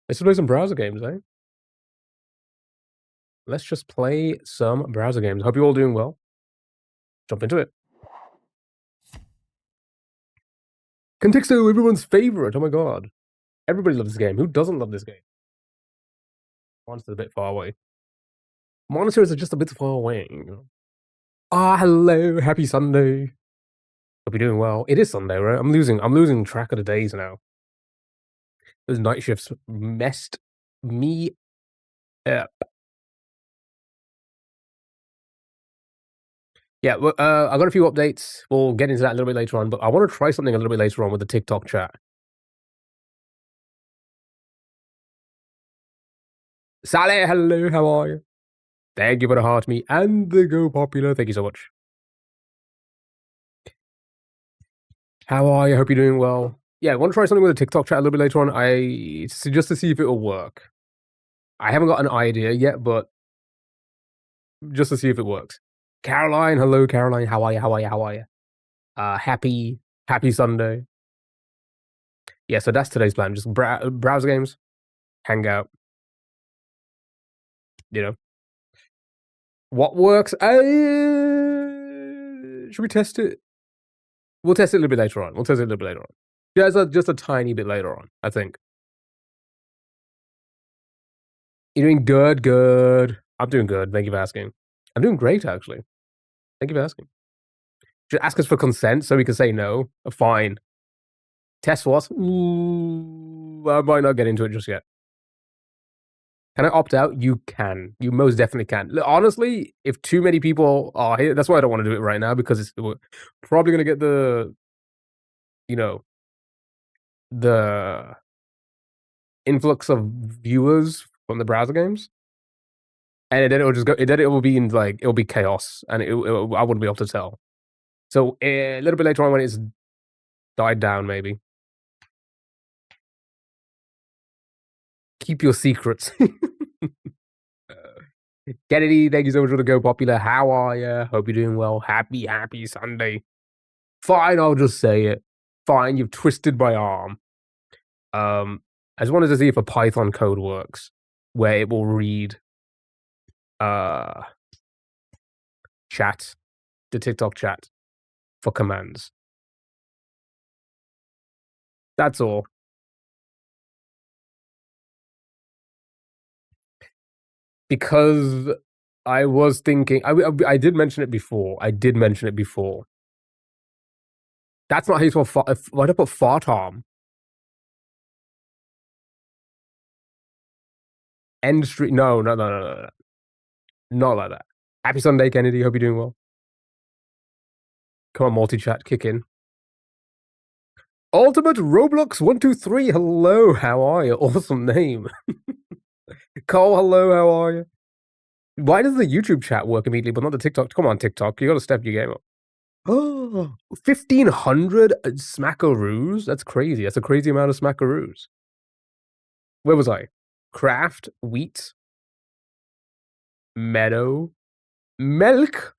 Let's play some browser games, eh? Let's just play some browser games. Hope you're all doing well. Jump into it. Contexto, everyone's favorite. Oh my god. Everybody loves this game. Who doesn't love this game? Monitor's a bit far away. Monitors are just a bit far away. Hello. Happy Sunday. Hope you're doing well. It is Sunday, right? I'm losing track of the days now. Those night shifts messed me up. Yeah, well, I got a few updates. We'll get into that a little bit later on, but I want to try something a little bit later on with the TikTok chat. Sally, hello, how are you? Thank you for the heart me and the go popular. Thank you so much. How are you? Hope you're doing well. Yeah, I want to try something with a TikTok chat a little bit later on. Just to see if it'll work. I haven't got an idea yet, but just to see if it works. Caroline, hello, Caroline. How are you? How are you? How are you? Happy Sunday. Yeah, so that's today's plan. Just browser games, Hangout. You know what works? Should we test it? We'll test it a little bit later on. Just a tiny bit later on, I think. You're doing good, good. I'm doing good. Thank you for asking. I'm doing great, actually. Thank you for asking. Just ask us for consent so we can say no. Fine. Test what? Ooh, I might not get into it just yet. Can I opt out? You can. You most definitely can. Honestly, if too many people are here, that's why I don't want to do it right now, because we're probably going to get the influx of viewers from the browser games, and then it will be in it'll be chaos, and I wouldn't be able to tell. So a little bit later on, when it's died down, maybe keep your secrets. Kennedy, thank you so much for the go popular. How are you? Hope you're doing well. Happy Sunday. Fine, I'll just say it. Fine, you've twisted my arm. I just wanted to see if a Python code works where it will read chat, the TikTok chat for commands. That's all. Because I was thinking, I did mention it before. That's not how you spell fart. Why'd I put fart arm? End street. No. Not like that. Happy Sunday, Kennedy. Hope you're doing well. Come on, multi-chat, kick in. Ultimate Roblox 123. Hello, how are you? Awesome name. Cole, hello, how are you? Why does the YouTube chat work immediately, but not the TikTok? Come on, TikTok. You gotta step your game up. Oh, 1,500 smackaroos? That's crazy. That's a crazy amount of smackaroos. Where was I? Craft, wheat, meadow, milk.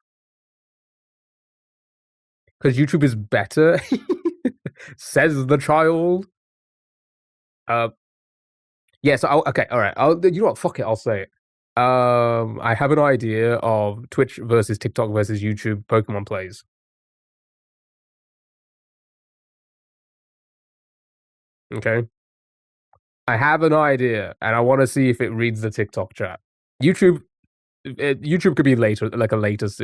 Because YouTube is better, says the child. Yeah, so okay, all right. You know what? Fuck it, I'll say it. I have an idea of Twitch versus TikTok versus YouTube Pokemon plays. Okay. I have an idea, and I want to see if it reads the TikTok chat. YouTube could be later, like a latest.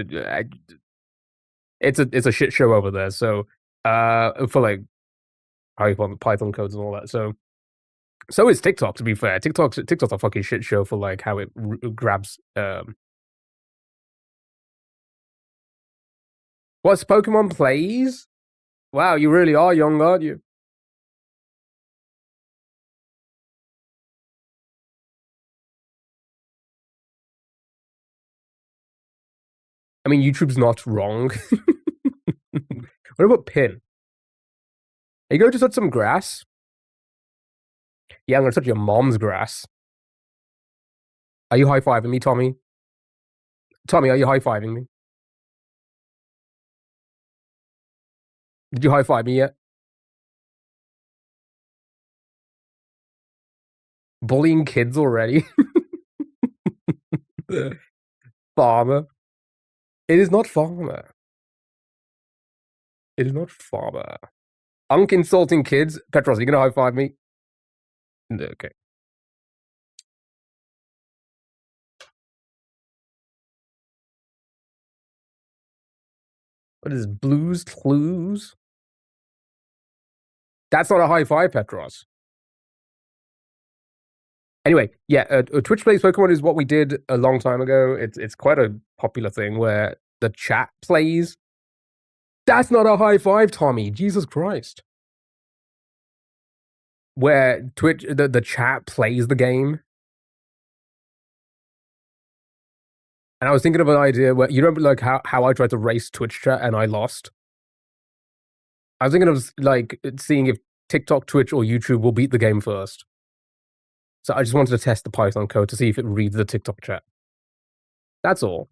It's a shit show over there. So, for like Python codes and all that. So is TikTok. To be fair, TikTok's a fucking shit show for like how it grabs. What's Pokemon plays? Wow, you really are young, aren't you? I mean, YouTube's not wrong. What about pin? Are you going to touch some grass? Yeah, I'm going to touch your mom's grass. Are you high-fiving me, Tommy? Tommy, are you high-fiving me? Did you high-five me yet? Bullying kids already. Farmer. It is not farmer. It is not farmer. Unk insulting kids. Petros, are you gonna high five me? Okay. What is Blues Clues? That's not a high five, Petros. Anyway, yeah, Twitch plays Pokemon is what we did a long time ago. It's quite a popular thing where the chat plays. That's not a high five, Tommy. Jesus Christ. Where Twitch the chat plays the game. And I was thinking of an idea where you remember like how I tried to race Twitch chat and I lost. I was thinking of like seeing if TikTok, Twitch, or YouTube will beat the game first. So I just wanted to test the Python code to see if it reads the TikTok chat. That's all.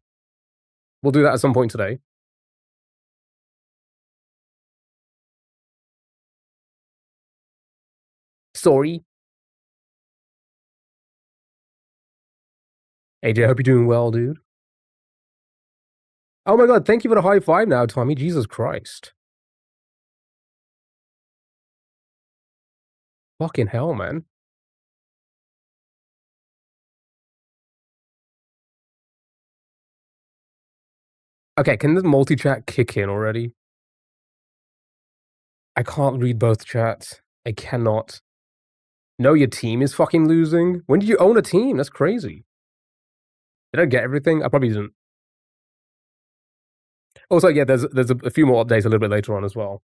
We'll do that at some point today. Sorry. AJ, I hope you're doing well, dude. Oh my god, thank you for the high five now, Tommy. Jesus Christ. Fucking hell, man. Okay, can the multi-chat kick in already? I can't read both chats. I cannot. No, your team is fucking losing? When did you own a team? That's crazy. Did I get everything? I probably didn't. Also, yeah, there's a few more updates a little bit later on as well,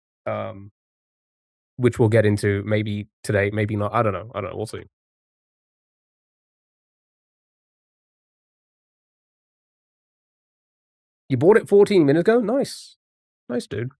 which we'll get into maybe today, maybe not. I don't know. We'll see. You bought it 14 minutes ago? Nice. Nice, dude.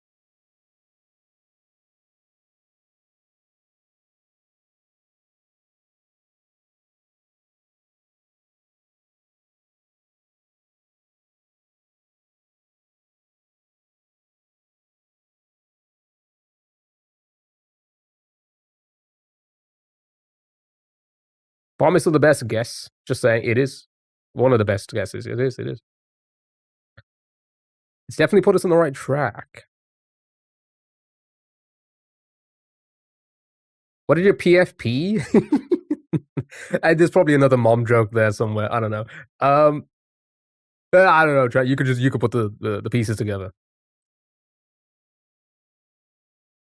Farm is still the best guess. Just saying, it is one of the best guesses. It is. It's definitely put us on the right track. What did your PFP? There's probably another mom joke there somewhere. I don't know. I don't know. Trey. You could put the pieces together.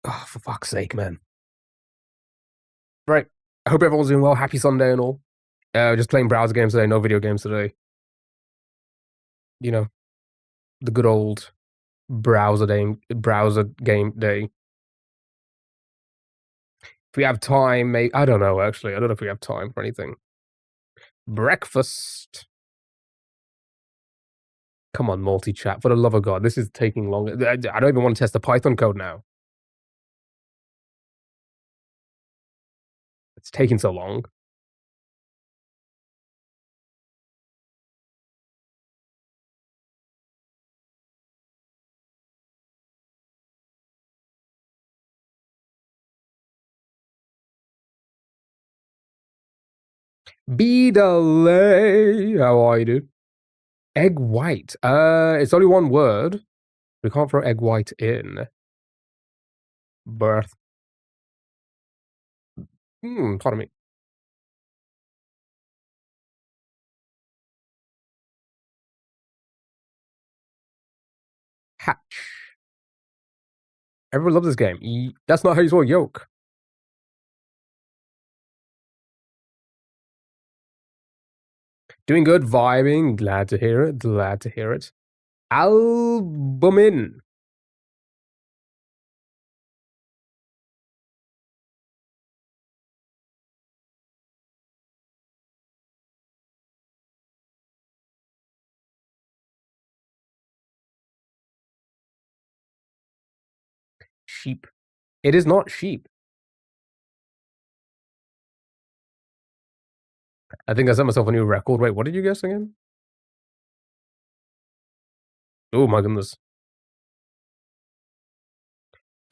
Oh, for fuck's sake, man. Right. I hope everyone's doing well. Happy Sunday and all. Just playing browser games today. No video games today. You know, the good old browser game day. If we have time, maybe I don't know. Actually, I don't know if we have time for anything. Breakfast. Come on, multi-chat. For the love of God, this is taking longer. I don't even want to test the Python code now. It's taking so long. B-delay. How are you, dude? Egg white. It's only one word. We can't throw egg white in. Birth. Pardon me. Hatch. Everyone loves this game. That's not how you spell yolk. Doing good, vibing. Glad to hear it. Glad to hear it. Albumin. Sheep. It is not sheep. I think I set myself a new record. Wait, what did you guess again? Oh my goodness.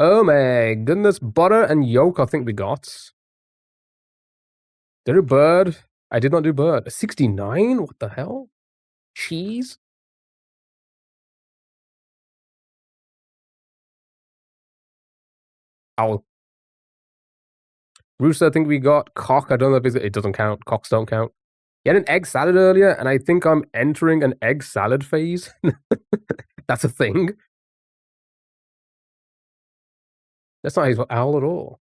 Oh my goodness. Butter and yolk, I think we got. Did I do bird? I did not do bird. 69? What the hell? Cheese? Owl. Rooster, I think we got cock. I don't know if it doesn't count. Cocks don't count. You had an egg salad earlier, and I think I'm entering an egg salad phase. That's a thing. That's not his owl at all.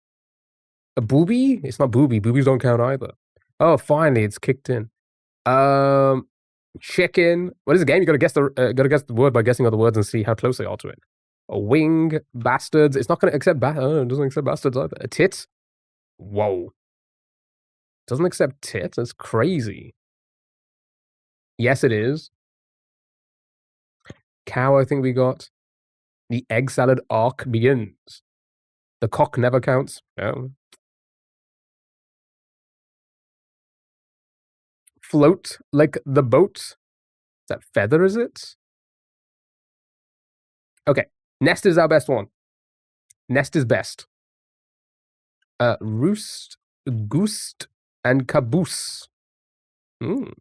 A booby? It's not booby. Boobies don't count either. Oh, finally, it's kicked in. Um, Chicken. What is the game? You gotta guess the word by guessing other words and see how close they are to it. A wing, bastards. It's not gonna accept it doesn't accept bastards either. A tit. Whoa. Doesn't accept tit. That's crazy. Yes, it is. Cow. I think we got. The egg salad arc begins. The cock never counts. No. Float like the boat. Is that feather? Is it? Okay. Nest is our best one. Nest is best. Roost, Goost, and Caboose. Mm.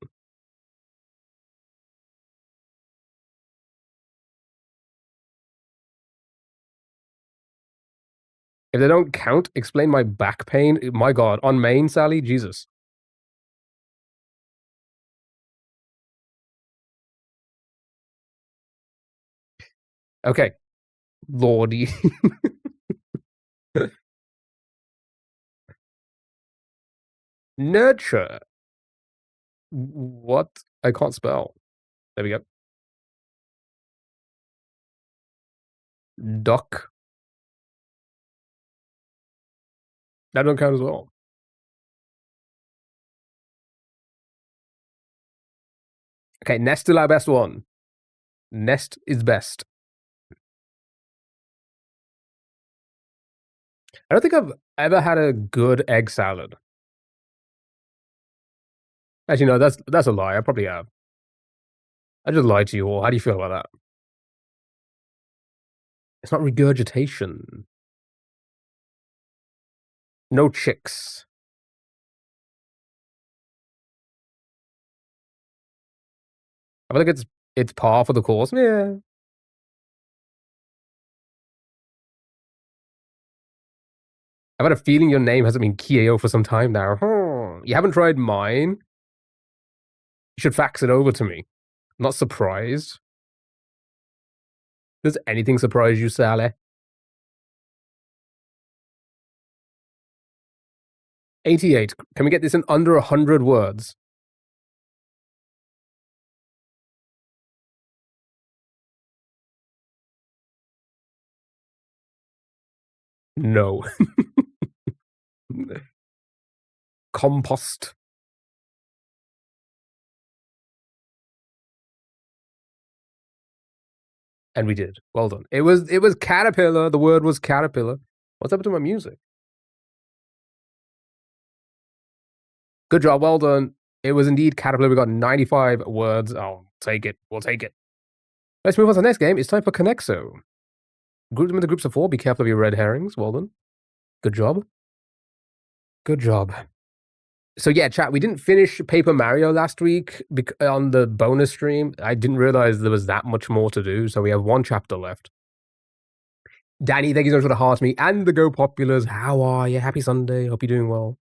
If they don't count, explain my back pain. My God, on main, Sally, Jesus. Okay, Lordy. Nurture. What? I can't spell. There we go. Duck. That don't count as well. Okay, Nest still our best one. Nest is best. I don't think I've ever had a good egg salad. Actually, no, that's a lie. I probably have. I just lied to you all. How do you feel about that? It's not regurgitation. No chicks. I feel like it's par for the course. Yeah. I've had a feeling your name hasn't been Keo for some time now. You haven't tried mine? You should fax it over to me. I'm not surprised. Does anything surprise you, Sally? 88. Can we get this in under 100 words? No. Compost. And we did. Well done. It was caterpillar. The word was caterpillar. What's happened to my music? Good job. Well done. It was indeed caterpillar. We got 95 words. I'll take it. We'll take it. Let's move on to the next game. It's time for Connexo. Group them into groups of 4. Be careful of your red herrings. Well done. Good job. Good job. So yeah, chat, we didn't finish Paper Mario last week on the bonus stream. I didn't realize there was that much more to do, so we have one chapter left. Danny, thank you so much for the heart me and the Go Populars. How are you? Happy Sunday. Hope you're doing well.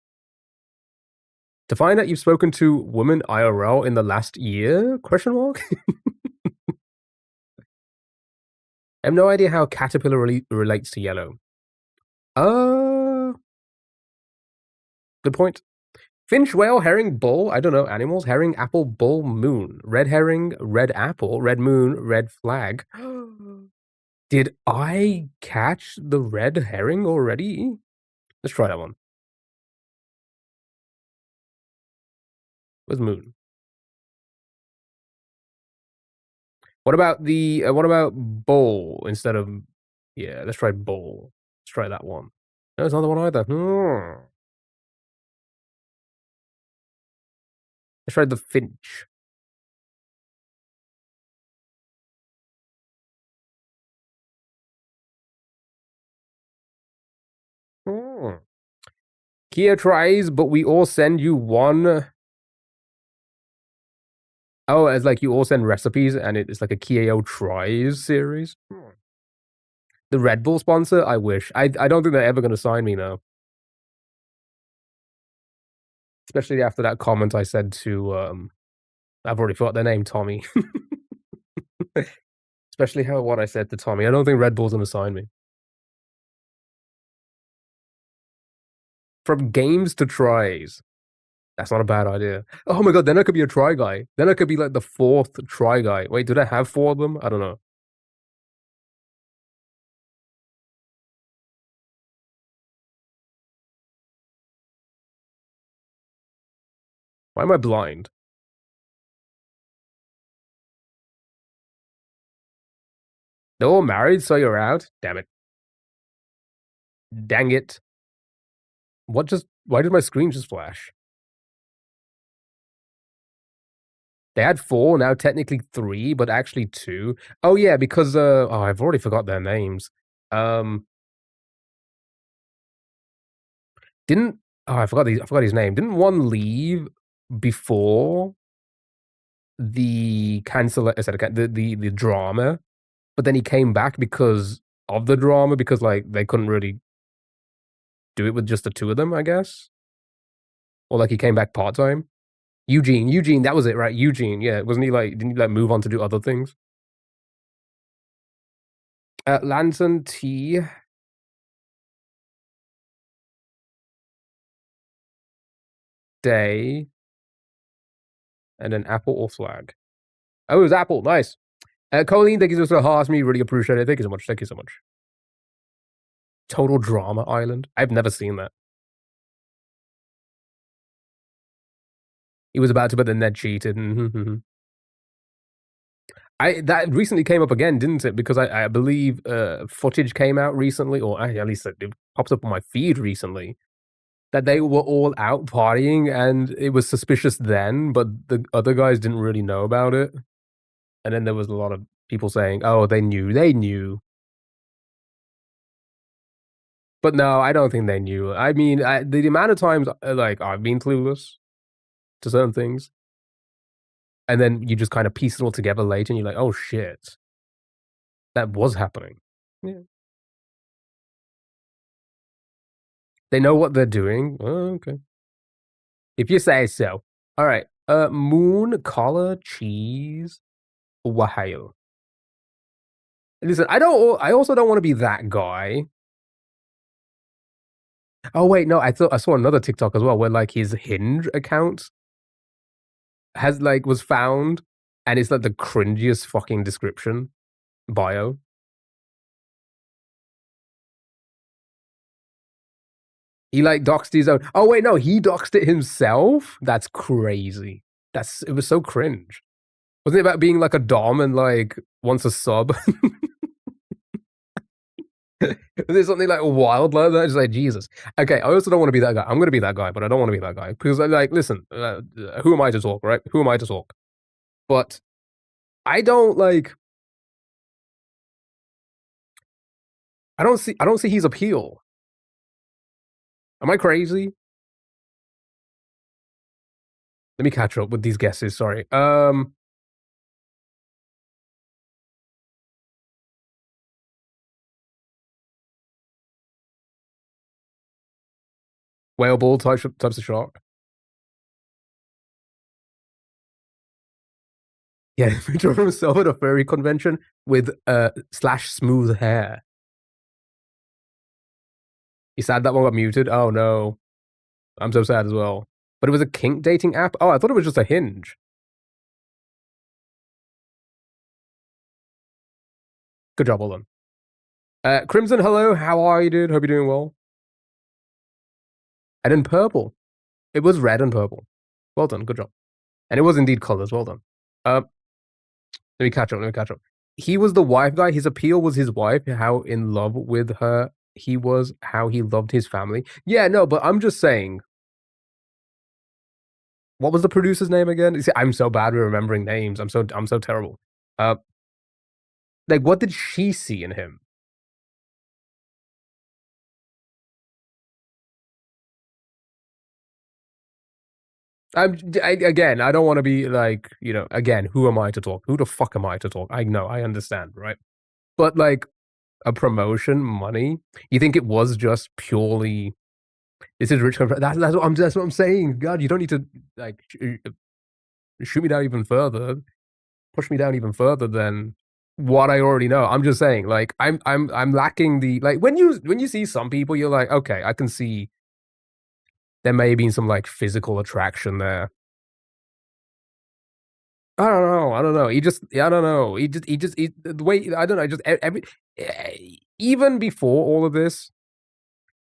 To find out you've spoken to women IRL in the last year? Question mark? I have no idea how caterpillar relates to yellow. Good point. Finch, whale, herring, bull. I don't know. Animals. Herring, apple, bull, moon. Red herring, red apple, red moon, red flag. Did I catch the red herring already? Let's try that one. Where's moon? What about bull instead of? Yeah, let's try bull. Let's try that one. No, it's not the one either. Let's try the finch. Kia tries, but we all send you one. Oh, it's like you all send recipes, and it's like a Kia tries series. The Red Bull sponsor. I wish. I don't think they're ever going to sign me now. Especially after that comment I said to I've already forgot their name, Tommy. Especially what I said to Tommy. I don't think Red Bull's going to sign me. From games to tries. That's not a bad idea. Oh my god, then I could be a try guy. Then I could be like the fourth try guy. Wait, did I have four of them? I don't know. Why am I blind? They're all married, so you're out? Damn it. Dang it. Why did my screen just flash? They had four, now technically three, but actually two. Oh yeah, because I've already forgot their names. Um didn't I forgot his name. Didn't one leave before the the drama? But then he came back because of the drama, because like they couldn't really do it with just the two of them, I guess. Or like he came back part time. Eugene, that was it, right? Eugene, yeah. Wasn't he like, didn't he like move on to do other things? Lanson T. Day. And then Apple or Flag. Oh, it was Apple. Nice. Colleen, thank you so much for the heart. Me, really appreciate it. Thank you so much. Thank you so much. Total Drama Island. I've never seen that. He was about to, but then Ned cheated. That recently came up again, didn't it? Because I believe footage came out recently, or at least it pops up on my feed recently, that they were all out partying, and it was suspicious then, but the other guys didn't really know about it. And then there was a lot of people saying, "Oh, they knew." But no, I don't think they knew. I mean, the amount of times like I've been clueless to certain things, and then you just kind of piece it all together later, and you're like, "Oh shit, that was happening." Yeah. They know what they're doing. Oh, okay. If you say so. All right. Moon, collar, cheese, Ohio. Listen, I also don't want to be that guy. Oh wait, no, I saw another TikTok as well where like his Hinge account was found, and it's like the cringiest fucking description bio. He like doxed his own. Oh wait, no, he doxed it himself. That's crazy. It was so cringe. Wasn't it about being like a dom and like wants a sub? There's something like wild like that. Just like Jesus. Okay, I also don't want to be that guy. I'm gonna be that guy, but I don't want to be that guy because I like listen. Who am I to talk, right? Who am I to talk? But I don't like. I don't see his appeal. Am I crazy? Let me catch up with these guesses. Sorry. Whale ball types of shark. Yeah, picture of himself at a furry convention with slash smooth hair. You sad that one got muted? Oh no. I'm so sad as well. But it was a kink dating app? Oh, I thought it was just a hinge. Good job, well done. Crimson, hello. How are you, dude? Hope you're doing well. And in purple. It was red and purple. Well done. Good job. And it was indeed colors. Well done. Let me catch up. Let me catch up. He was the wife guy. His appeal was his wife, how in love with her he was, how he loved his family. Yeah, no, but I'm just saying. What was the producer's name again? See, I'm so bad with remembering names. I'm so terrible. Like, what did she see in him? Again, I don't want to be like, again, who am I to talk? Who the fuck am I to talk? I know, I understand, right? But like a promotion, money, you think it was just purely this is rich? That's what I'm saying. God, you don't need to like shoot me down even further, push me down even further than what I already know. I'm just saying, like, I'm lacking the like when you see some people, you're like, okay, I can see there may have been some like physical attraction there. I don't know. I don't know. I don't know. The way, I don't know. Just even before all of this,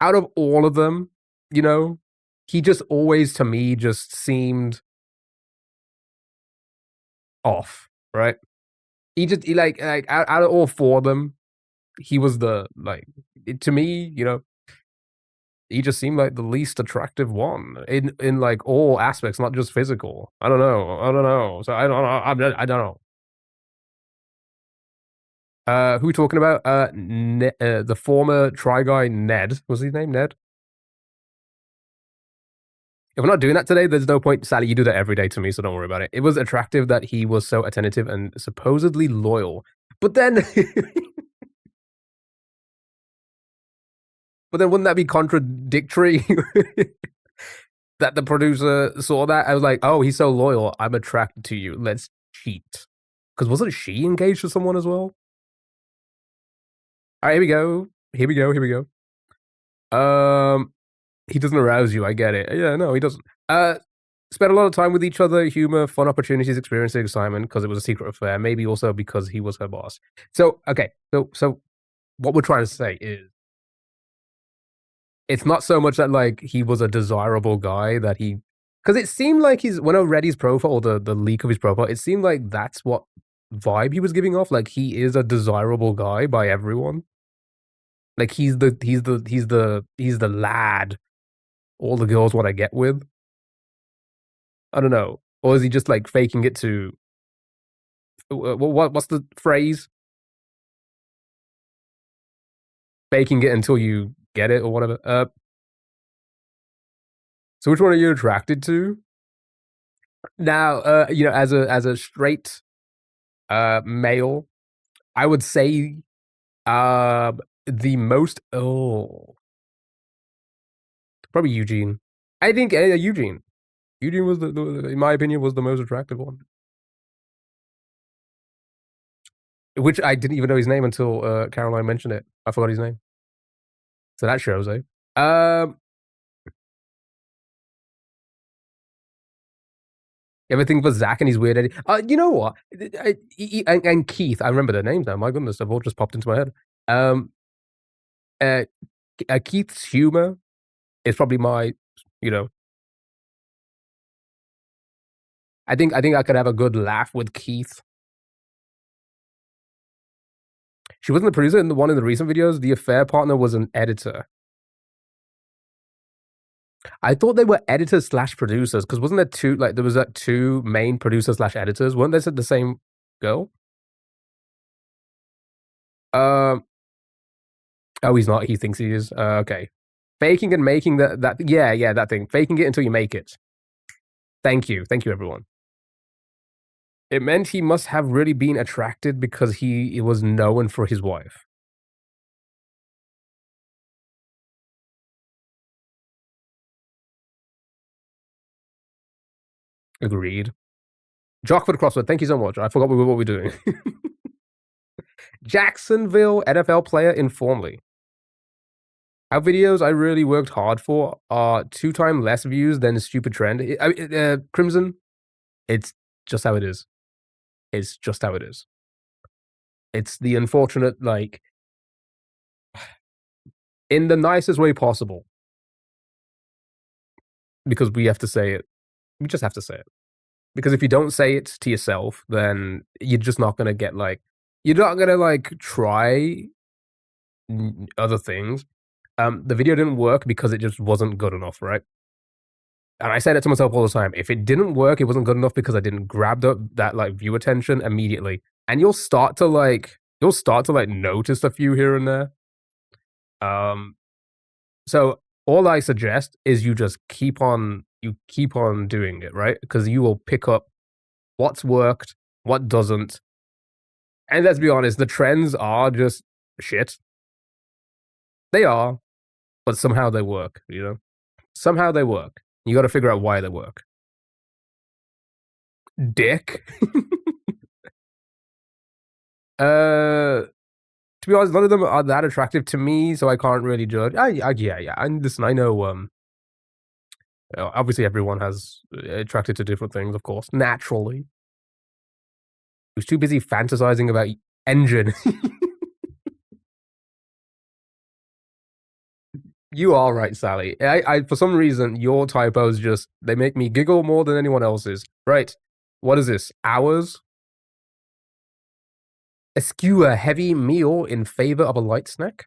out of all of them, you know, he just always to me just seemed off, right? Like out of all four of them, he was the like to me, he just seemed like the least attractive one in like all aspects, not just physical. I don't know. I don't know. So I don't know. I don't know. Who are we talking about? The former Try Guy Ned. Was his name Ned? If we're not doing that today, there's no point. Sally, you do that every day to me, so don't worry about it. It was attractive that he was so attentive and supposedly loyal. But then, but then wouldn't that be contradictory? That the producer saw that? I was like, oh, he's so loyal. I'm attracted to you. Let's cheat. Because wasn't she engaged to someone as well? All right, here we go. Here we go. Here we go. He doesn't arouse you. I get it. Yeah, no, he doesn't. Spent a lot of time with each other, humor, fun opportunities, experiencing excitement because it was a secret affair. Maybe also because he was her boss. So, okay. So what we're trying to say is it's not so much that like he was a desirable guy that he, because it seemed like when I read his profile or the leak of his profile, it seemed like that's what vibe he was giving off. Like he is a desirable guy by everyone. Like he's the lad all the girls want to get with. I don't know. Or is he just like faking it to what's the phrase? Faking it until you get it or whatever. So which one are you attracted to? Now, as a straight male, I would say the most probably Eugene. I think Eugene. Eugene was in my opinion, was the most attractive one. Which I didn't even know his name until Caroline mentioned it. I forgot his name. So that shows, eh? Everything for Zach and his weird Eddie. You know what? And Keith, I remember their names now. My goodness, they've all just popped into my head. Uh, Keith's humor is probably my, you know, I think I could have a good laugh with Keith. She wasn't the producer in the one in the recent videos. The affair partner was an editor. I thought they were editors slash producers because wasn't there two? Like there was that two main producers slash editors. Weren't they the same girl? Oh, he's not. He thinks he is. Okay, faking and making that. Yeah, that thing. Faking it until you make it. Thank you, everyone. It meant he must have really been attracted because he was known for his wife. Agreed. Jock for the crossword. Thank you so much. I forgot what we were doing. Jacksonville NFL player informally. Our videos I really worked hard for are 2 times less views than stupid trend. Crimson, it's just how it is. It's just how it is. It's the unfortunate, like, in the nicest way possible. Because we have to say it. We just have to say it. Because if you don't say it to yourself, then you're just not gonna get like, you're not gonna like try other things. The video didn't work because it just wasn't good enough, right? And I say that to myself all the time. If it didn't work, it wasn't good enough because I didn't grab that like view attention immediately. And you'll start to like notice a few here and there. So all I suggest is you just keep on, you keep on doing it, right? Because you will pick up what's worked, what doesn't. And let's be honest, the trends are just shit. They are, but somehow they work, you know? Somehow they work. You got to figure out why they work. Dick. To be honest, none of them are that attractive to me, so I can't really judge. Yeah. And listen, I know. Obviously, everyone has attracted to different things, of course, naturally. Who's too busy fantasizing about engine. You are right, Sally. I for some reason your typos just they make me giggle more than anyone else's. Right. What is this? Hours? Eschew a heavy meal in favor of a light snack?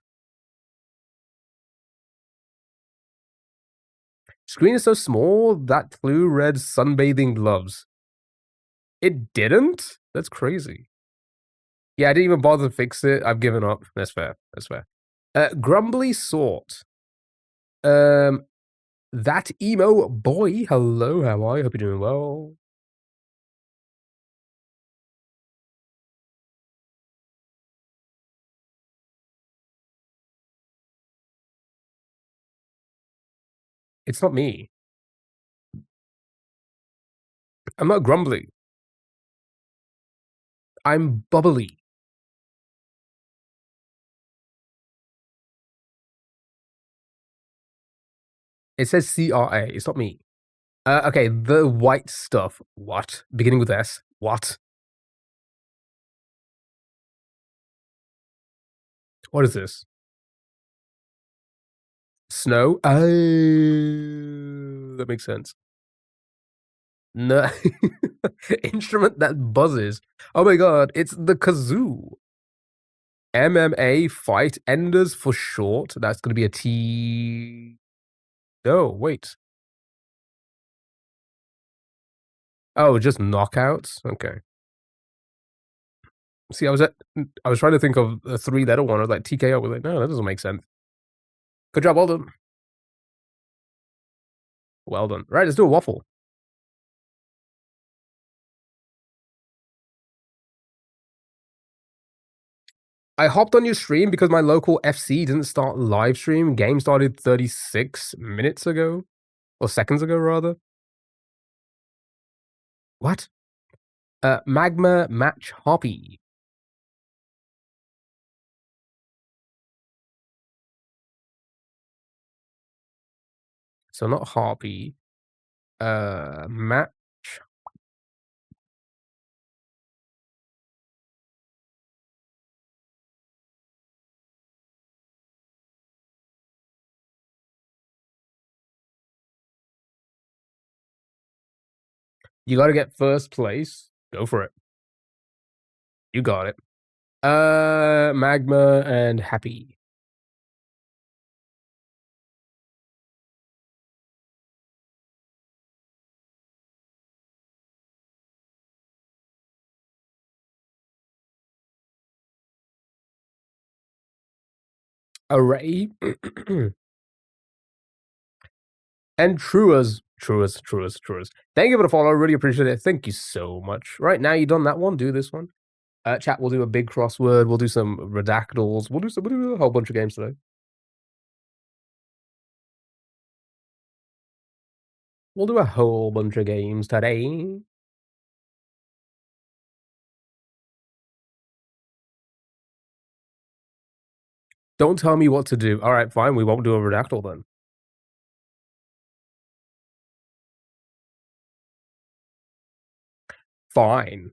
Screen is so small that Clue read sunbathing gloves. It didn't? That's crazy. Yeah, I didn't even bother to fix it. I've given up. That's fair. That's fair. Grumbly sort. That emo boy. Hello, how are you? Hope you're doing well. It's not me. I'm not grumbly. I'm bubbly. It says CRA. It's not me. Okay, the white stuff. What? Beginning with S. What? What is this? Snow? Oh, that makes sense. No. Instrument that buzzes. Oh my god, it's the kazoo. MMA fight enders for short. That's going to be a T. No, wait. Oh, just knockouts? Okay. See, I was trying to think of a 3-letter one. I was like TKO. I was like, no, that doesn't make sense. Good job, well done. Well done. Right, let's do a waffle. I hopped on your stream because my local FC didn't start live stream. Game started 36 minutes ago. Or seconds ago, rather. What? Magma match hobby. So not harpy. Match. You gotta get first place. Go for it. You got it. Magma and happy. Array. And Truas. Thank you for the follow. I really appreciate it. Thank you so much. Right now, you done that one. Do this one. Chat, we'll do a big crossword. We'll do some redactals. We'll do a whole bunch of games today. We'll do a whole bunch of games today. Don't tell me what to do. All right, fine. We won't do a redactal then. Fine.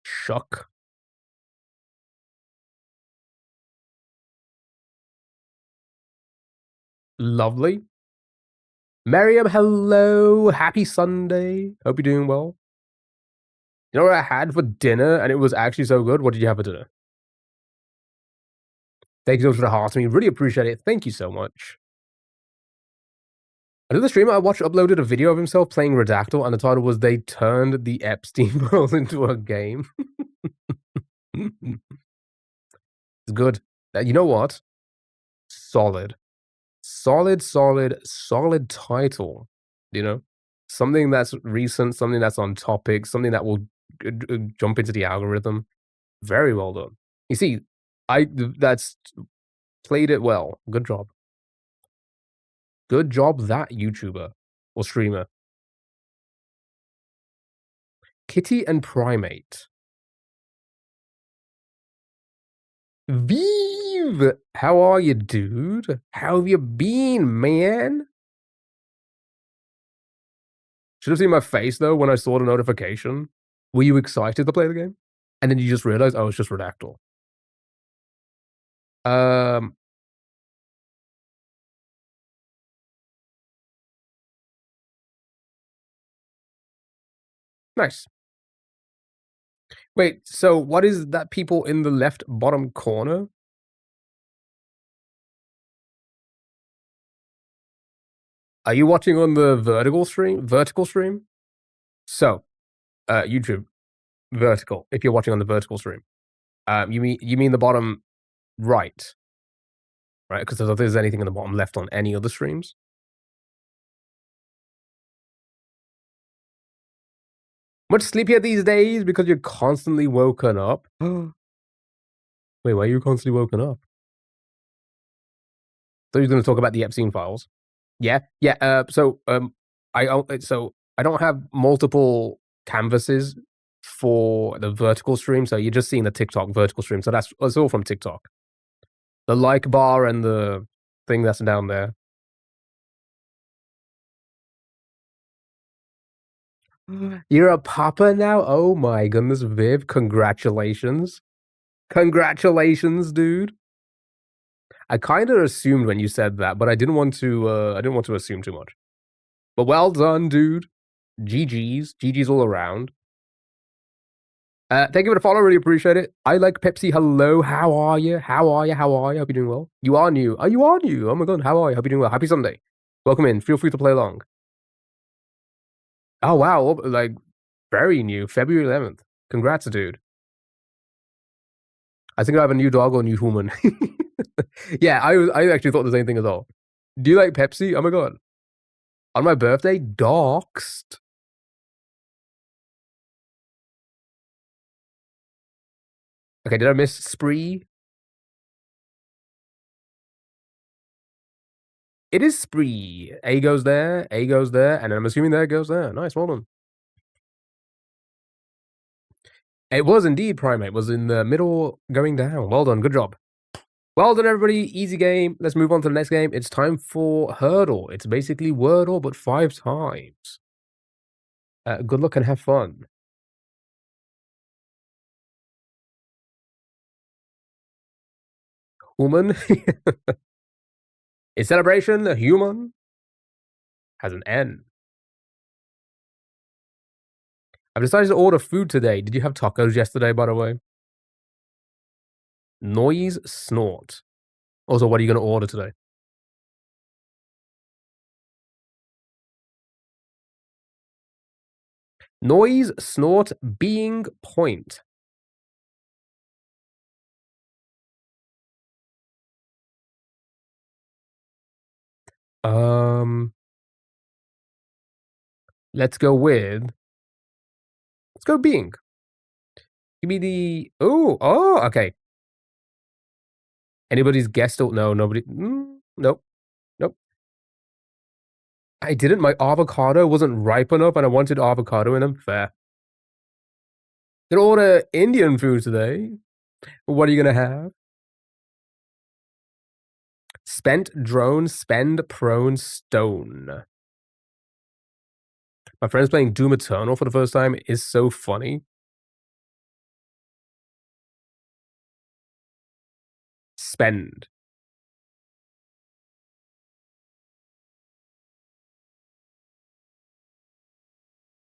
Shuck. Lovely. Miriam, hello. Happy Sunday. Hope you're doing well. You know what I had for dinner and it was actually so good? What did you have for dinner? Thank you so much for the heart to me. Really appreciate it. Thank you so much. Another streamer I watched uploaded a video of himself playing Redactyl, and the title was "They Turned the Epstein Files into a Game." It's good. You know what? Solid. Solid title. You know? Something that's recent, something that's on topic, something that will jump into the algorithm. Very well done. You see, that's played it well. Good job. Good job, that YouTuber or streamer. Kitty and Primate. Vive! How are you, dude? How have you been, man? Should have seen my face, though, when I saw the notification. Were you excited to play the game? And then you just realized, oh, it's just Redactyl. Nice. Wait, so what is that people in the left bottom corner? Are you watching on the vertical stream? So, YouTube, vertical, if you're watching on the vertical stream. You mean the bottom right, right? Because if there's anything in the bottom left on any other streams. Much sleepier these days because you're constantly woken up. Wait, why are you constantly woken up? So you're going to talk about the Epstein files. Yeah. So I don't have multiple canvases for the vertical stream. So you're just seeing the TikTok vertical stream. So that's all from TikTok. The like bar and the thing that's down there. You're a papa now? Oh my goodness, Viv! Congratulations, dude. I kind of assumed when you said that, but I didn't want to assume too much. But well done, dude. GG's all around. Thank you for the follow. Really appreciate it. I like Pepsi. Hello, how are you? Hope you're doing well. You are new. Oh, you are new. Oh my god, how are you? Hope you're doing well. Happy Sunday. Welcome in. Feel free to play along. Oh wow, like very new. February 11th. Congrats, dude. I think I have a new dog or a new human. Yeah, I actually thought the same thing as well. Do you like Pepsi? Oh my god. On my birthday, doxed. Okay, did I miss Spree? It is Spree. A goes there, and I'm assuming there goes there. Nice, well done. It was indeed Primate. Was in the middle going down. Well done, good job. Well done, everybody. Easy game. Let's move on to the next game. It's time for Hurdle. It's basically Wordle, but 5 times. Good luck and have fun. Human. In celebration, the human has an N. I've decided to order food today. Did you have tacos yesterday, by the way? Noise snort. Also, what are you going to order today? Noise snort being point. Let's go being. Give me the okay. Anybody's guessed? No, nobody. Nope. I didn't. My avocado wasn't ripe enough, and I wanted avocado in them. Fair. Gonna order Indian food today. What are you gonna have? Spent drone, spend prone stone. My friend's playing Doom Eternal for the first time. It is so funny. Spend.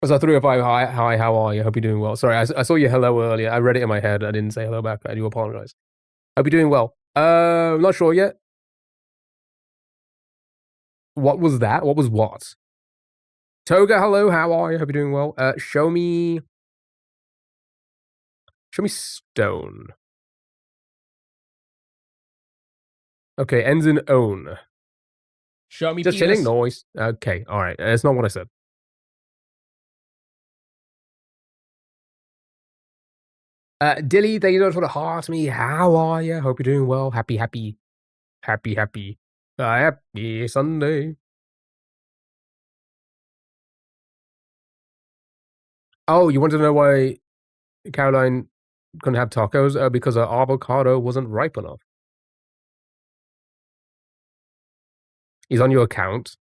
So 305, hi, how are you? Hope you're doing well. Sorry, I saw your hello earlier. I read it in my head. I didn't say hello back. I do apologize. Hope you're doing well. Not sure yet. What was that? What was what? Toga, hello, how are you? Hope you're doing well. Show me stone. Okay, ends in own. Show me Just penis. chilling noise. Okay, all right. That's not what I said. Dilly, thank you so much for the heart me. How are you? Hope you're doing well. Happy Sunday. Oh, you want to know why Caroline couldn't have tacos? Because her avocado wasn't ripe enough. He's on your account.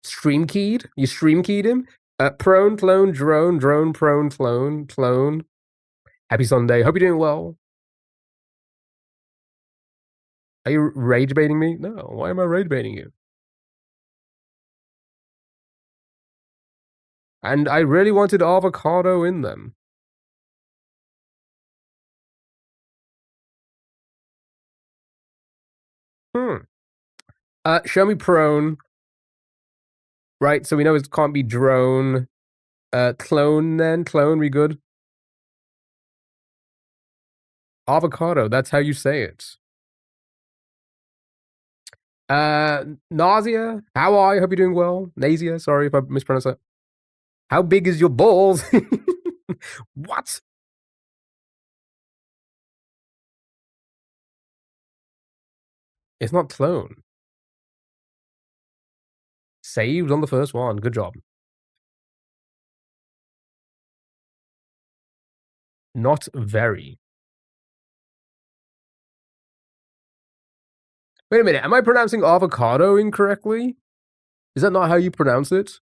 Stream keyed? You stream keyed him? Prone, clone, drone, prone, clone. Happy Sunday. Hope you're doing well. Are you rage baiting me? No. Why am I rage baiting you? And I really wanted avocado in them. Show me prone. Right, so we know it can't be drone. Clone then? Clone, we good? Avocado, that's how you say it. Nausea, how are you? Hope you're doing well. Nausea, sorry if I mispronounced that. How big is your balls? What? It's not clone. Saved on the first one. Good job. Not very. Wait a minute. Am I pronouncing avocado incorrectly? Is that not how you pronounce it?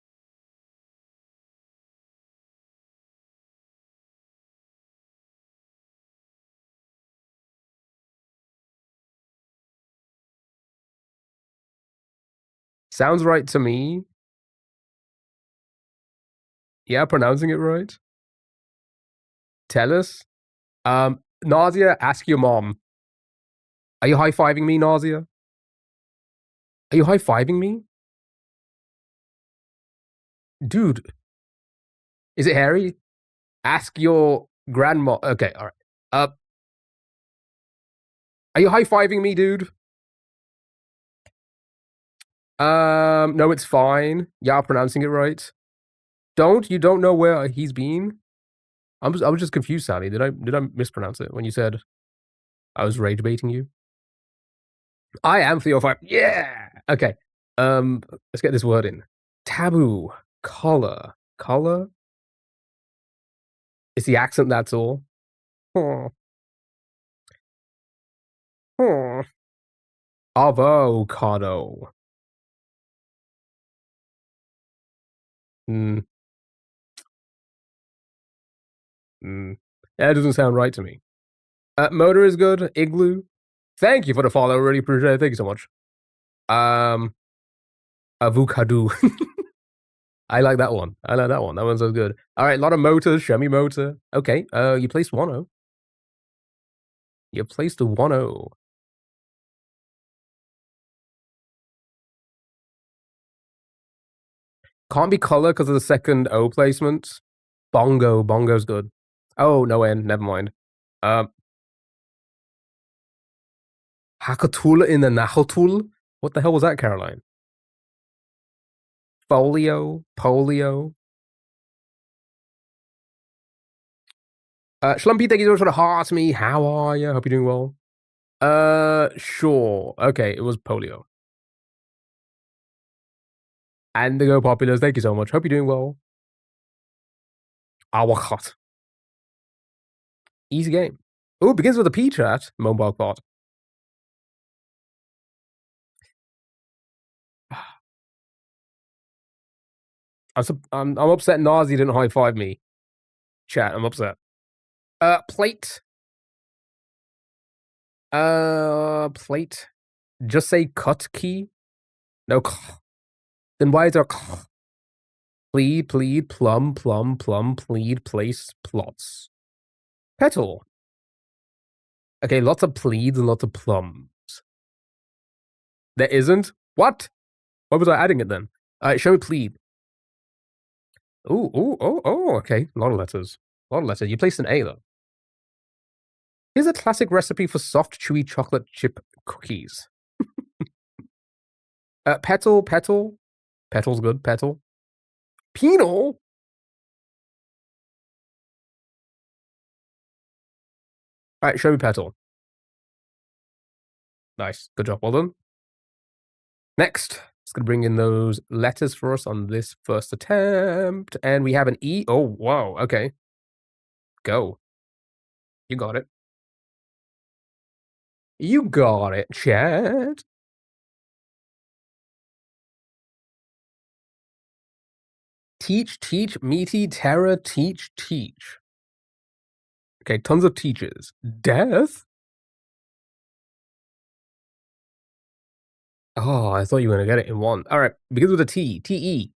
Sounds right to me. Yeah, pronouncing it right. Tell us. Nausea, ask your mom. Are you high-fiving me, Nausea? Are you high-fiving me? Dude. Is it hairy? Ask your grandma. Okay, all right. Are you high-fiving me, dude? No, it's fine. Yeah, pronouncing it right. You don't know where he's been? I was just confused, Sally. Did I mispronounce it when you said I was rage baiting you? I am 305. Yeah. Okay. Let's get this word in. Taboo. Collar. Collar? It's the accent, that's all. Oh. Oh. Avocado. Hmm. Hmm. That doesn't sound right to me. Motor is good. Igloo. Thank you for the follow. Really appreciate it. Thank you so much. Avocado. I like that one. That one sounds good. All right, a lot of motors. Show me motor. Okay. You placed 1-0. You placed a 1-0. Can't be color because of the second O placement. Bongo. Bongo's good. Oh, no end. Never mind. Hakatul in the Nahotul? What the hell was that, Caroline? Folio? Polio? Schlumpy, thank you so much for the heart me. How are you? Hope you're doing well. Sure. Okay, it was polio. And the Go Populars, thank you so much. Hope you're doing well. Awakot. Easy game. Oh, it begins with a P chat. Mobile bot. I'm upset Nazi didn't high five me. Chat, I'm upset. Plate. Plate. Just say cut key. No. Then why is there plead, plum, plead, place, plots. Petal. Okay, lots of pleads and lots of plums. There isn't? What? Why was I adding it then? Show me plebe. Okay. A lot of letters. A lot of letters. You placed an A though. Here's a classic recipe for soft, chewy chocolate chip cookies. Petal, petal. Petal's good. Petal. Penal. All right, show me petal. Nice. Good job. Well done. Next, it's going to bring in those letters for us on this first attempt. And we have an E. Oh, wow. Okay. Go. You got it. You got it, chat. Teach, teach, meaty, terror, teach, teach. Okay, tons of teachers. Death? Oh, I thought you were going to get it in one. All right, begins with a T. T-E.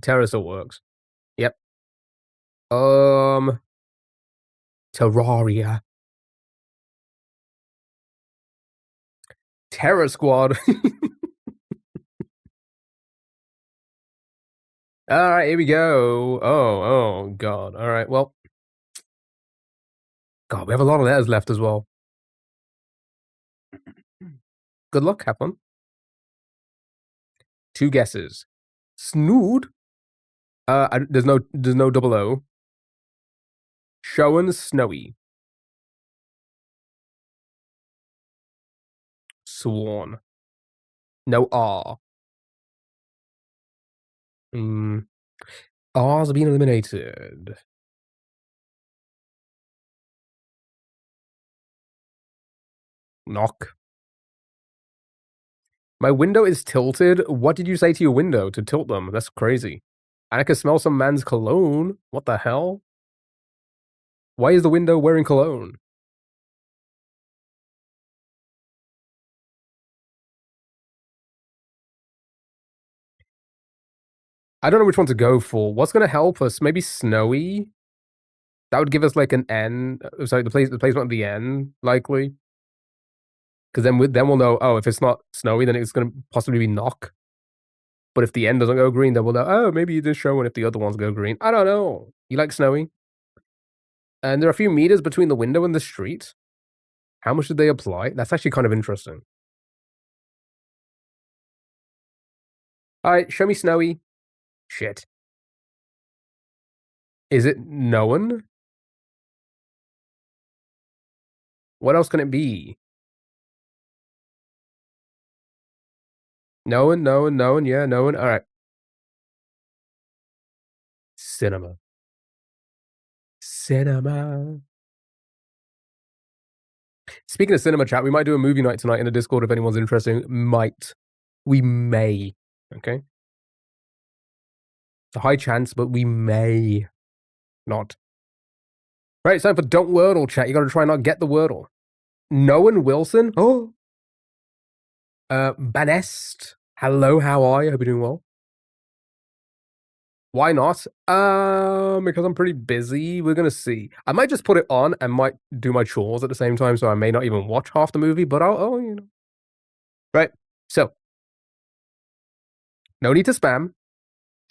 Terror still works. Yep. Terraria. Terror Squad. All right, here we go. Oh, God. All right, well. God, we have a lot of letters left as well. Good luck, have fun. 2 guesses. Snood? There's no double O. Showen Snowy. Sworn. No R. R's been eliminated. Knock. My window is tilted. What did you say to your window to tilt them? That's crazy. And I can smell some man's cologne. What the hell? Why is the window wearing cologne? I don't know which one to go for. What's going to help us? Maybe snowy? That would give us like an N. Sorry, the placement of the N, likely. Because then we'll know, oh, if it's not snowy, then it's going to possibly be knock. But if the N doesn't go green, then we'll know, oh, maybe you did show one if the other ones go green. I don't know. You like snowy? And there are a few meters between the window and the street. How much did they apply? That's actually kind of interesting. All right, show me snowy. Shit. Is it no one? What else can it be? No one, no one, no one. Yeah, no one. All right. Cinema. Cinema. Speaking of cinema chat, we might do a movie night tonight in the Discord if anyone's interested. Might. We may. Okay. It's a high chance, but we may not. Right, it's time for Don't Wordle chat. You gotta try and not get the Wordle. Noah Wilson. Oh. Banest. Hello, how are you? Hope you're doing well. Why not? Because I'm pretty busy. We're gonna see. I might just put it on and might do my chores at the same time, so I may not even watch half the movie, but I'll you know. Right. So, no need to spam.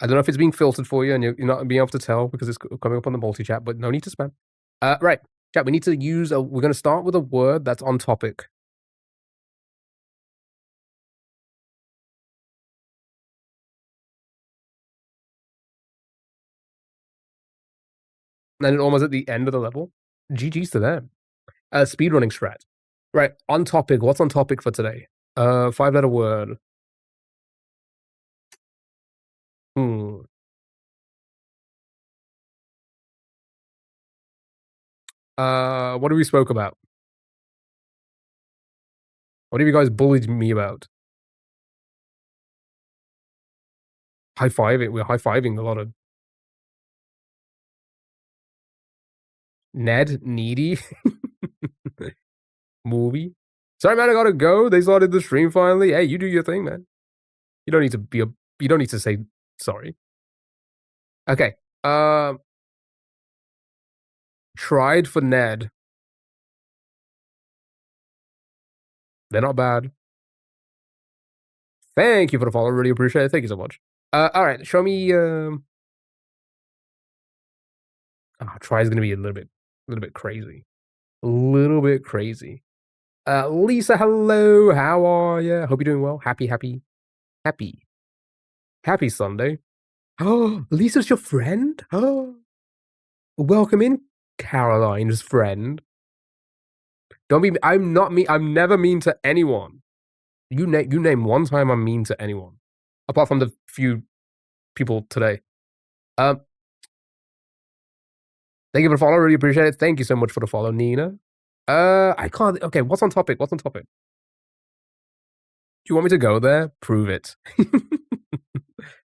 I don't know if it's being filtered for you and you're not being able to tell because it's coming up on the multi-chat, but no need to spam. Right. Chat, we need to use we're gonna start with a word that's on topic. And then almost at the end of the level. GG's to them. Speedrunning strat. Right, on topic. What's on topic for today? 5-letter word. What do we spoke about? What have you guys bullied me about? High-fiving. We're high-fiving a lot of Ned, needy. Movie. Sorry, man, I gotta go. They started the stream finally. Hey, you do your thing, man. You don't need to you don't need to say sorry. Okay. Tried for Ned. They're not bad. Thank you for the follow. Really appreciate it. Thank you so much. All right. Show me. Try is gonna be a little bit crazy. A little bit crazy. Lisa, hello. How are you? Hope you're doing well. Happy Sunday. Oh, Lisa's your friend? Oh, welcome in, Caroline's friend. Don't be. I'm not mean. I'm never mean to anyone. You name one time I'm mean to anyone, apart from the few people today. Thank you for the follow. Really appreciate it. Thank you so much for the follow, Nina. I can't. Okay, what's on topic? Do you want me to go there? Prove it.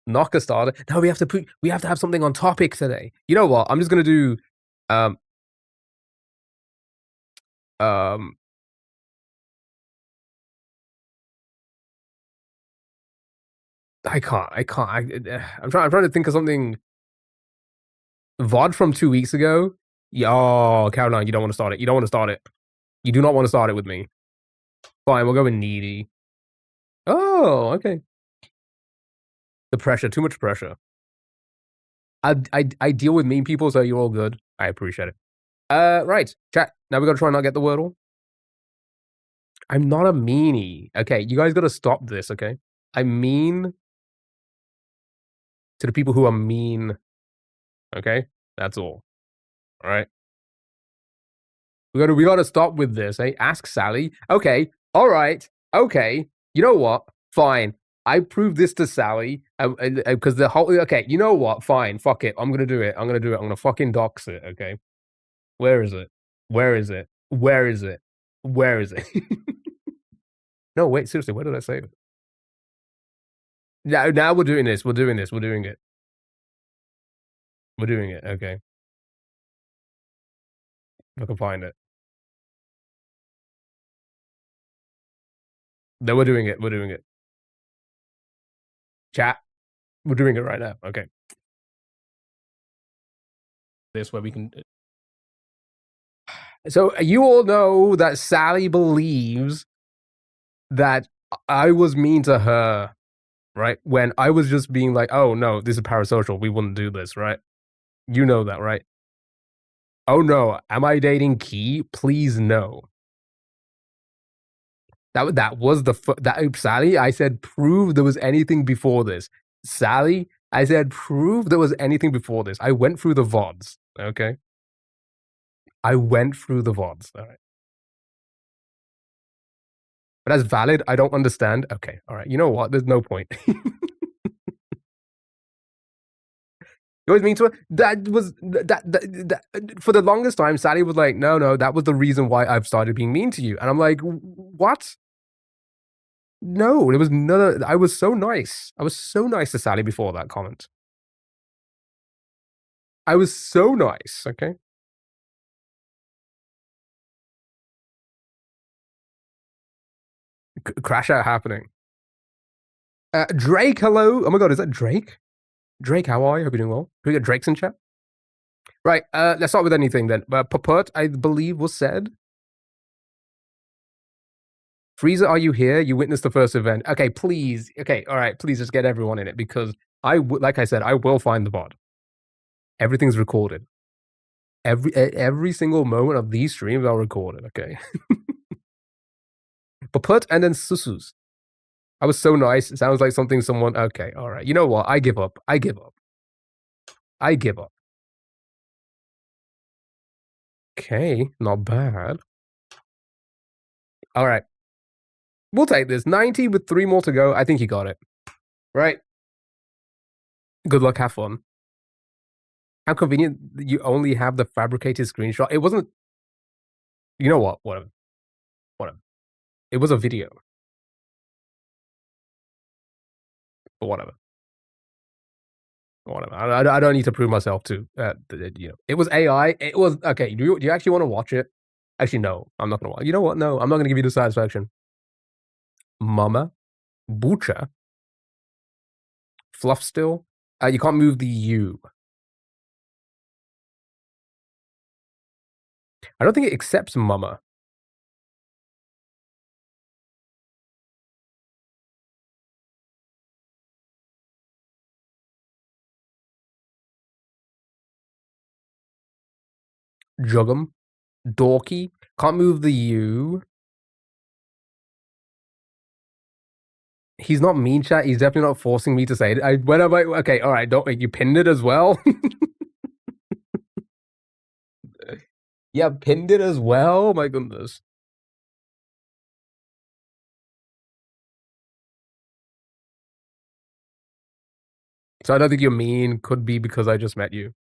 Knock a starter. No, we have to have something on topic today. You know what? I'm just gonna do um I can't. I'm trying to think of something. VOD from 2 weeks ago. Yo, Caroline, you don't want to start it. You don't want to start it. You do not want to start it with me. Fine, we'll go with needy. Oh, okay. The pressure, too much pressure. I deal with mean people, so you're all good. I appreciate it. Right, chat. Now we gotta try and not get the wordle. I'm not a meanie. Okay, you guys gotta stop this, okay? I'm mean to the people who are mean. Okay? That's all. Alright? We gotta stop with this, eh? Ask Sally. Okay, alright, okay. You know what? Fine. I proved this to Sally because the whole. Okay, you know what? Fine. Fuck it. I'm gonna do it. I'm gonna fucking dox it. Okay. Where is it? Where is it? Where is it? Where is it? No, wait. Seriously, where did I save it? Now we're doing this. We're doing it. We're doing it. Okay. If I can find it. No, we're doing it. We're doing it. Chat. We're doing it right now. Okay. This way we can. So you all know that Sally believes that I was mean to her, right? When I was just being like, oh no, this is parasocial. We wouldn't do this, right? You know that, right? Oh no, am I dating Key? Please no. That was Sally. I said prove there was anything before this. Sally, I said prove there was anything before this. I went through the VODs. Okay, I went through the VODs. All right, but as valid, I don't understand. Okay, all right. You know what? There's no point. You always mean to her. That was that for the longest time. Sally was like, no, that was the reason why I've started being mean to you, and I'm like, what? No, it was none. I was so nice. I was so nice to Sally before that comment. I was so nice. Okay. Crash out happening. Drake, hello. Oh my god, is that Drake? Drake, how are you? Hope you're doing well. Can we get Drake's in chat? Right. Let's start with anything then. Paput, I believe, was said. Frieza, are you here? You witnessed the first event. Okay, please. Okay, all right. Please just get everyone in it because like I said, I will find the bot. Everything's recorded. Every single moment of these streams are recorded. Okay. Paput and then Susus. I was so nice. It sounds like something someone. Okay, all right. You know what? I give up. Okay, not bad. All right. We'll take this. 90 with 3 more to go. I think you got it. Right. Good luck. Have fun. How convenient that you only have the fabricated screenshot. It wasn't. You know what? Whatever. It was a video. But whatever. I don't need to prove myself to. It was AI. It was okay. Do you actually want to watch it? Actually, no. I'm not gonna watch. You know what? No, I'm not gonna give you the satisfaction. Mama, Bucha, Fluff still. You can't move the U. I don't think it accepts Mama. Jug'em. Dorky. Can't move the U. He's not mean, chat. He's definitely not forcing me to say it. When am I? Okay, all right. Don't you pinned it as well? Yeah, pinned it as well. My goodness. So I don't think you're mean. Could be because I just met you.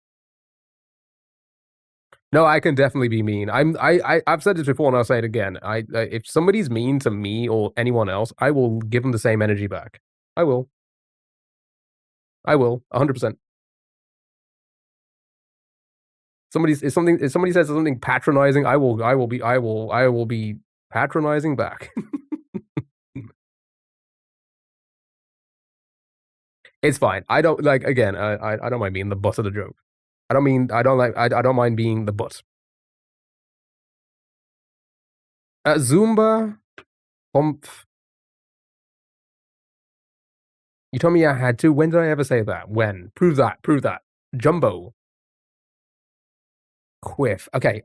No, I can definitely be mean. I've said this before and I'll say it again. If somebody's mean to me or anyone else, I will give them the same energy back. I will. I will. 100%. If somebody says something patronizing, I will be patronizing back. It's fine. I don't like again. I don't mind being the butt of the joke. I don't mind being the butt. Zumba, Humph. You told me I had to. When did I ever say that? When? Prove that. Prove that. Jumbo. Quiff. Okay.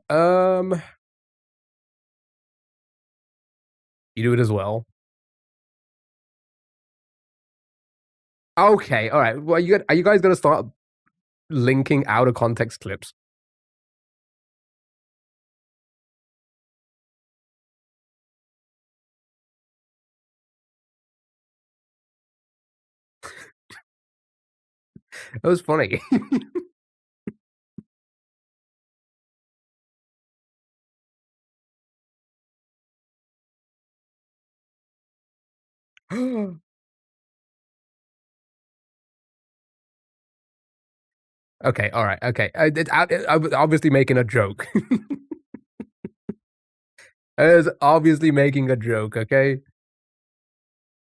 You do it as well. Okay. All right. Well, are you guys gonna start linking out of context clips? That was funny. Okay. All right. Okay. I was obviously making a joke. I was obviously making a joke. Okay.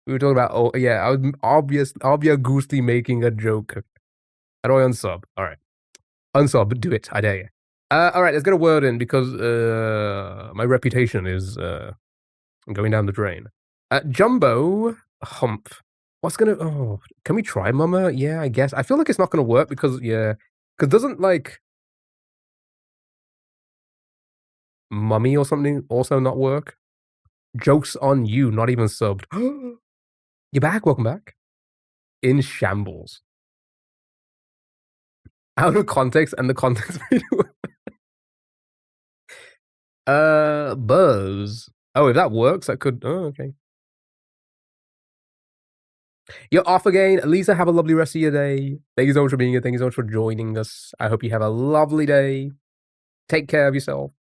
We were talking about. Oh yeah. I was obviously making a joke. How do I unsub? All right. Unsub. Do it. I dare you. All right. Let's get a word in because my reputation is going down the drain. Jumbo hump. What's gonna? Oh, can we try Mama? Yeah, I guess. I feel like it's not gonna work because because doesn't like Mummy or something also not work? Jokes on you, not even subbed. You're back. Welcome back. In shambles. Out of context and the context. Buzz. Oh, if that works, that could. Oh, okay. You're off again. Lisa, have a lovely rest of your day. Thank you so much for being here. Thank you so much for joining us. I hope you have a lovely day. Take care of yourself.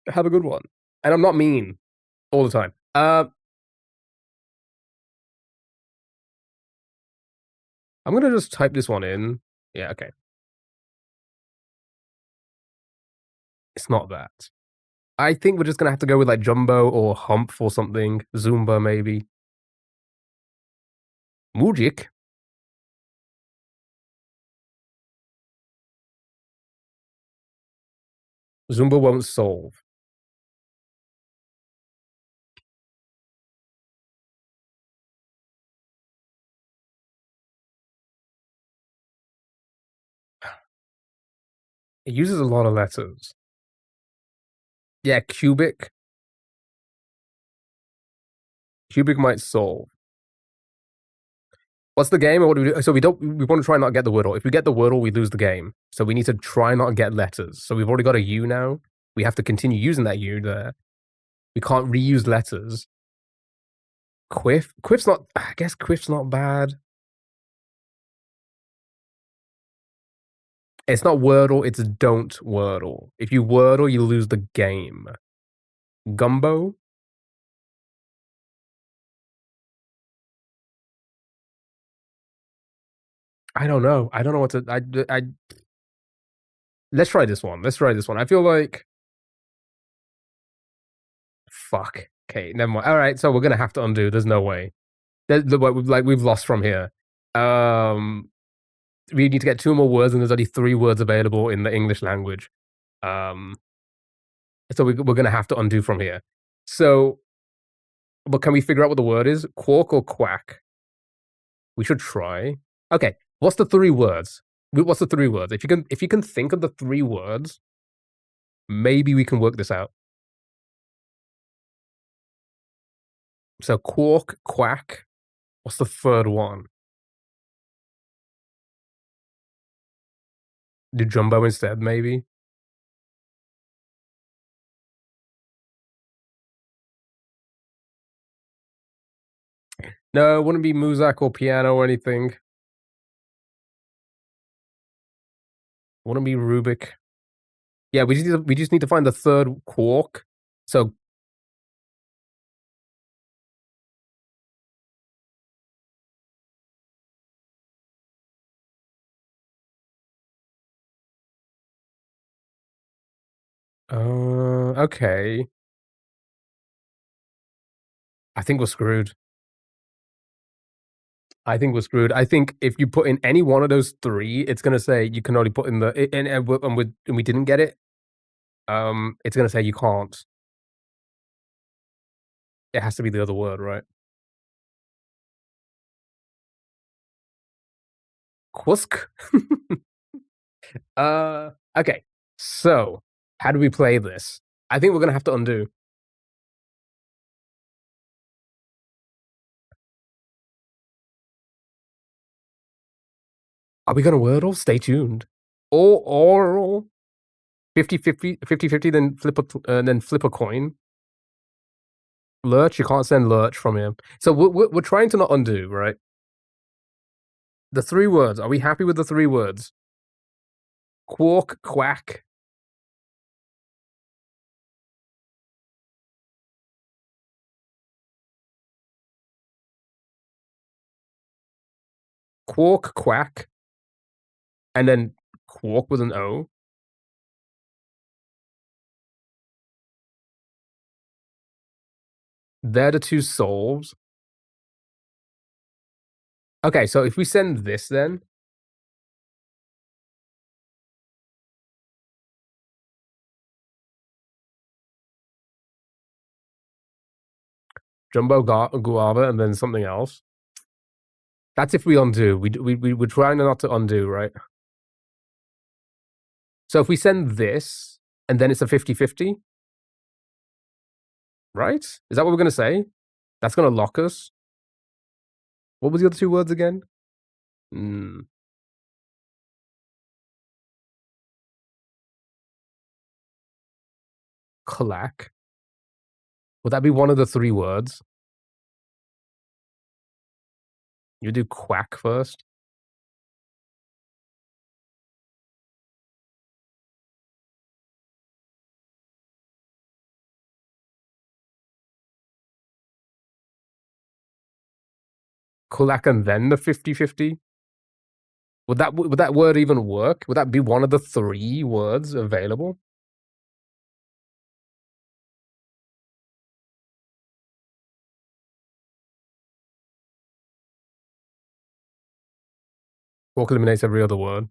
Have a good one. And I'm not mean all the time. I'm gonna just type this one in. Yeah, okay. It's not that. I think we're just gonna have to go with like Jumbo or Hump or something. Zumba maybe. Mujik. Zumba won't solve. It uses a lot of letters. Yeah, cubic. Cubic might solve. What's the game? Or what do we do? So we want to try not get the Wordle. If we get the Wordle, we lose the game. So we need to try not get letters. So we've already got a U now. We have to continue using that U there. We can't reuse letters. Quiff. Quiff's not. I guess Quiff's not bad. It's not Wordle. It's don't Wordle. If you Wordle, you lose the game. Gumbo. I don't know. I don't know what to. Let's try this one. Let's try this one. I feel like. Fuck. Okay, never mind. All right, so we're gonna have to undo. There's no way. We've lost from here. We need to get two more words, and there's only three words available in the English language. So we're gonna have to undo from here. So, but can we figure out what the word is? Quark or quack? We should try. Okay, what's the three words? What's the 3 words? If you can think of the 3 words, maybe we can work this out. So quark, quack. What's the third one? Do jumbo instead, maybe? No, it wouldn't be Muzak or piano or anything. Wouldn't be Rubik. Yeah, we just need to find the third quark. So okay. I think we're screwed. I think we're screwed. I think if you put in any one of those 3, it's gonna say you can only put in the and we didn't get it. It's gonna say you can't. It has to be the other word, right? Quusk? Okay. So, how do we play this? I think we're gonna have to undo. Are we gonna Wordle? Stay tuned. Or 50-50, then flip a coin. Lurch, you can't send Lurch from here. So we're trying to not undo, right? The 3 words. Are we happy with the 3 words? Quark, quack. Quark, quack. And then quark with an O. They're the 2 solves. Okay, so if we send this then. Jumbo guava and then something else. That's if we undo. We're trying not to undo, right? So if we send this, and then it's a 50-50, right? Is that what we're gonna say? That's gonna lock us. What was the other 2 words again? Clack. Would that be one of the 3 words? You do quack first. Kulak and then the 50-50? Would that word even work? Would that be one of the 3 words available? Quark eliminates every other word.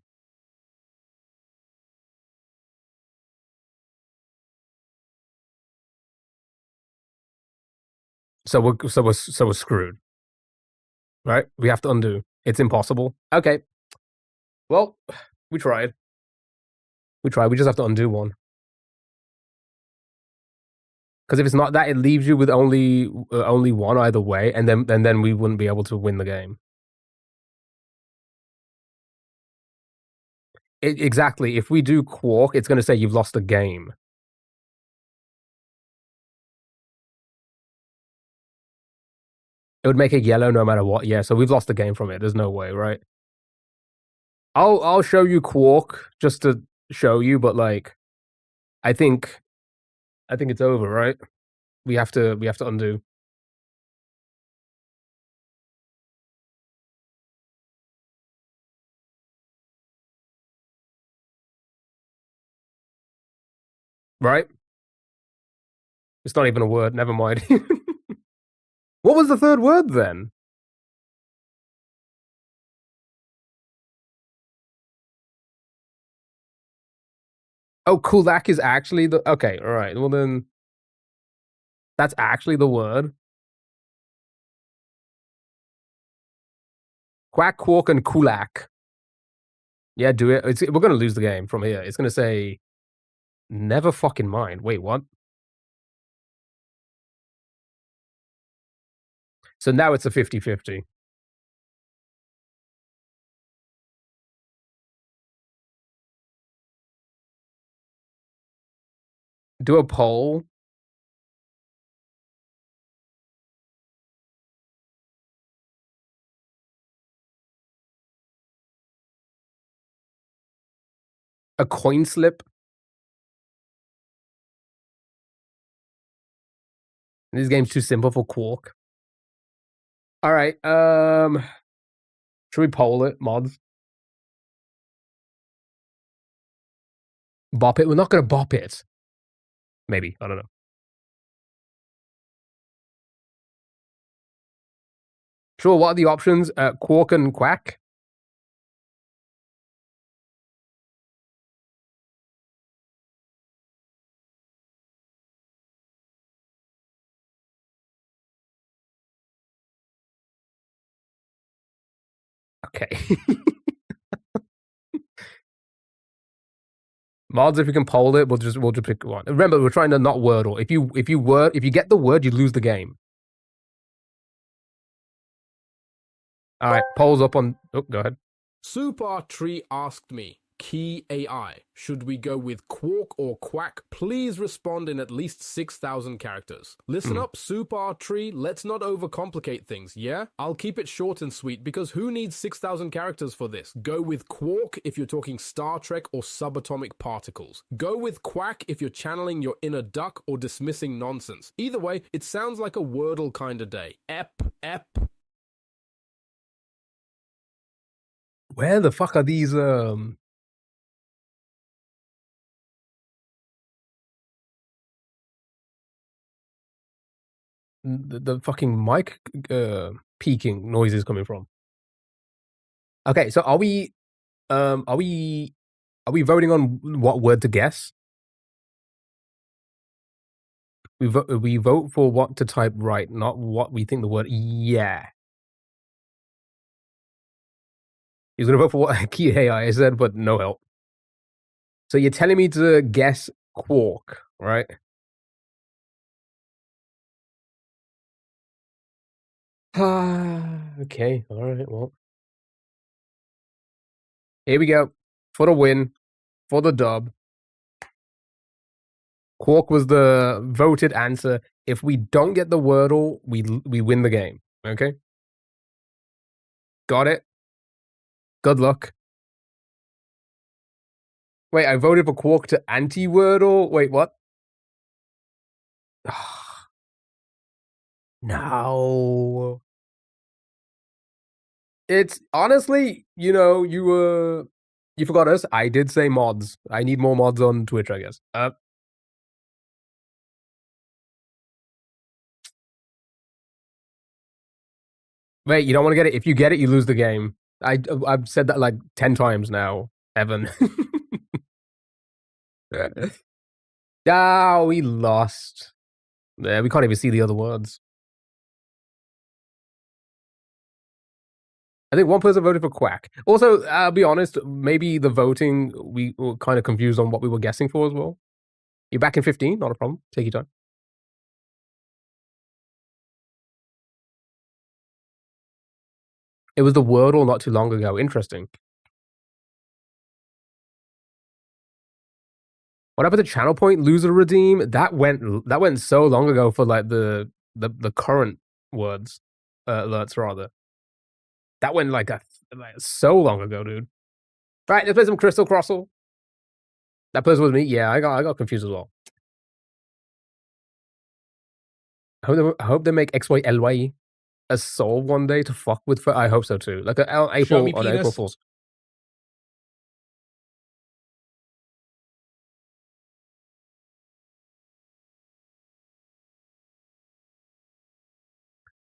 So we're screwed. Right? We have to undo. It's impossible. Okay. Well, we tried. We tried. We just have to undo one. Because if it's not that, it leaves you with only one either way, and then we wouldn't be able to win the game. Exactly. If we do quark, it's going to say you've lost the game. It would make it yellow no matter what. Yeah, so we've lost the game from it. There's no way, right? I'll show you quark just to show you, but like, I think it's over, right? We have to undo. Right? It's not even a word. Never mind. What was the third word then? Oh, kulak is actually the okay. All right. Well then, that's actually the word. Quack, quark, and kulak. Yeah, do it. We're gonna lose the game from here. It's gonna say, never fucking mind. Wait, what? So now it's a 50-50. Do a poll. A coin slip. This game's too simple for Quark. All right. Should we poll it, mods? Bop it. We're not gonna bop it. Maybe, I don't know. Sure. What are the options? Quark and Quack. Okay. Mods, if we can poll it, we'll just pick one. Remember, we're trying to not Wordle. If you get the word, you lose the game. All right, polls up on. Oh, go ahead. Super Tree asked me, Key AI, should we go with Quark or Quack? Please respond in at least 6,000 characters. Listen up, Super Tree, let's not overcomplicate things, yeah? I'll keep it short and sweet because who needs 6,000 characters for this? Go with Quark if you're talking Star Trek or subatomic particles. Go with Quack if you're channeling your inner duck or dismissing nonsense. Either way, it sounds like a Wordle kind of day. Ep. Where the fuck are these? The fucking mic peaking noises coming from. Okay, so are we voting on what word to guess? We vote for what to type right, not what we think the word. Yeah. He's gonna vote for what Key AI said, but no help. So you're telling me to guess Quark, right? Okay, all right, well. Here we go. For the win, for the dub. Quark was the voted answer. If we don't get the Wordle, we win the game. Okay? Got it? Good luck. Wait, I voted for Quark to anti-Wordle? Wait, what? No. It's honestly, you forgot us. I did say mods. I need more mods on Twitch, I guess. Wait, you don't want to get it? If you get it, you lose the game. I've said that like 10 times now, Evan. Ah, we lost. Yeah, we can't even see the other words. I think one person voted for Quack. Also, I'll be honest, maybe the voting, we were kind of confused on what we were guessing for as well. You're back in 15, not a problem. Take your time. It was the Wordle not too long ago. Interesting. What happened to Channel Point Loser Redeem? That went so long ago for like the current words alerts rather. That went like so long ago, dude. Right, let's play some Crystal Crossle. That person was me. Yeah, I got confused as well. I hope they make XYLY a soul one day to fuck with. I hope so too. Like April on April Fools.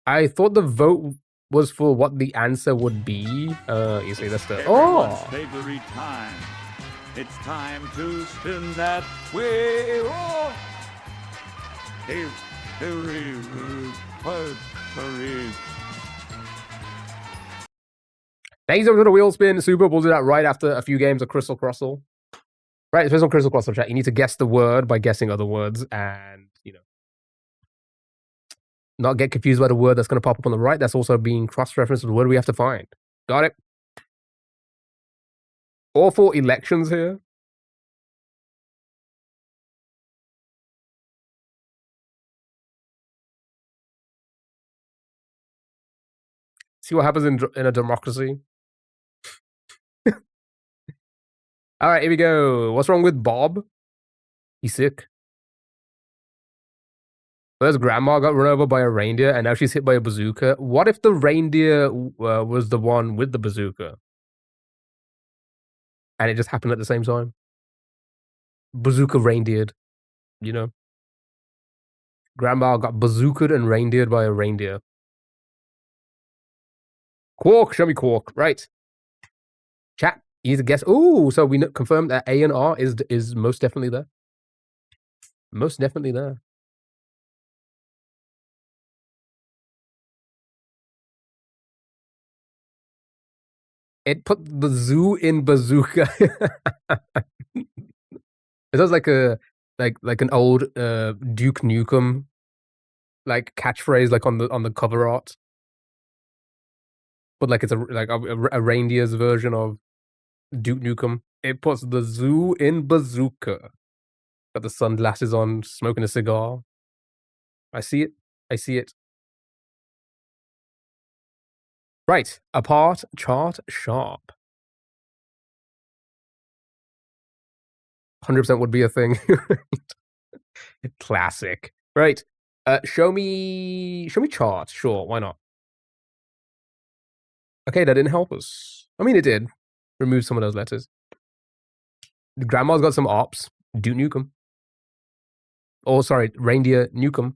I thought the vote was for what the answer would be. You see, that's the favorite time. It's time to spin that wheel. Thank you so much for the wheel spin. Super. We'll do that right after a few games of Crystal Crossle. Right, it's based on Crystal Crossle chat. You need to guess the word by guessing other words and, not get confused by the word that's going to pop up on the right. That's also being cross-referenced with the word we have to find. Got it? All for elections here. See what happens in a democracy. All right, here we go. What's wrong with Bob? He's sick. First, grandma got run over by a reindeer, and now she's hit by a bazooka. What if the reindeer was the one with the bazooka? And it just happened at the same time? Bazooka reindeered, Grandma got bazookaed and reindeered by a reindeer. Quark, show me Quark. Right. Chat, you need to guess. Ooh, so we confirmed that A and R is most definitely there. Most definitely there. It put the zoo in bazooka. It sounds like an old Duke Nukem catchphrase on the cover art. But it's a reindeer's version of Duke Nukem. It puts the zoo in bazooka. Got the sunglasses on, smoking a cigar. I see it. I see it. Right. Apart, chart, sharp. 100% would be a thing. Classic. Right. Show me chart. Sure, why not? Okay, that didn't help us. I mean, it did. Remove some of those letters. The grandma's got some ops. Duke Nukem. Oh, sorry, Reindeer Nukem.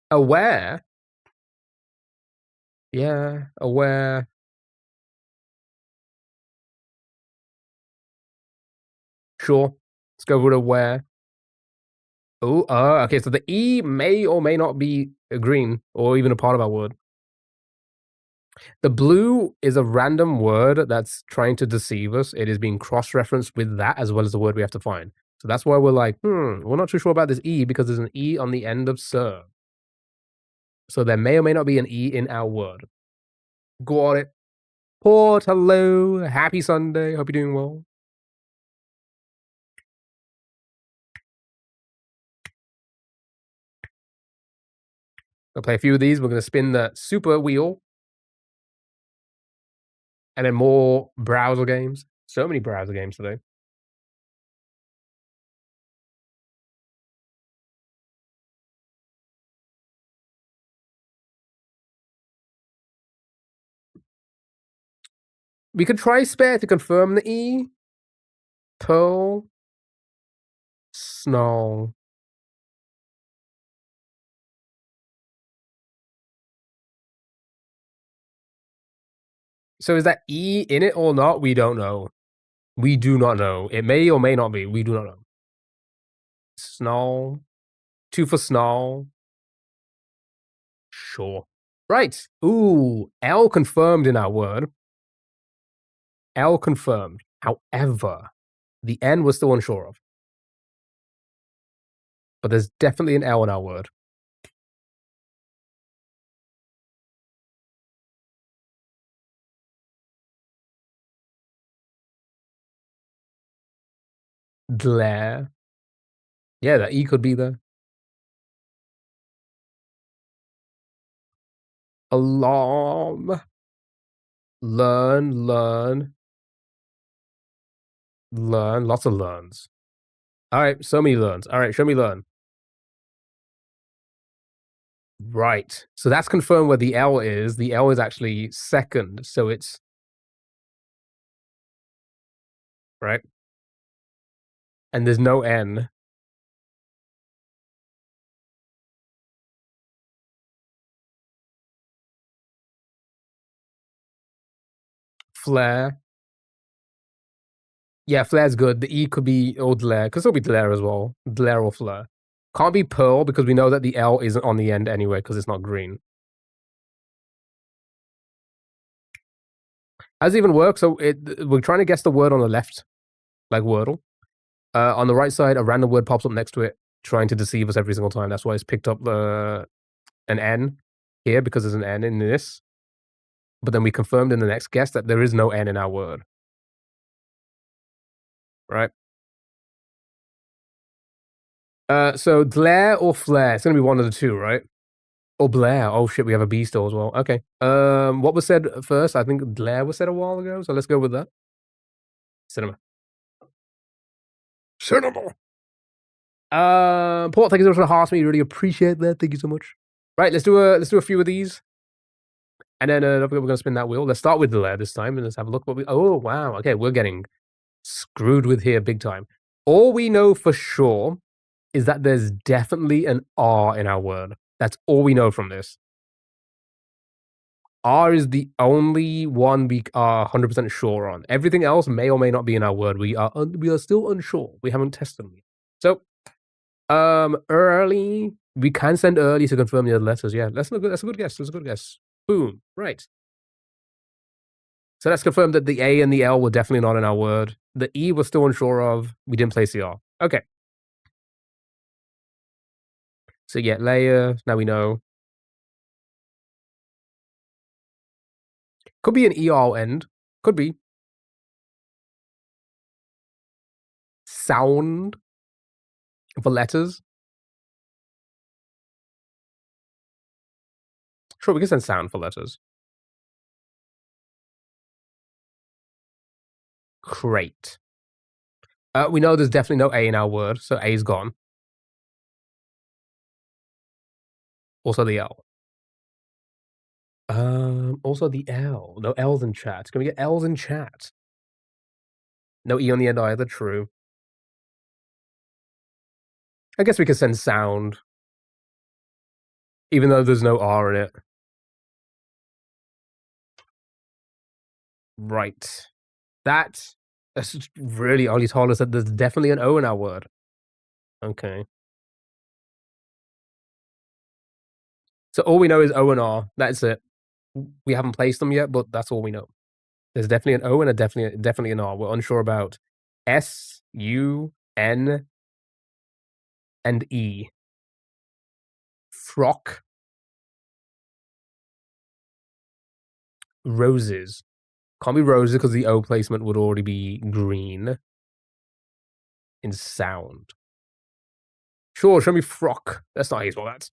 Aware? Yeah, aware. Sure. Let's go with aware. Oh, okay, so the E may or may not be a green or even a part of our word. The blue is a random word that's trying to deceive us. It is being cross-referenced with that as well as the word we have to find. So that's why we're like, we're not too sure about this E because there's an E on the end of sir. So there may or may not be an E in our word. Got it. Port, hello. Happy Sunday. Hope you're doing well. I'll play a few of these. We're going to spin the super wheel. And then more browser games. So many browser games today. We could try spare to confirm the E. Pearl. Snow. So is that E in it or not? We don't know. We do not know. It may or may not be. We do not know. Snow. 2 for snow. Sure. Right. Ooh, L confirmed in our word. L confirmed. However, the N we're still unsure of. But there's definitely an L in our word. Glare. Yeah, that E could be there. Alarm. Learn. Lots of learns. All right, so many learns. All right, show me learn. Right. So that's confirmed where the L is. The L is actually second. So it's right. And there's no N. flare. Yeah, flare's good. The E could be or Dlair. Could still be Dlair as well. Dlair or flare. Can't be pearl because we know that the L isn't on the end anyway because it's not green. How does it even work? So we're trying to guess the word on the left, like Wordle. On the right side, a random word pops up next to it, trying to deceive us every single time. That's why it's picked up an N here because there's an N in this. But then we confirmed in the next guess that there is no N in our word. Right? So Dlair or Flare? It's gonna be one of the two, right? Or Blair. Oh shit, we have a B still as well. Okay. What was said first? I think Dlair was said a while ago, so let's go with that. Cinema. Paul, thank you so much for the heart. Me, really appreciate that. Thank you so much. Right, let's do a few of these. And then we're gonna spin that wheel. Let's start with Dlair this time and let's have a look what we oh wow. Okay, we're getting screwed with here big time. All we know for sure is that there's definitely an R in our word. That's all we know from this. R is the only one we are 100% sure on. Everything else may or may not be in our word. We are still unsure. We haven't tested them yet. So, early. We can send early to confirm the other letters. Yeah, that's a good guess. That's a good guess. Boom. Right. So that's confirmed that the A and the L were definitely not in our word. The E we're still unsure of. We didn't place the R. Okay. So yeah, layer. Now we know. Could be an ER end. Could be. Sound for letters. Sure, we can send sound for letters. Crate. We know there's definitely no A in our word, so A is gone. Also the L. Also the L. No L's in chat. Can we get L's in chat? No E on the end either. True. I guess we could send sound, even though there's no R in it. Right. That's really only told us that there's definitely an O in our word. Okay. So all we know is O and R. That's it. We haven't placed them yet, but that's all we know. There's definitely an O and definitely an R. We're unsure about S, U, N, and E. Frock. Roses. Can't be roses because the O placement would already be green. In sound. Sure, show me frock. That's not easy, well, that's.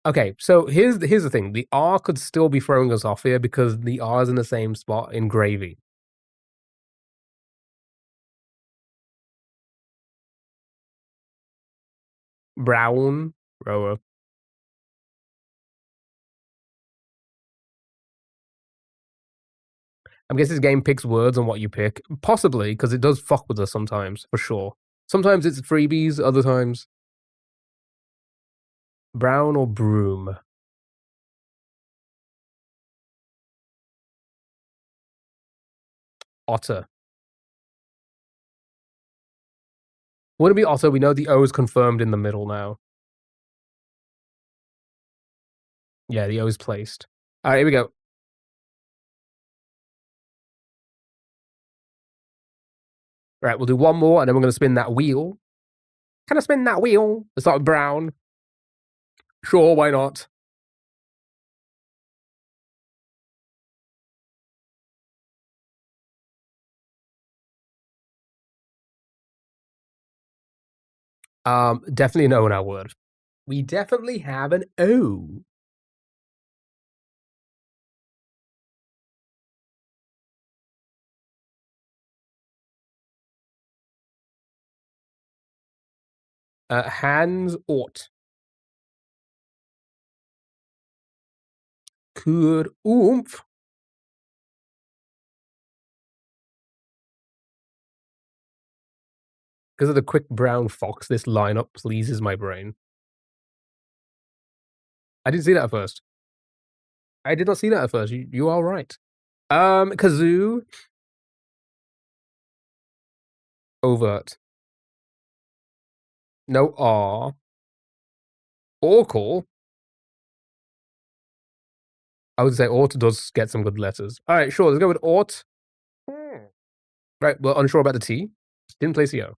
Okay, so here's the thing. The R could still be throwing us off here because the R is in the same spot in gravy. Brown. Rower. I guess this game picks words on what you pick. Possibly, because it does fuck with us sometimes, for sure. Sometimes it's freebies, other times. Brown or broom? Otter. Would it be otter? We know the O is confirmed in the middle now. Yeah, the O is placed. All right, here we go. All right, we'll do one more, and then we're going to spin that wheel. Can I spin that wheel? Let's start with brown. Sure, why not? Definitely an O in our word. We definitely have an O. Hands ought. Could oomph. Because of the quick brown fox, this lineup pleases my brain. I didn't see that at first. I did not see that at first. You are right. Kazoo. Overt. No R. Oracle. I would say Ort does get some good letters. All right, sure. Let's go with Ort. Right, well, unsure about the T. Didn't place the O.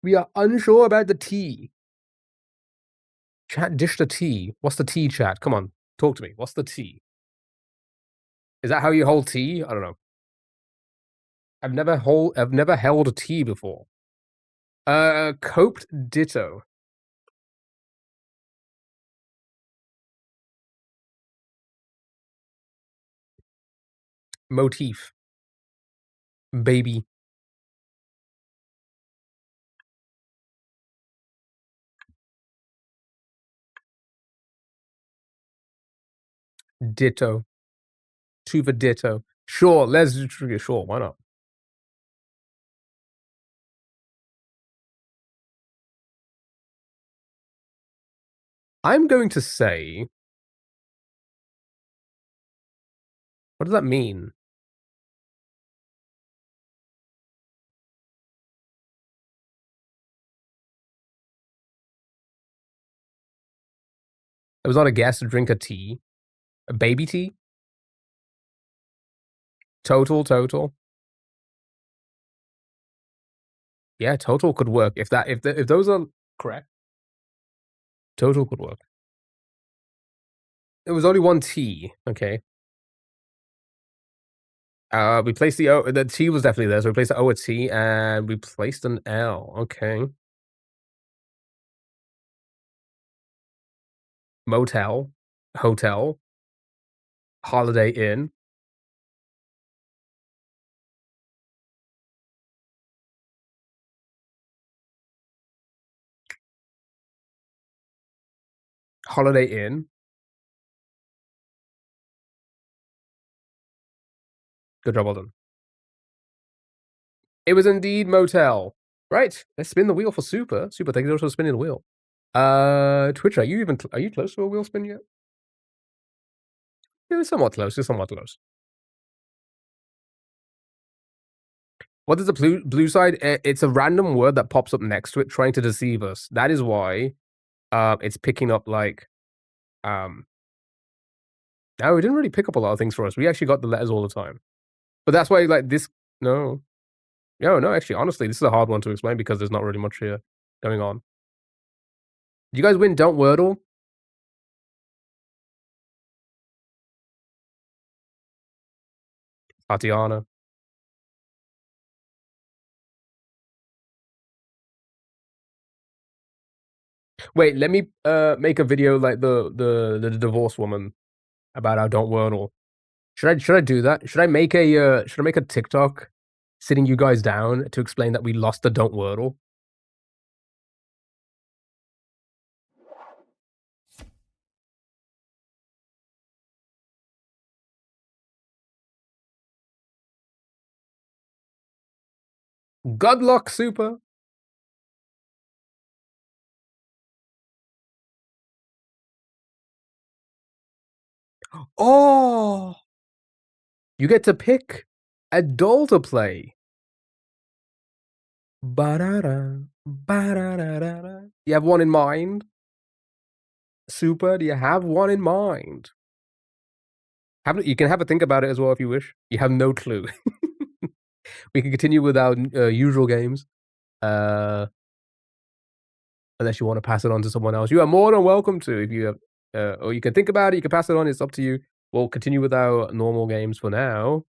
We are unsure about the T. Chat, dish the T. What's the T, chat? Come on, talk to me. What's the T? Is that how you hold T? I don't know. I've never held a T before. Coped ditto. Motif. Baby. Ditto. Tuva ditto. Sure, let's sure, why not? I'm going to say. What does that mean? It was not a guess to drink a tea. A baby tea? Total. Yeah, total could work. If those are correct, total could work. It was only one T. Okay. We placed the O. The T was definitely there, so we placed the O at T, and we placed an L. Okay. Motel, hotel, Holiday Inn. Holiday Inn. Good job, well done. It was indeed motel. Right. Let's spin the wheel for Super. Super, thank you for spinning the wheel. Twitch, are you close to a wheel spin yet? Yeah, somewhat close. You're somewhat close. What is the blue side? It's a random word that pops up next to it, trying to deceive us. That is why, it's picking up like, no, it didn't really pick up a lot of things for us. We actually got the letters all the time, but that's why like this. No, actually, honestly, this is a hard one to explain because there's not really much here going on. Did you guys win Don't Wordle? Tatiana. Wait, let me make a video like the divorced woman about our Don't Wordle. Should I do that? Should I make a TikTok sitting you guys down to explain that we lost the Don't Wordle? Good luck, Super. Oh, you get to pick a doll to play. Ba-da-da, ba-da-da-da-da. You have one in mind? Super, do you have one in mind? You can have a think about it as well if you wish. You have no clue. We can continue with our usual games. Unless you want to pass it on to someone else. You are more than welcome to if you have, or you can think about it, you can pass it on, it's up to you. We'll continue with our normal games for now.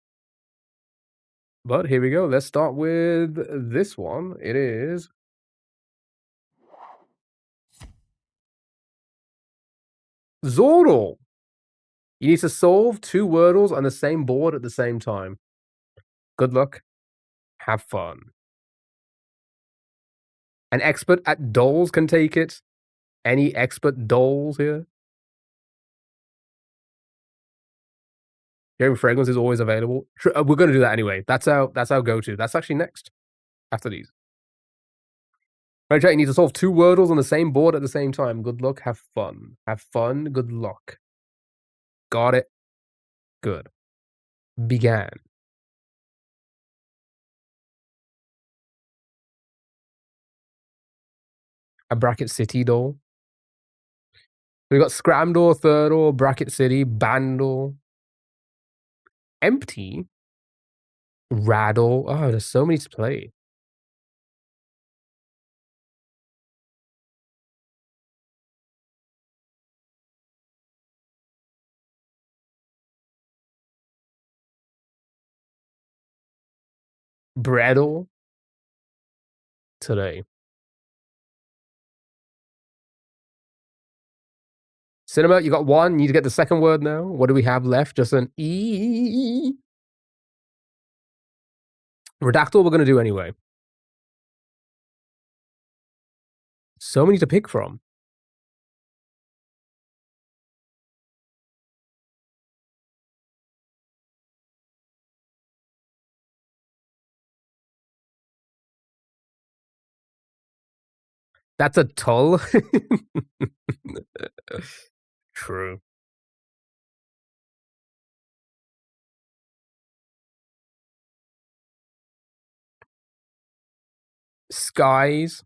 But here we go. Let's start with this one. It is Zordle. You need to solve 2 Wordles on the same board at the same time. Good luck. Have fun. An expert at dolls can take it. Any expert dolls here? Sharing fragrance is always available. We're going to do that anyway. That's our go-to. That's actually next after these. Right, chat, you need to solve 2 Wordles on the same board at the same time. Good luck, have fun. Have fun, good luck. Got it. Good. Began. A bracket city doll. We got Scramdor, Thirdor, Bracket City, Bandor. Empty. Raddle. Oh, there's so many to play. Breddle. Today. Cinema, you got 1. You need to get the second word now. What do we have left? Just an E. Redactyl we're going to do anyway. So many to pick from. That's a tull. True. Skies.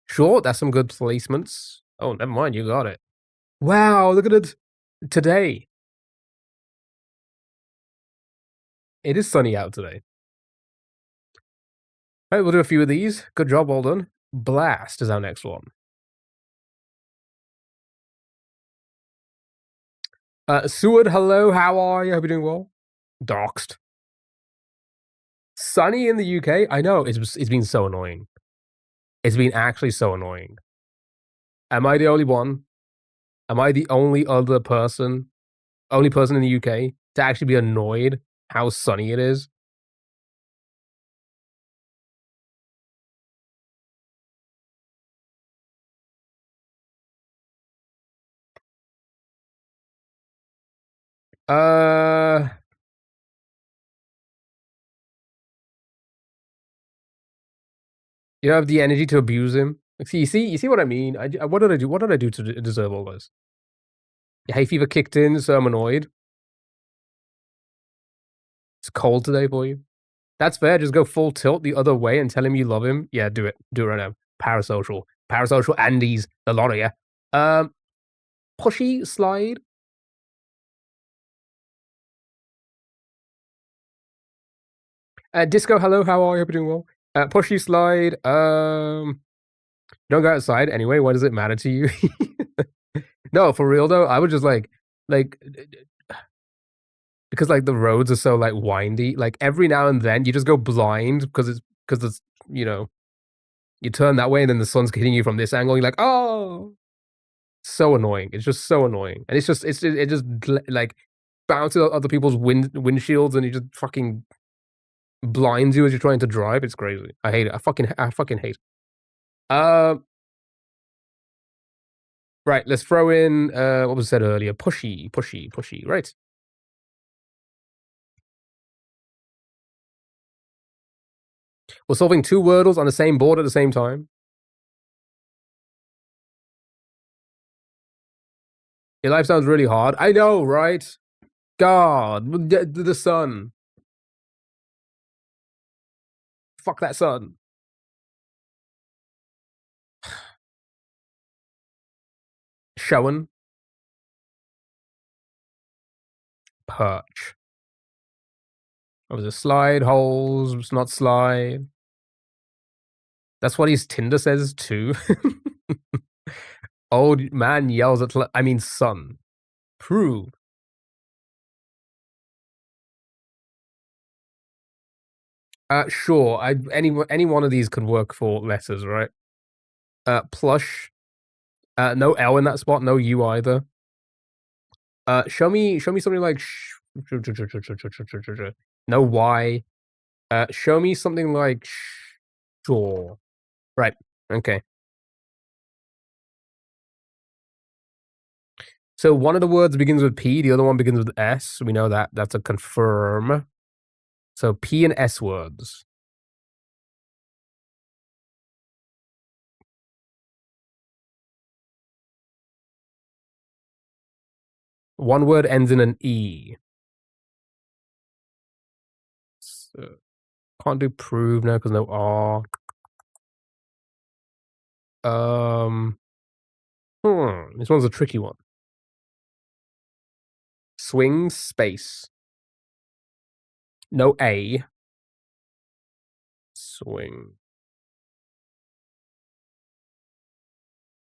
Sure, that's some good placements. Oh, never mind, you got it. Wow, look at it. Today. It is sunny out today. All right, we'll do a few of these. Good job, well done. Blast is our next one. Seward, hello, how are you? Hope you're doing well. Doxed. Sunny in the UK? I know, it's been so annoying. It's been actually so annoying. Am I the only one? Am I the only person in the UK to actually be annoyed how sunny it is? You don't have the energy to abuse him. You see what I mean? What did I do? What did I do to deserve all this? Hay fever kicked in, so I'm annoyed. It's cold today for you. That's fair. Just go full tilt the other way and tell him you love him. Yeah, do it. Do it right now. Parasocial Andes, the lot of you. Pushy slide. Disco, hello, how are you? Hope you're doing well. Pushy slide. Don't go outside anyway. What does it matter to you? No, for real though, I would just like because like the roads are so like windy. Like every now and then, you just go blind because it's you turn that way and then the sun's hitting you from this angle. You're like, oh, so annoying. It's just so annoying, and it just like bounces other people's windshields, and it just fucking blinds you as you're trying to drive. It's crazy. I hate it. I fucking hate. Right, let's throw in what was said earlier. Pushy. Right. We're solving 2 Wordles on the same board at the same time. Your life sounds really hard. I know, right? God, the sun. Fuck that sun. Showing. Perch. What was it? Slide, holes, not slide. That's what his Tinder says too. Old man yells at, sun. Prove. Sure. Any one of these could work for letters, right? Plush. No L in that spot. No U either. Show me something like no Y. Show me something like sure. Right. Okay. So one of the words begins with P, the other one begins with S. We know that. That's a confirm. So P and S words. One word ends in an E. So, can't do prove now because no R. This one's a tricky one. Swing space. No A. Swing.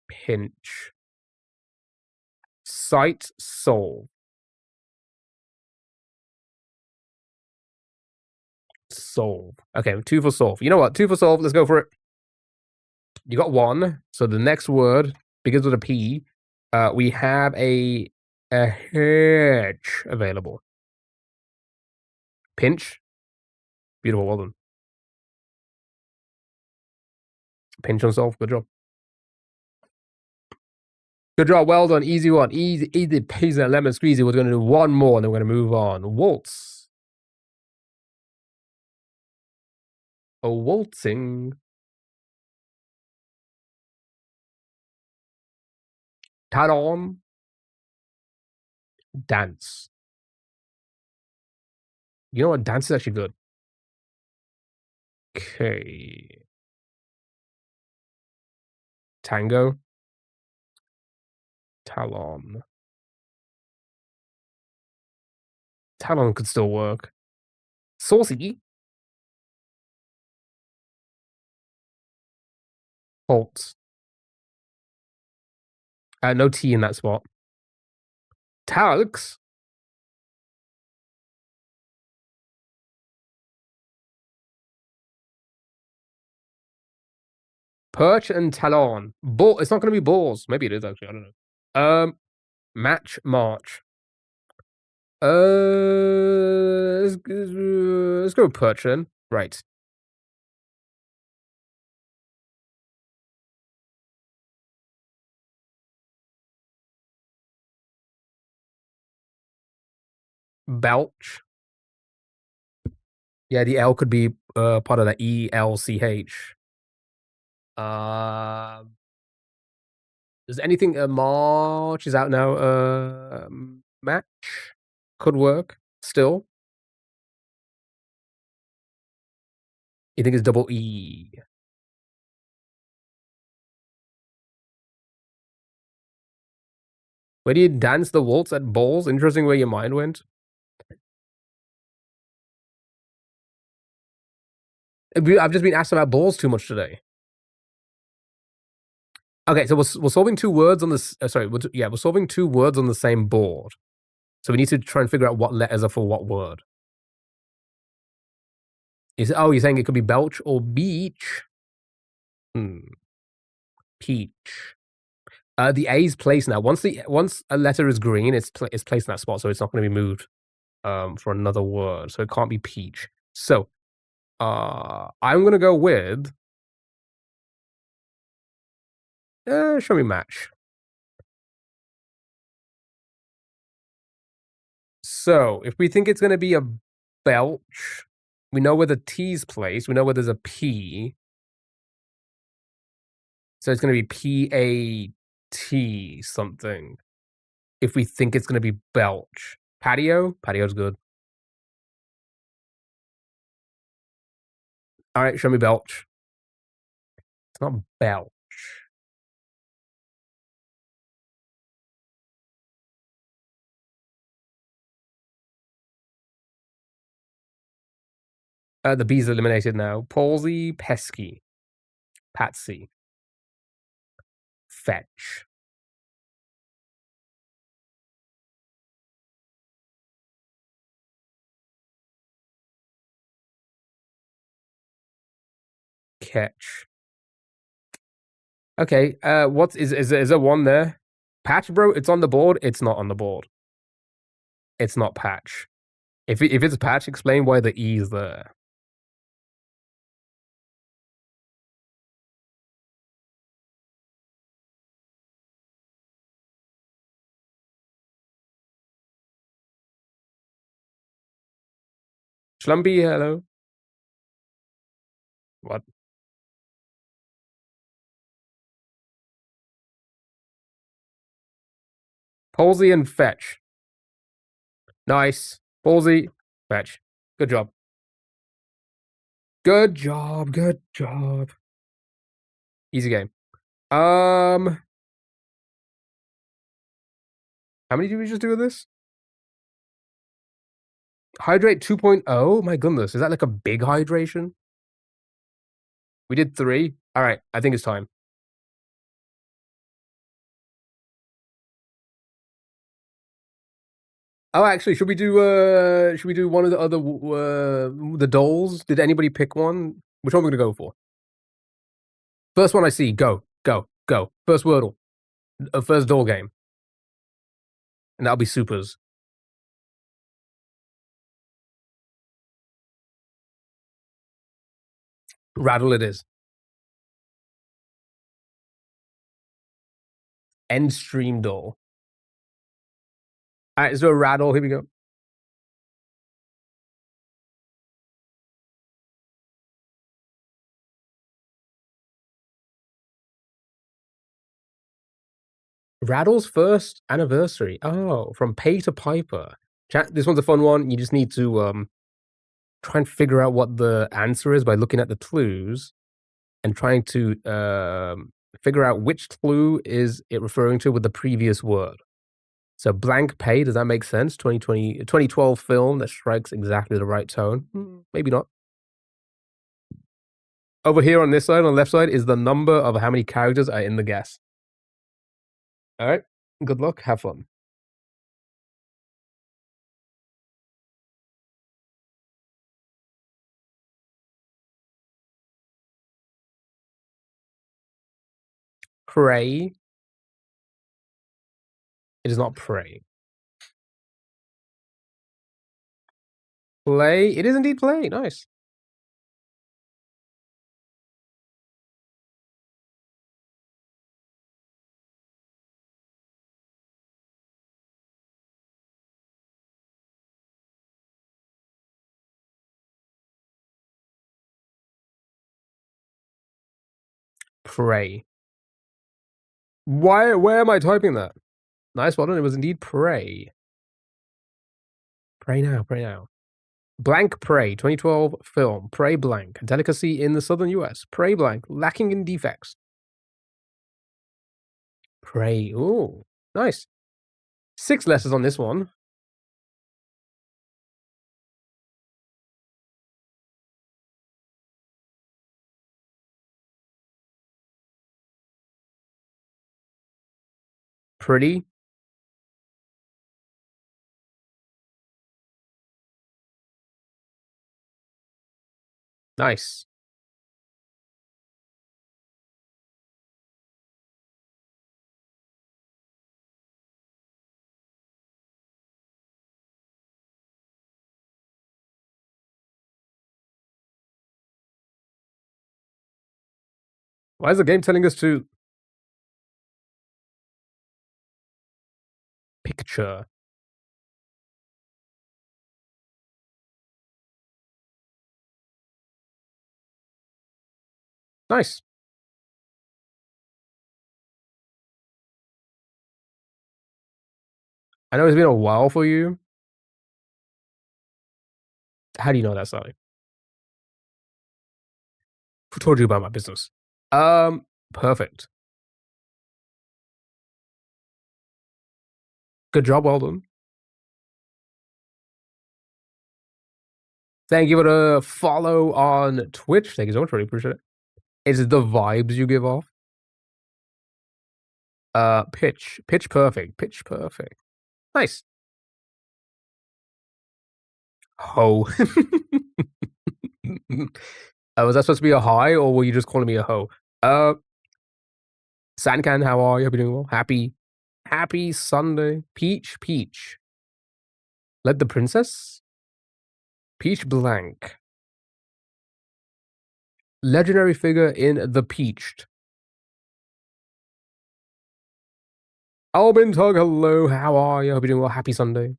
Pinch. Sight solve. Solve. Okay, 2 for solve. You know what? 2 for solve. Let's go for it. You got 1. So the next word begins with a P. We have a hedge available. Pinch. Beautiful. Well done. Pinch on solve. Good job. Good job. Well done. Easy one. Easy peasy lemon squeezy. We're going to do one more and then we're going to move on. Waltz. A waltzing. Talon. Dance. You know what? Dance is actually good. Okay. Tango. Talon. Talon could still work. Saucy. Halt. No T in that spot. Talcs. Perch and Talon. Ball. It's not going to be balls. Maybe it is actually. I don't know. Match March. Let's go with Perch then. Right. Belch. Yeah, the L could be part of the ELCH. Does anything March is out now? Match could work still. You think it's double E? Where do you dance the waltz at balls? Interesting where your mind went. I've just been asked about balls too much today. Okay, so we're solving 2 words on this. Sorry, we're solving 2 words on the same board. So we need to try and figure out what letters are for what word. You're saying it could be belch or beach? Peach. The A's placed now. Once a letter is green, it's placed in that spot, so it's not going to be moved for another word. So it can't be peach. So I'm going to go with show me match. So if we think it's going to be a belch, we know where the T's placed. We know where there's a P. So it's going to be P-A-T something. If we think it's going to be belch. Patio? Patio's good. All right, show me belch. It's not belch. The B's eliminated now. Palsy, pesky. Patsy. Fetch. Catch. Okay, what is there one there? Patch, bro, it's on the board. It's not on the board. It's not patch. If it's patch, explain why the E is there. Schlumpy, hello. What? Palsy and fetch. Nice. Ballsy. Fetch. Good job. Good job. Good job. Easy game. How many did we just do with this? Hydrate 2.0? My goodness. Is that like a big hydration? We did 3. All right. I think it's time. Oh, actually, should we do one of the other the dolls? Did anybody pick one? Which one are we gonna go for? First one I see. Go, go, go. First Wordle. First doll game. And that'll be supers. Rattle it is. End stream doll. All right, is there a rattle? Here we go. Rattle's first anniversary. Oh, from Pay to Piper. Chat. This one's a fun one. You just need to try and figure out what the answer is by looking at the clues and trying to figure out which clue is it referring to with the previous word. So blank pay, does that make sense? 2012 film that strikes exactly the right tone. Maybe not. Over here on this side, on the left side, is the number of how many characters are in the guess. All right. Good luck. Have fun. Pray. It is not pray. Play. It is indeed play. Nice. Pray. Where am I typing that? Nice, well done. It was indeed pray. Pray now, pray now. Blank Prey, 2012 film. Prey blank. Delicacy in the southern US. Prey blank. Lacking in defects. Prey. Ooh, nice. 6 letters on this one. Pretty. Nice. Why is the game telling us to picture? Nice. I know it's been a while for you. How do you know that, Sally? Who told you about my business? Perfect. Good job, well done. Thank you for the follow on Twitch. Thank you so much, really appreciate it. It's the vibes you give off. Pitch perfect, pitch perfect. Nice. Ho. Was that supposed to be a hi, or were you just calling me a ho? Sankan, how are you? Hope you're doing well. Happy Sunday. Peach. Let the princess. Peach blank. Legendary figure in the Peached. Albin Tug, hello. How are you? Hope you're doing well. Happy Sunday.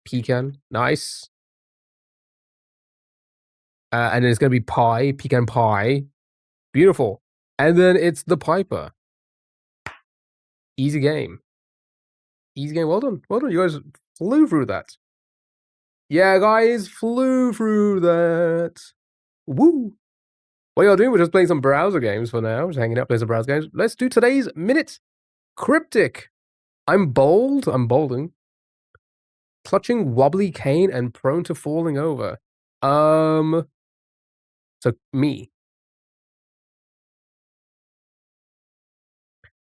Pecan, nice. And then it's going to be pie, pecan pie. Beautiful. And then it's the Piper. Easy game. Easy game. Well done. Well done. You guys flew through that. Yeah, guys, flew through that. Woo. What y'all doing? We're just playing some browser games for now. Just hanging out, playing some browser games. Let's do today's Minute Cryptic. I'm bold. I'm bolding. Clutching wobbly cane and prone to falling over. So me.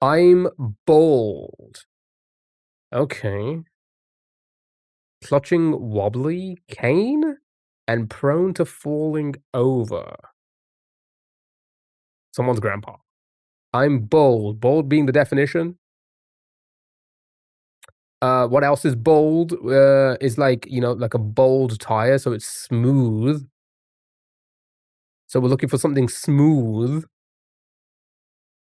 I'm bold. Okay. Clutching wobbly cane and prone to falling over. Someone's grandpa. I'm bold. Bold being the definition. What else is bold? Is like, like a bold tire, so it's smooth. So we're looking for something smooth.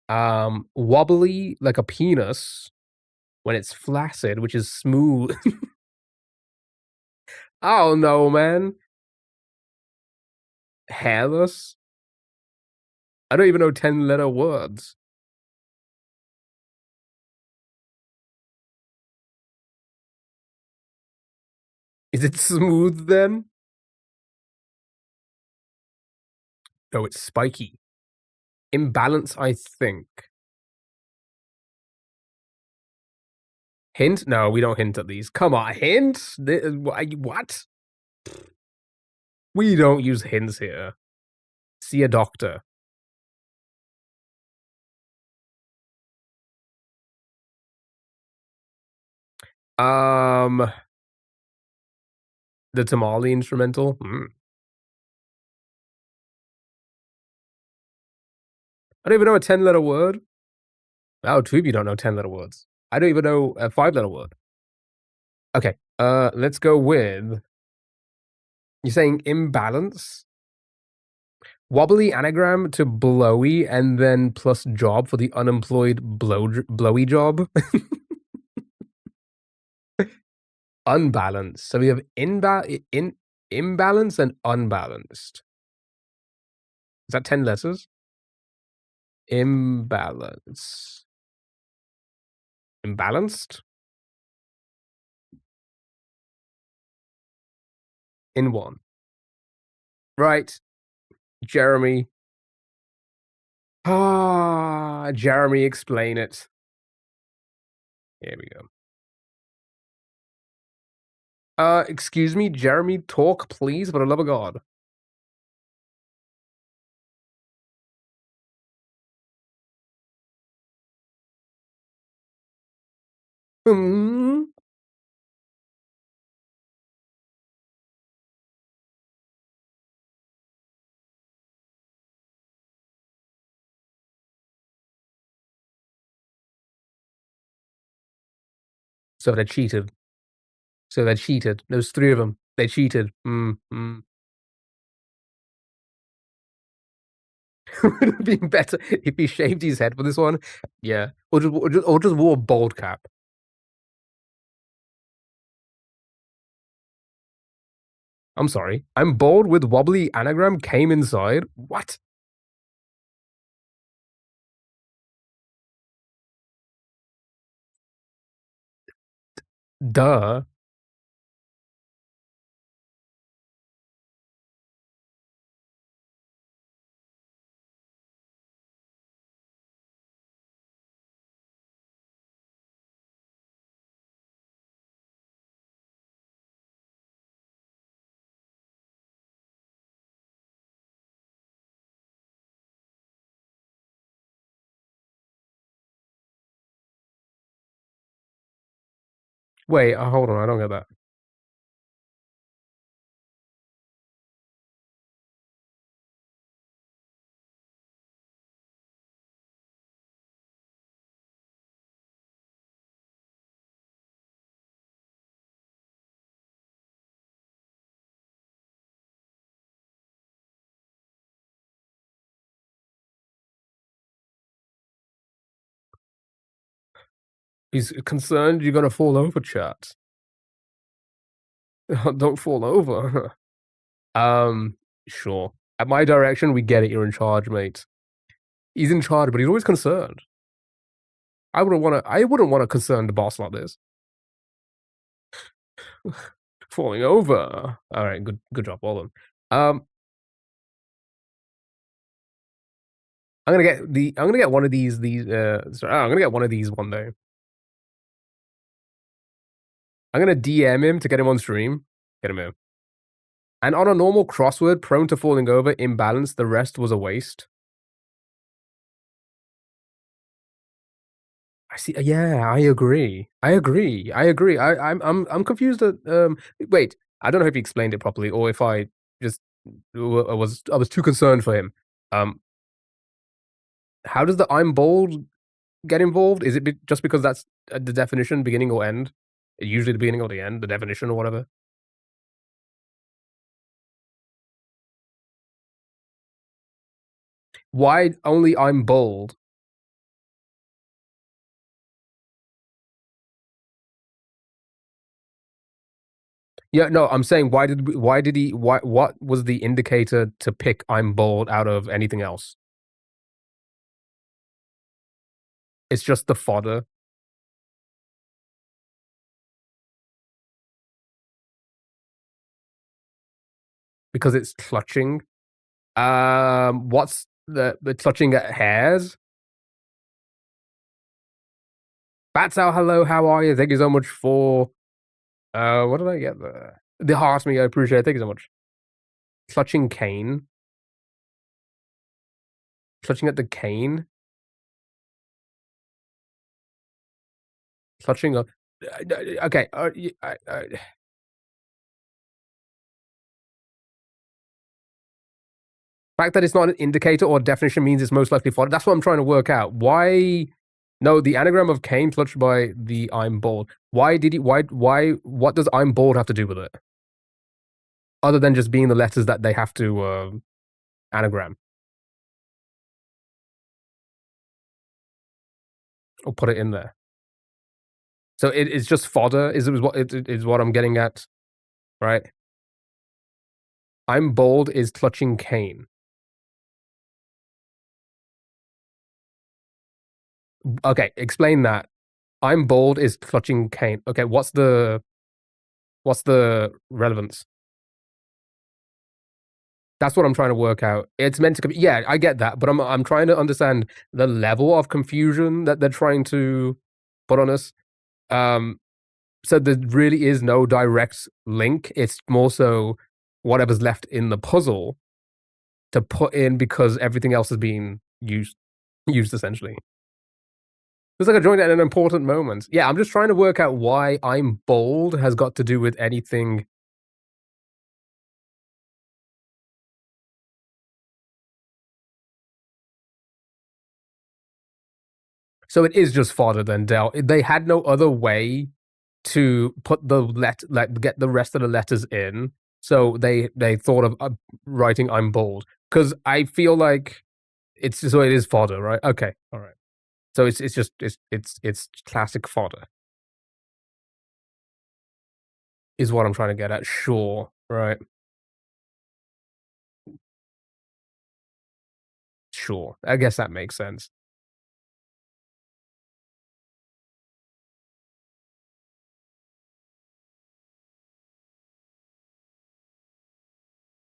Wobbly, like a penis, when it's flaccid, which is smooth. I don't know, man. Hairless? I don't even know 10-letter words. Is it smooth then? No, it's spiky. Imbalance, I think. Hint? No, we don't hint at these. Come on, hint? What? We don't use hints here. See a doctor. The tamale instrumental? I don't even know a 10-letter word. Oh, two of you don't know 10-letter words. I don't even know a 5-letter word. Okay, let's go with... You're saying imbalance? Wobbly anagram to blowy and then plus job for the unemployed blowy job. Unbalanced. So we have imbalance and unbalanced. Is that 10 letters? Imbalance. Imbalanced? In one. Right. Jeremy. Jeremy, explain it. Here we go. Excuse me, Jeremy, talk, please, for the love of God. So they cheated. There's 3 of them. They cheated. Would it have been better if he shaved his head for this one? Yeah. Or just wore a bald cap. I'm sorry. I'm bald with wobbly anagram came inside. What? Duh. Wait, hold on. I don't get that. He's concerned you're gonna fall over, chat. Don't fall over. Sure. At my direction, we get it. You're in charge, mate. He's in charge, but he's always concerned. I wouldn't want to concern the boss like this. Falling over. All right, good job, all of them. I'm gonna get one of these sorry, I'm gonna get one of these one day. I'm gonna DM him to get him on stream. Get him here. And on a normal crossword, prone to falling over, imbalanced, the rest was a waste. I see. Yeah, I agree. I'm confused at wait, I don't know if he explained it properly or if I just I was too concerned for him. How does the I'm bold get involved? Is it just because that's the definition, beginning or end? Usually the beginning or the end, the definition or whatever. Why only I'm bold? Yeah, no, I'm saying why what was the indicator to pick I'm bold out of anything else? It's just the fodder. Because it's clutching. What's the clutching at hairs? Bats out, hello, how are you? Thank you so much for what did I get there? The heart me, I appreciate it. Thank you so much. Clutching cane. Clutching at the cane. Clutching a okay. Fact that it's not an indicator or definition means it's most likely fodder. That's what I'm trying to work out. Why? No, the anagram of Cain clutched by the I'm bald. Why did he? Why? What does I'm bald have to do with it? Other than just being the letters that they have to anagram or put it in there. So it's just fodder. Is what I'm getting at, right? I'm bald is clutching Cain. Okay, explain that. I'm bald is clutching Cain. Okay, what's the relevance? That's what I'm trying to work out. It's meant to. Yeah, I get that, but I'm trying to understand the level of confusion that they're trying to put on us. So there really is no direct link. It's more so whatever's left in the puzzle to put in because everything else is being used essentially. It's like I joined at an important moment. Yeah, I'm just trying to work out why I'm bold has got to do with anything. So it is just fodder then, Dell. They had no other way to put get the rest of the letters in. So they thought of writing I'm bold. Because I feel like it is fodder, right? Okay, all right. So it's classic fodder. Is what I'm trying to get at. Sure, right. Sure. I guess that makes sense.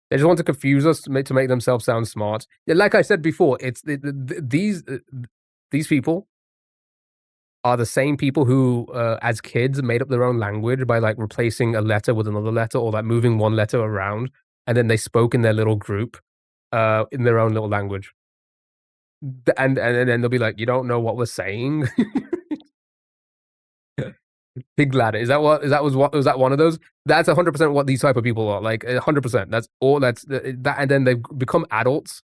They just want to confuse us to make themselves sound smart. Like I said before, it's these people are the same people who, as kids, made up their own language by like replacing a letter with another letter or like moving one letter around, and then they spoke in their little group, in their own little language. And then they'll be like, "You don't know what we're saying." Pig ladder. Is that was that one of those? That's 100% what these type of people are. Like 100%. That's all. That's that. And then they've become adults.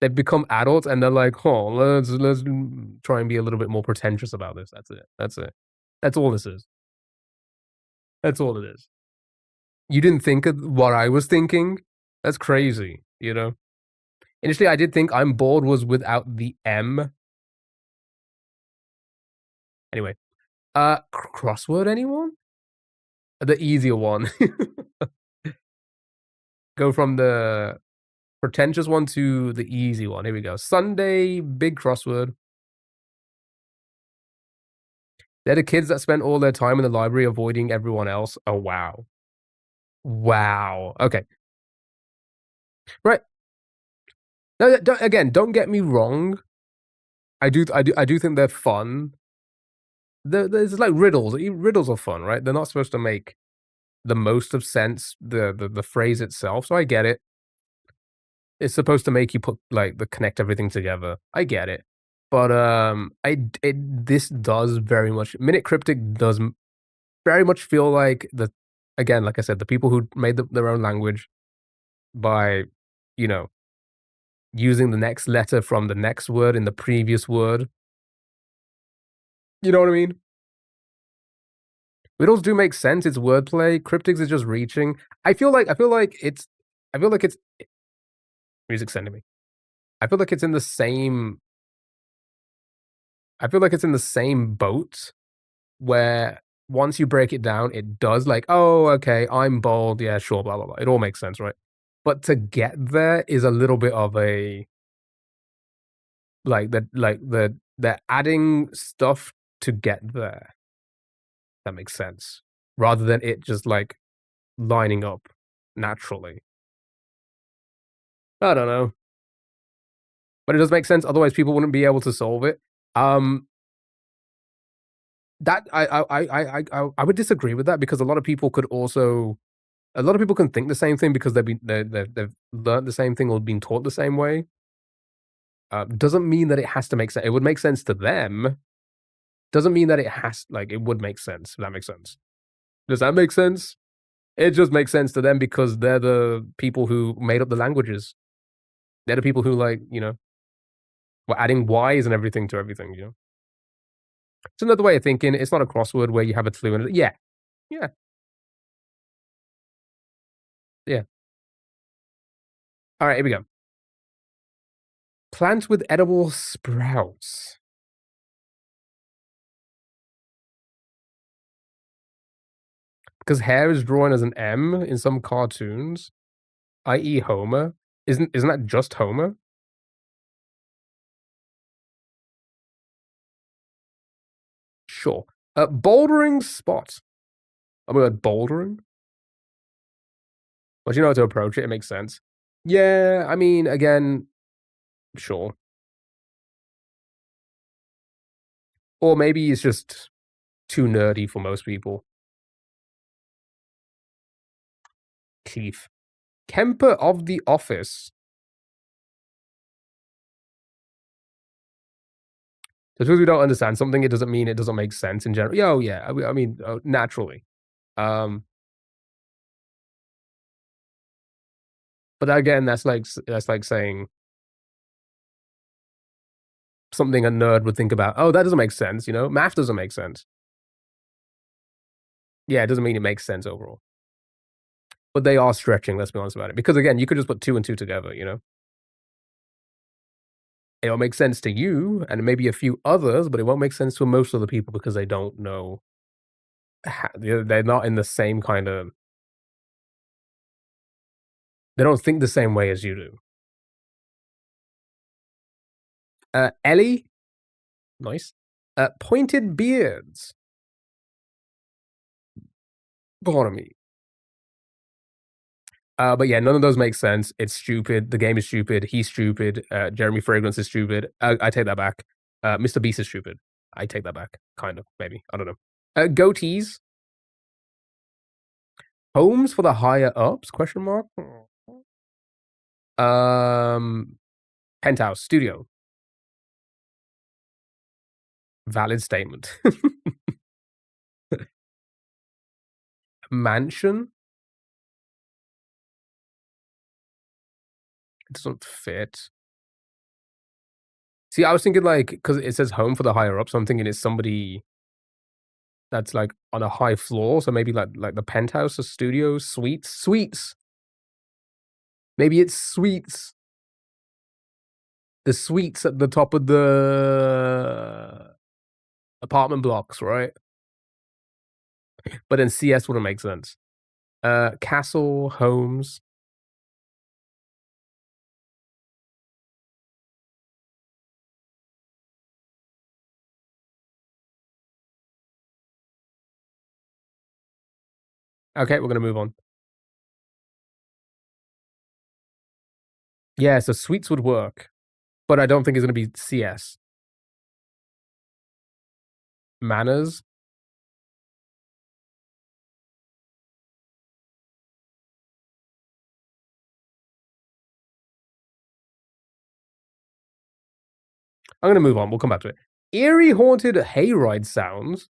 They've become adults, and they're like, "Oh, let's try and be a little bit more pretentious about this." That's it. That's it. That's all this is. That's all it is. You didn't think of what I was thinking? That's crazy. You know. Initially, I did think I'm bored was without the M. Anyway, crossword anyone? The easier one. Go from the pretentious one to the easy one. Here we go. Sunday, big crossword. They're the kids that spent all their time in the library avoiding everyone else. Oh, wow. Wow. Okay. Right. No, again, don't get me wrong. I do think they're fun. There's like riddles. Riddles are fun, right? They're not supposed to make the most of sense, the phrase itself. So I get it. It's supposed to make you put like the connect everything together. I get it. But this does very much Minute Cryptic does very much feel like again, like I said, the people who made their own language by, you know, using the next letter from the next word in the previous word. You know what I mean? Riddles do make sense. It's wordplay. Cryptics is just reaching. I feel like it's music sending me. I feel like it's in the same. I feel like it's in the same boat where once you break it down, it does like, oh, okay, I'm bold. Yeah, sure, blah blah blah. It all makes sense, right? But to get there is a little bit of a they're adding stuff to get there. That makes sense. Rather than it just like lining up naturally. I don't know. But it does make sense, otherwise people wouldn't be able to solve it. That I would disagree with that because a lot of people can think the same thing because they've learned the same thing or been taught the same way. Doesn't mean that it has to make sense. It would make sense to them. Doesn't mean that it would make sense, if that makes sense. Does that make sense? It just makes sense to them because they're the people who made up the languages. They're the people who were adding Ys and everything to everything, you know? It's another way of thinking. It's not a crossword where you have a clue and yeah. Yeah. Yeah. Alright, here we go. Plant with edible sprouts. Because hair is drawn as an M in some cartoons, i.e. Homer. Isn't that just Homer? Sure. Bouldering spot. I mean, like bouldering? Once you know how to approach it, it makes sense. Yeah, I mean, again, sure. Or maybe it's just too nerdy for most people. Keith. Kemper of the Office. Just because we don't understand something, it doesn't mean it doesn't make sense in general. Yeah, oh, yeah. I mean, naturally. But again, that's like saying something a nerd would think about. Oh, that doesn't make sense. You know, math doesn't make sense. Yeah, it doesn't mean it makes sense overall. But they are stretching. Let's be honest about it. Because again, you could just put 2 and 2 together. You know, it'll make sense to you and maybe a few others, but it won't make sense to most of the people because they don't know. They're not in the same kind of. They don't think the same way as you do. Ellie, nice. Pointed beards. Pardon me. But yeah, none of those make sense. It's stupid. The game is stupid. He's stupid. Jeremy Fragrance is stupid. I take that back. Mr. Beast is stupid. I take that back. Kind of, maybe. I don't know. Goatees. Homes for the higher ups? Question mark. Penthouse studio. Valid statement. Mansion. It doesn't fit. See, I was thinking like because it says home for the higher up, so I'm thinking it's somebody that's like on a high floor, so maybe like the penthouse, a studio, suites. Maybe it's suites. The suites at the top of the apartment blocks, right? But then CS wouldn't make sense. Castle, homes. Okay, we're gonna move on. Yeah, so sweets would work, but I don't think it's gonna be CS. Manners. I'm gonna move on. We'll come back to it. Eerie haunted hayride sounds.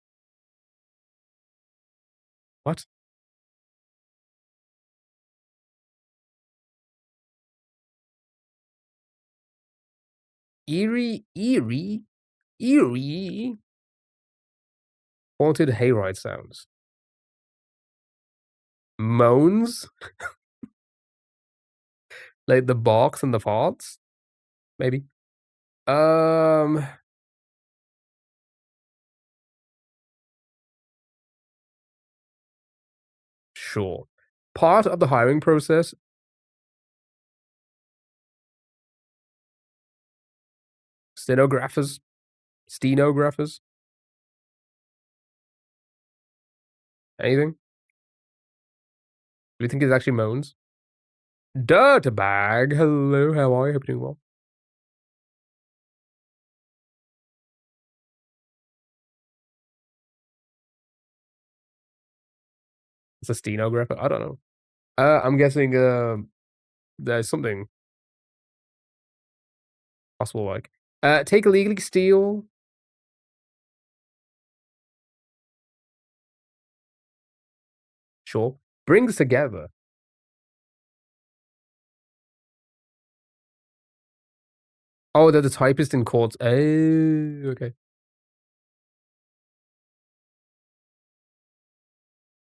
What? Eerie haunted hayride sounds. Moans, like the barks and the farts, maybe. Um, sure. Part of the hiring process. Stenographers. Anything? Do you think it's actually moans? Dirtbag. Hello, how are you? Hope you're doing well. It's a stenographer. I don't know. I'm guessing there's something possible like take illegally steal. Sure. Brings together. Oh, they're the typist in courts. Oh, okay.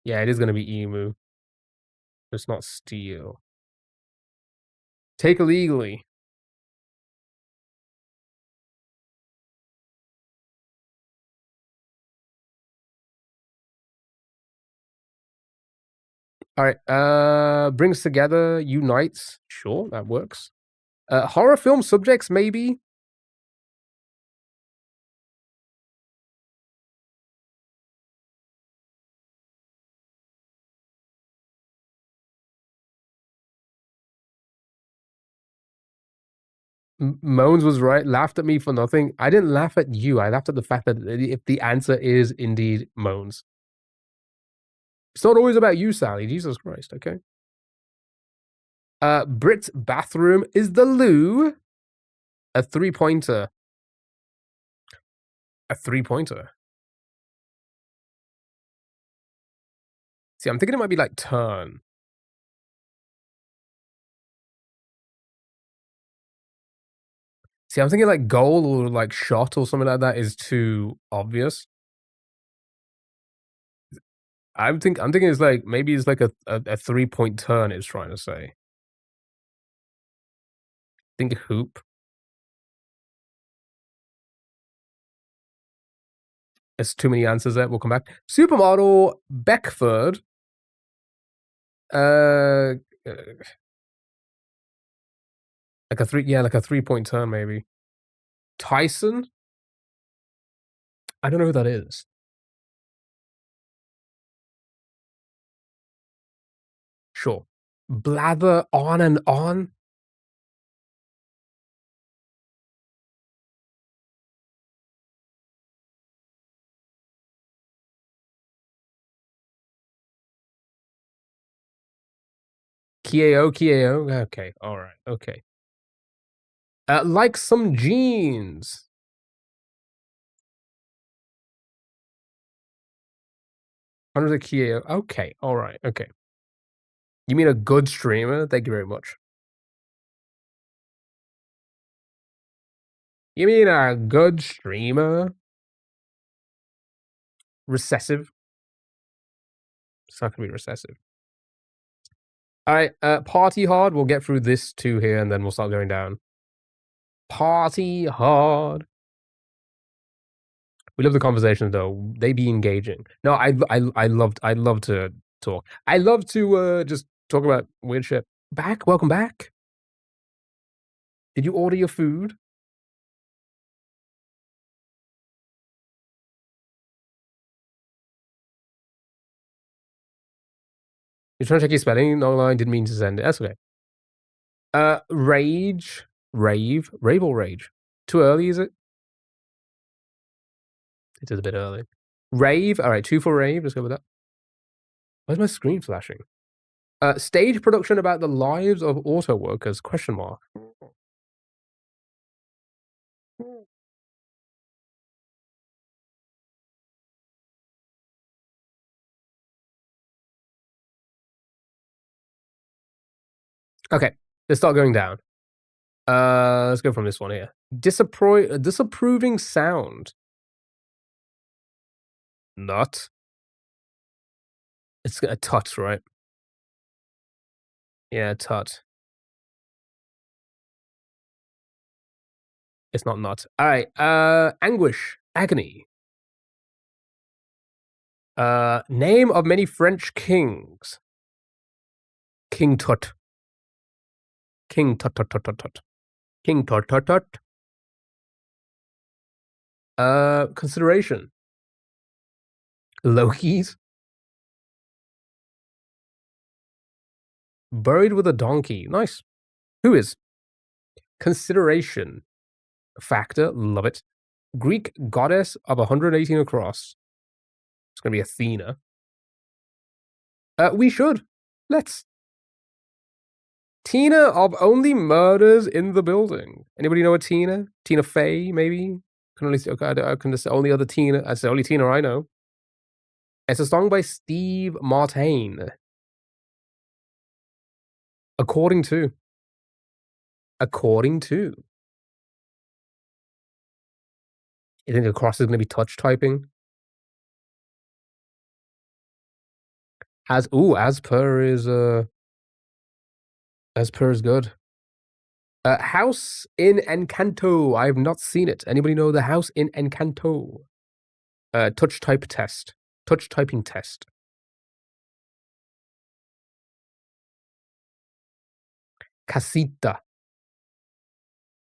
Yeah, it is gonna be emu. It's not steal. Take illegally. All right. Brings together, unites. Sure, that works. Horror film subjects, maybe. Moans was right. Laughed at me for nothing. I didn't laugh at you. I laughed at the fact that if the answer is indeed moans. It's not always about you, Sally. Jesus Christ. Okay. Brit's bathroom is the loo. A 3-pointer. A 3-pointer. See, I'm thinking it might be like turn. See, I'm thinking like goal or like shot or something like that is too obvious. I'm thinking it's like maybe it's like a 3-point turn it's trying to say. Think hoop. There's too many answers there. We'll come back. Supermodel Beckford. Uh, like a 3-point turn maybe. Tyson. I don't know who that is. Sure. Blather on and on. Kiao. Okay, all right, okay. Like some jeans. Under the Kiao. Okay, all right, okay. You mean a good streamer? Thank you very much. You mean a good streamer? Recessive. It's not gonna be recessive. All right, party hard. We'll get through this two here, and then we'll start going down. Party hard. We love the conversations, though. They be engaging. No, I love to talk. I love to just talk about weird shit. Welcome back. Did you order your food? You're trying to check your spelling. No line. Didn't mean to send it. That's okay. Rage. Rave. Rave or rage? Too early, is it? It is a bit early. Rave. All right, 2 for rave. Let's go with that. Why's my screen flashing? Stage production about the lives of auto workers? Question mark. Okay, let's start going down. Let's go from this one here. Disapproving sound. Not. It's a tut, right? Yeah, tut. It's not not. All right. Anguish, agony. Name of many French kings. King Tut. King Tut Tut Tut Tut Tut. King Tut Tut Tut. Consideration. Loki's. Buried with a donkey. Nice. Who is? Consideration. Factor. Love it. Greek goddess of 118 across. It's gonna be Athena. We should. Let's. Tina of only murders in the building. Anybody know a Tina? Tina Fey, maybe? I can just only other Tina. That's the only Tina I know. It's a song by Steve Martin. According to. You think across is going to be touch typing? As per is good. House in Encanto. I have not seen it. Anybody know the house in Encanto? Touch type test. Touch typing test. Casita.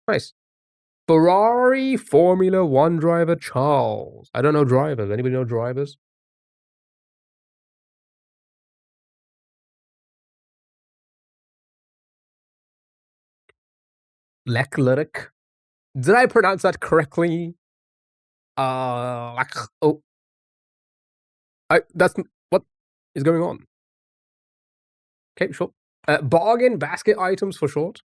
Nice. Ferrari Formula One driver Charles. I don't know drivers. Anybody know drivers? Leclerc. Did I pronounce that correctly? That's what is going on. Okay, sure. Bargain basket items for short.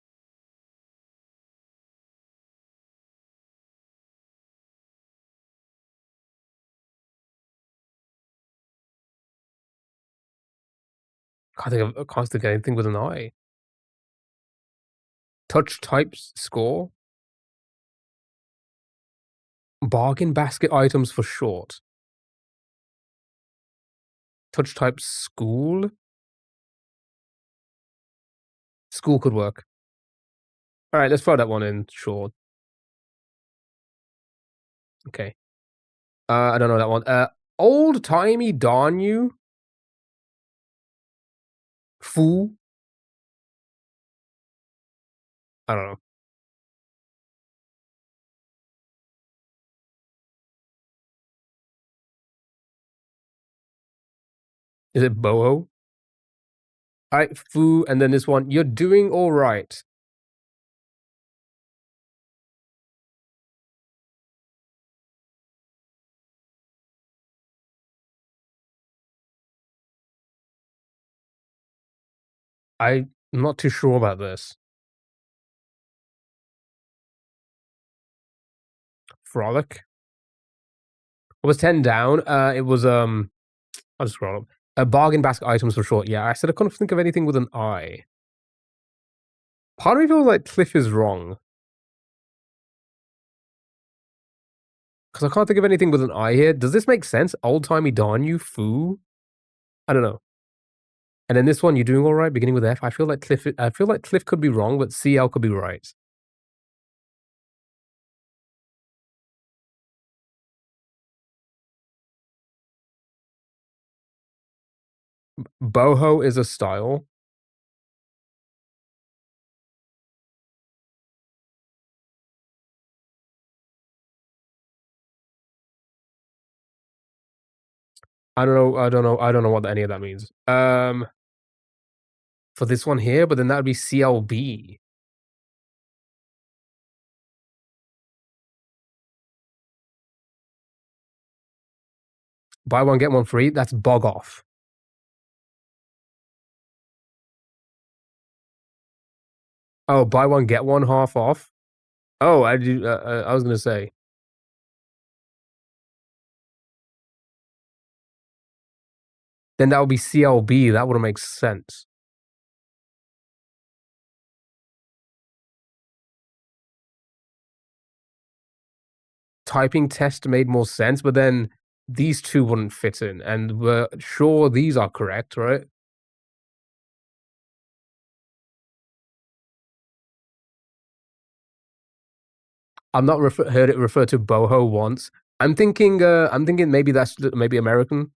Can't think of anything with an I. Touch types score. Bargain basket items for short. Touch type school. School could work. All right, let's throw that one in short. Okay. I don't know that one. Old timey darn you. Fool. I don't know. Is it boho? All right, foo, and then this one. You're doing all right. I'm not too sure about this. Frolic. It was 10 down. It was I'll just scroll up. Bargain basket items for short. Yeah, I said I couldn't think of anything with an I. Part of me feels like Cliff is wrong. Because I can't think of anything with an I here. Does this make sense? Old timey darn you, foo? I don't know. And then this one, you're doing all right, beginning with F. I feel like Cliff could be wrong, but CL could be right. Boho is a style. I don't know what any of that means. for this one here, but then that would be CLB. Buy one, get one free. That's bog off. Oh, buy one, get one half off. Oh, I was gonna say. Then that would be CLB. That wouldn't make sense. Typing test made more sense, but then these two wouldn't fit in, and we're sure these are correct, right? I've not heard it referred to boho once. I'm thinking maybe that's maybe American.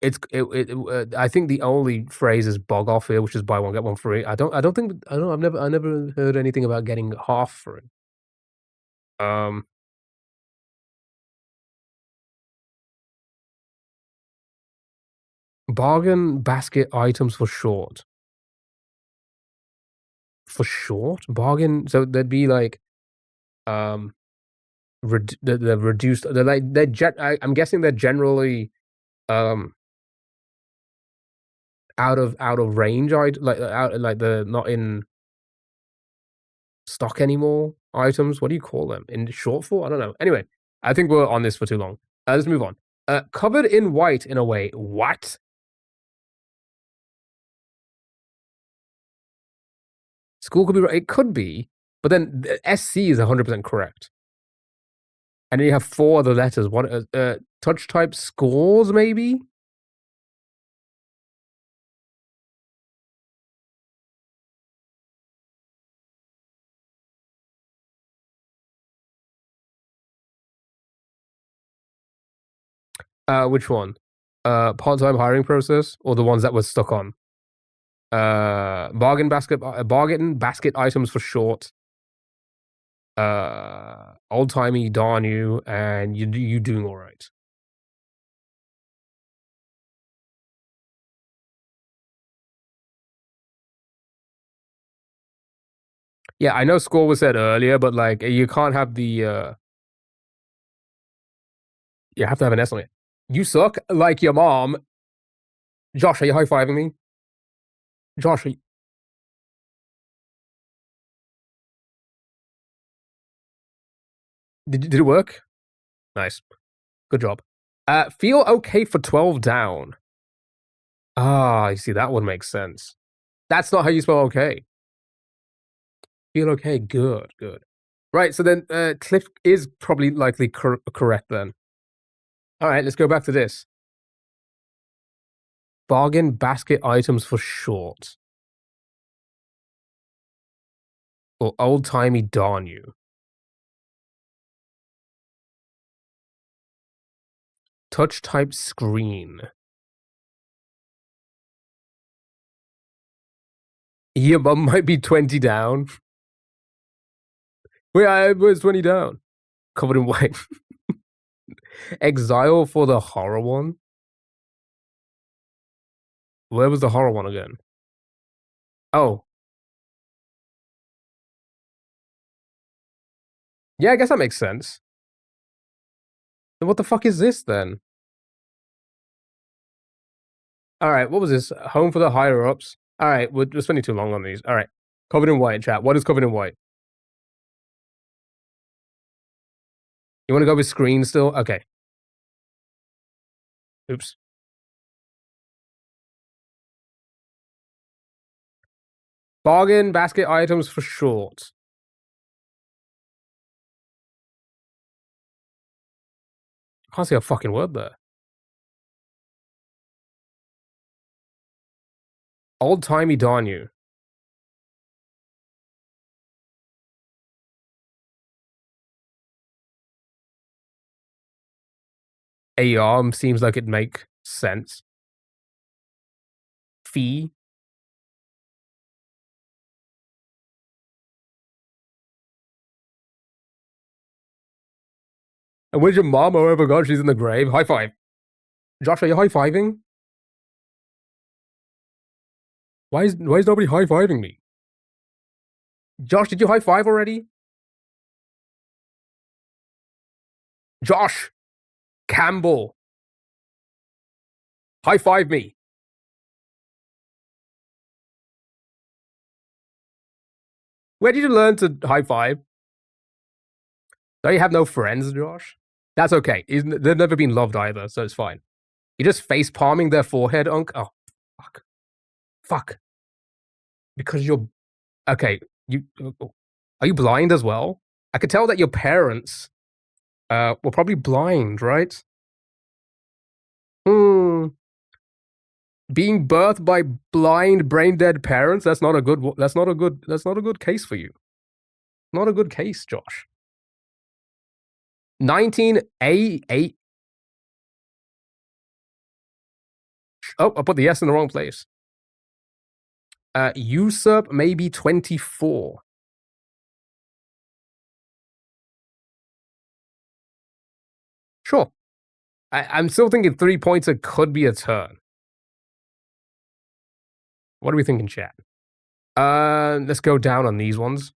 I think the only phrase is bog off here, which is buy one get one free. I never heard anything about getting half free. Bargain basket items for short. For short bargain, so there'd be like, the reduced. They're like I'm guessing they're generally out of range. Like the not in stock anymore items. What do you call them in short for? I don't know. Anyway, I think we're on this for too long. Let's move on. Covered in white in a way. What? School could be right. It could be, but then the SC is 100% correct. And then you have 4 other letters. What? Touch type scores maybe. Which one? Part-time hiring process or the ones that we're stuck on? Bargain basket items for short. Old-timey darn you, and you doing all right. Yeah, I know score was said earlier, but like you can't have the you have to have an S on it. You suck like your mom. Josh, are you high-fiving me? Josh, did it work? Nice. Good job. Feel okay for 12 down. Ah, you see, that would make sense. That's not how you spell okay. Feel okay, good. Right, so then Cliff is probably likely correct then. All right, let's go back to this. Bargain basket items for short. Or old-timey darn you. Touch type screen. Your mum might be 20 down. Wait, where's 20 down? Covered in white. Exile for the horror one? Where was the horror one again? Oh. Yeah, I guess that makes sense. Then what the fuck is this then? Alright, what was this? Home for the higher-ups. Alright, we're spending too long on these. Alright. Covered in white, chat. What is covered in white? You want to go with screen still? Okay. Oops. Bargain basket items for short. I can't see a fucking word there. Old-timey darn you. AR seems like it'd make sense. Fee. And where's your mom? Oh my god, she's in the grave. High five. Josh, are you high-fiving? Why is nobody high-fiving me? Josh, did you high-five already? Josh Campbell. High-five me. Where did you learn to high-five? Don't you have no friends, Josh? That's okay. They've never been loved either, so it's fine. You're just face-palming their forehead, Unk. Oh, fuck. Fuck. Because you're... Okay, you... Are you blind as well? I could tell that your parents were probably blind, right? Being birthed by blind, brain-dead parents, that's not a good case for you. Not a good case, Josh. 1988. Oh, I put the S in the wrong place. Usurp maybe 24. Sure. I'm still thinking 3-pointer could be a turn. What are we thinking, chat? Let's go down on these ones.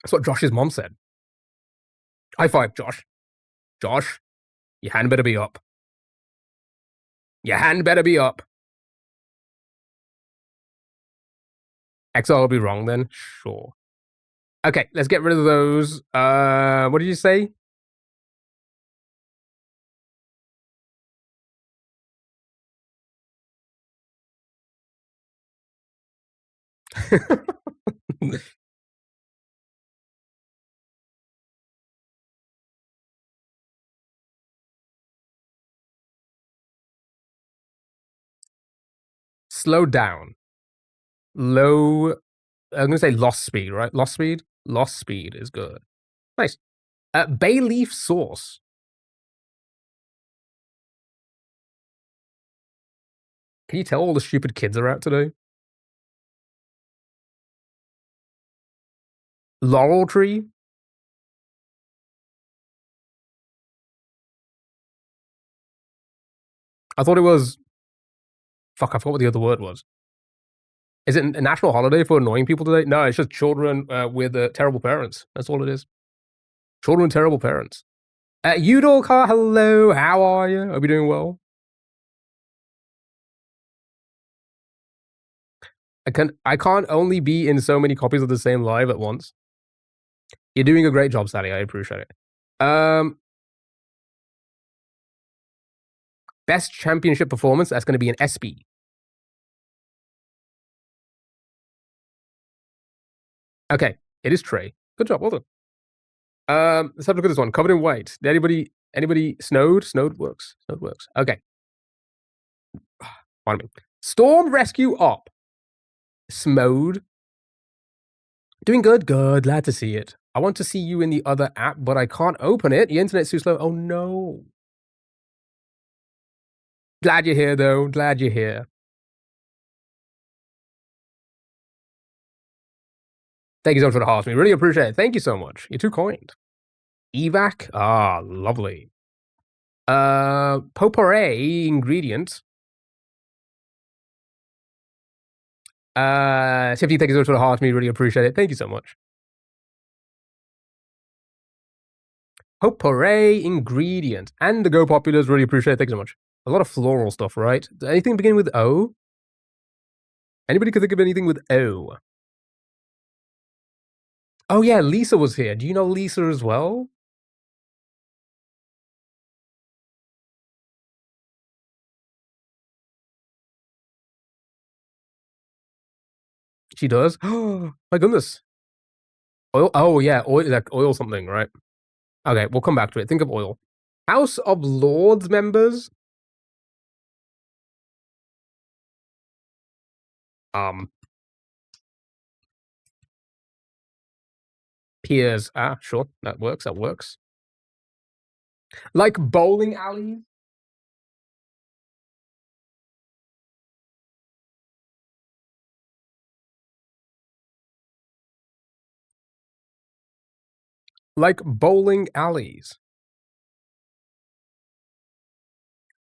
That's what Josh's mom said. High five, Josh. Josh, your hand better be up. Your hand better be up. XR will be wrong then? Sure. Okay, let's get rid of those. What did you say? Slow down. Low. I'm gonna say lost speed, right? Lost speed. Lost speed is good. Nice. Bay leaf sauce. Can you tell all the stupid kids are out today? Laurel tree. I thought it was. Fuck, I forgot what the other word was. Is it a national holiday for annoying people today? No, it's just children with terrible parents. That's all it is. Children with terrible parents. Udolkar, hello. How are you? Hope you're doing well. I can't only be in so many copies of the same live at once. You're doing a great job, Sally. I appreciate it. Best championship performance. That's going to be an SB. Okay, it is Trey. Good job. Well done. Let's have a look at this one. Covered in white. Did anybody snowed? Snowed works. Snowed works. Okay. Pardon me. Storm rescue up. Smode. Doing good. Good. Glad to see it. I want to see you in the other app, but I can't open it. The internet's too slow. Oh no. Glad you're here though. Glad you're here. Thank you so much for the heart. We really appreciate it. Thank you so much. You're too kind. Evac. Ah, lovely. Potpourri ingredient. Tiffany, thank you so much for the heart. We really appreciate it. Thank you so much. Potpourri ingredient. And the Go Populars, really appreciate it. Thank you so much. A lot of floral stuff, right? Anything beginning with O? Anybody could think of anything with O? Oh yeah, Lisa was here. Do you know Lisa as well? She does? Oh my goodness. Oil? Oh yeah, oil, like oil something, right? Okay, we'll come back to it. Think of oil. House of Lords members? Peers. Ah, sure. That works. That works. Like bowling alleys? Like bowling alleys.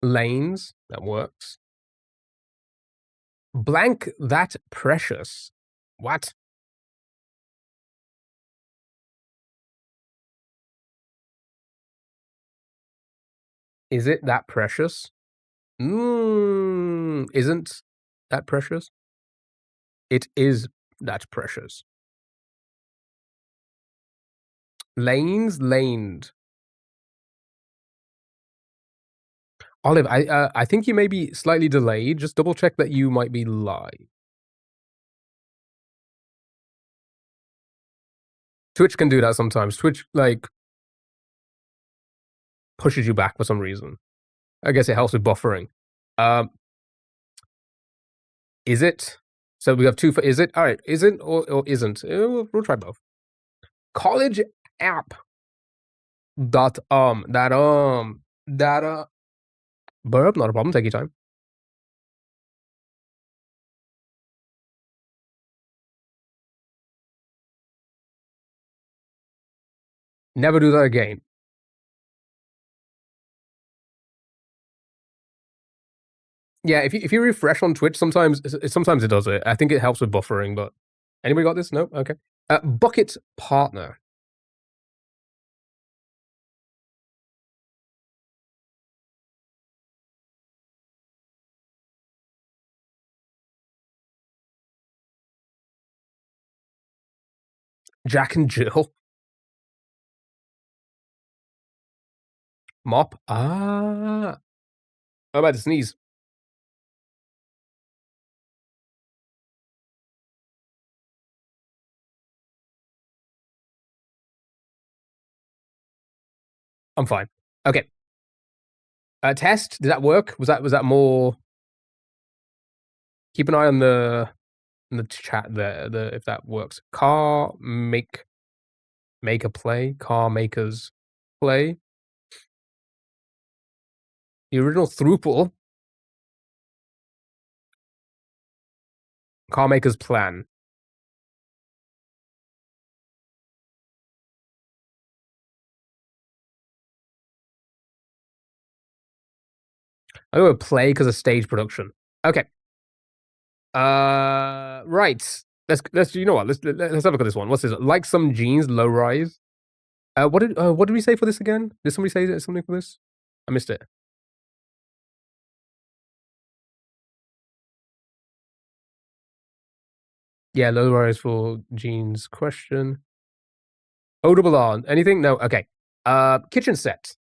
Lanes. That works. Blank that precious. What? Is it that precious? Isn't that precious? It is that precious. Lanes, laned. Olive, I think you may be slightly delayed. Just double check that you might be live. Twitch can do that sometimes. Twitch, like, pushes you back for some reason. I guess it helps with buffering. Is it? So we have two for is it? All right, isn't or isn't? We'll try both. College app. That burp, not a problem. Take your time. Never do that again. Yeah, if you refresh on Twitch, sometimes it does it. I think it helps with buffering. But anybody got this? No. Okay. Bucket partner. Jack and Jill. Mop. I'm about to sneeze. I'm fine. Okay. Test. Did that work? Was that more? Keep an eye on the chat there. If that works. Car make a play. Car makers play. The original Thruple. Car makers plan. I go with play because of stage production. Okay. Right. Let's you know what? Let's have a look at this one. What's this? Like some jeans, low rise. What did we say for this again? Did somebody say something for this? I missed it. Yeah, low rise for jeans. Question. Double R. Anything? No. Okay. Kitchen set.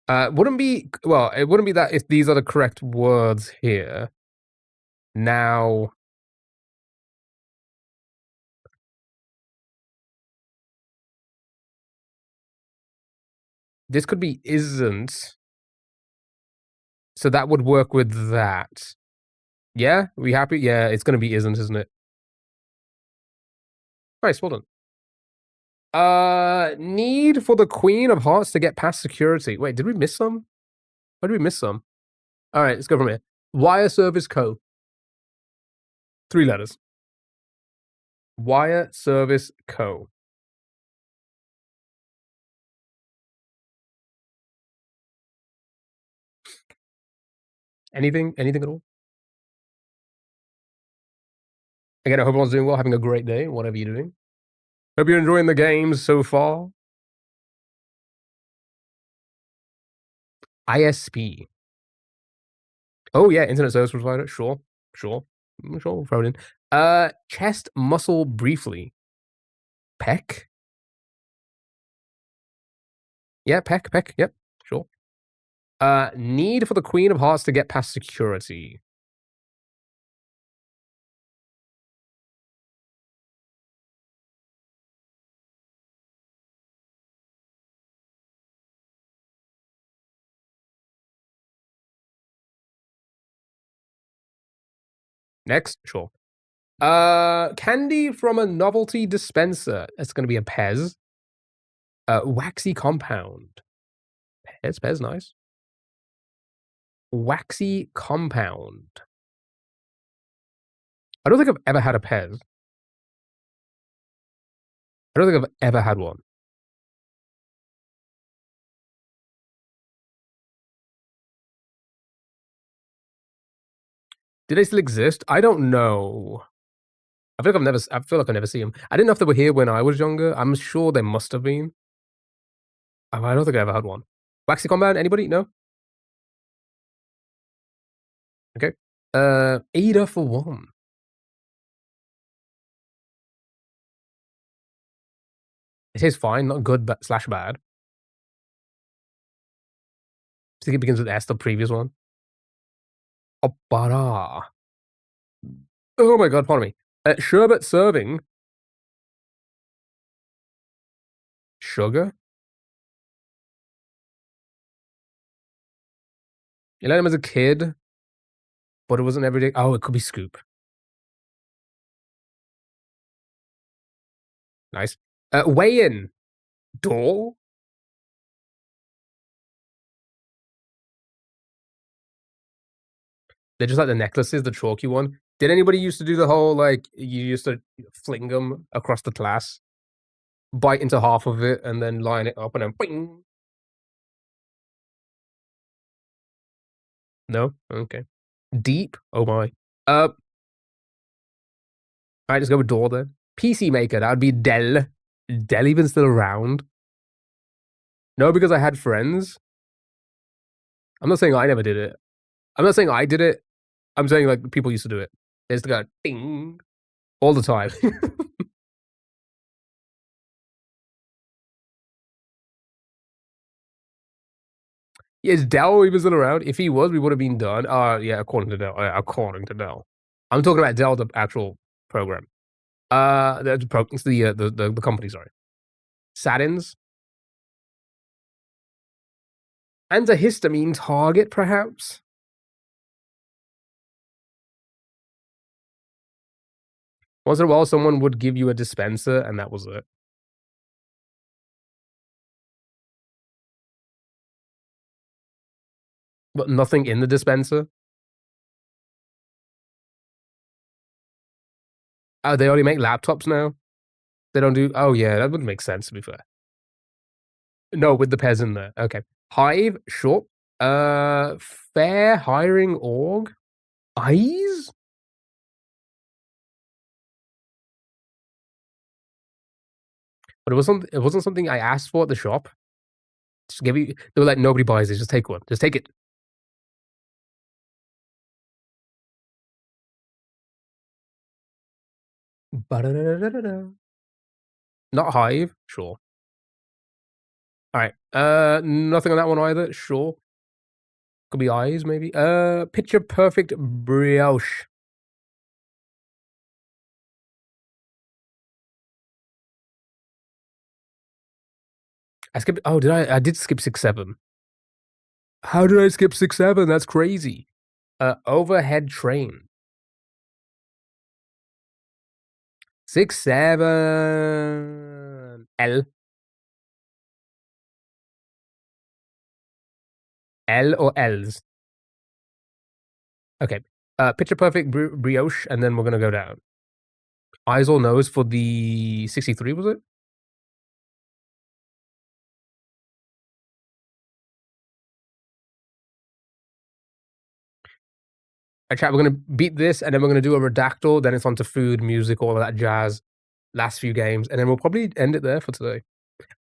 Wouldn't be well. It wouldn't be that if these are the correct words here. Now, this could be isn't. So that would work with that. Yeah, we happy? Yeah, it's gonna be isn't, isn't it? Nice, well done. Need for the Queen of Hearts to get past security. Wait, did we miss some? Why did we miss some? All right, let's go from here. Wire Service Co. 3 letters. Wire Service Co. Anything at all? Again, I hope everyone's doing well, having a great day, whatever you're doing. Hope you're enjoying the games so far. ISP. Oh yeah, internet service provider. Sure. We'll throw it in. Chest muscle briefly. Peck. Yeah, peck. Yep, sure. Need for the Queen of Hearts to get past security. Next, sure. Candy from a novelty dispenser. That's going to be a Pez. Waxy compound. Pez, nice. Waxy compound. I don't think I've ever had a Pez. I don't think I've ever had one. Do they still exist? I don't know. I feel like I've never seen them. I didn't know if they were here when I was younger. I'm sure they must have been. I don't think I ever had one. Waxy Combat, anybody? No? Okay. Ada for one. It is fine, not good, but slash bad. I think it begins with S, the previous one. Opara. Oh my god, pardon me. Sherbet serving. Sugar? You let him as a kid, but it wasn't every day. Oh, it could be Scoop. Nice. Weigh in. Door? They're just like the necklaces, the chalky one. Did anybody used to do the whole, like, you used to fling them across the class, bite into half of it, and then line it up, and then bing? No? Okay. Deep? Oh my. Alright, let's go with door then. PC Maker, that would be Dell. Dell even still around? No, because I had friends. I'm not saying I never did it. I'm not saying I did it. I'm saying, like, people used to do it. They used to go ding all the time. Yeah, is Dell even still around? If he was, we would have been done. Yeah, according to Dell. According to Dell. I'm talking about Dell, the actual program. It's the company, sorry. Satins. Antihistamine target, perhaps? Once in a while, someone would give you a dispenser, and that was it. But nothing in the dispenser? Oh, they already make laptops now? They don't do... Oh, yeah, that would make sense, to be fair. No, with the Pez in there. Okay. Hive, sure. Fair hiring org? Eyes? But it wasn't something I asked for at the shop. Just give you... They were like, nobody buys it, just take one. Just take it. Not Hive? Sure. Alright. Nothing on that one either? Sure. Could be eyes, maybe. Picture perfect brioche. I skipped... Oh, did I? I did skip 6-7. How did I skip 6-7? That's crazy. Overhead train. 6-7. L. L or L's? Okay. Picture perfect brioche, and then we're gonna go down. Eyes or nose for the 63, was it? Alright, chat, we're gonna beat this, and then we're gonna do a redactal, then it's on to food, music, all of that jazz. Last few games, and then we'll probably end it there for today.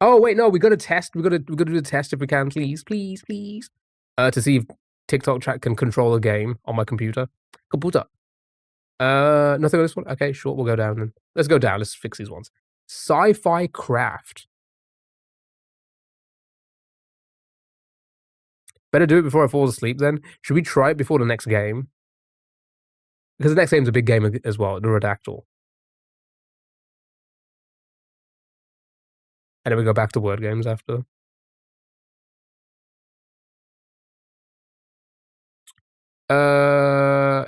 Oh, wait, no, we gotta test. We gotta do the test if we can, please. Please. To see if TikTok chat can control a game on my computer. Computer. Nothing on this one? Okay, sure, we'll go down then. Let's go down, let's fix these ones. Sci-fi craft. Better do it before I fall asleep then. Should we try it before the next game? Because the next game's a big game as well, the redactal. And then we go back to word games after.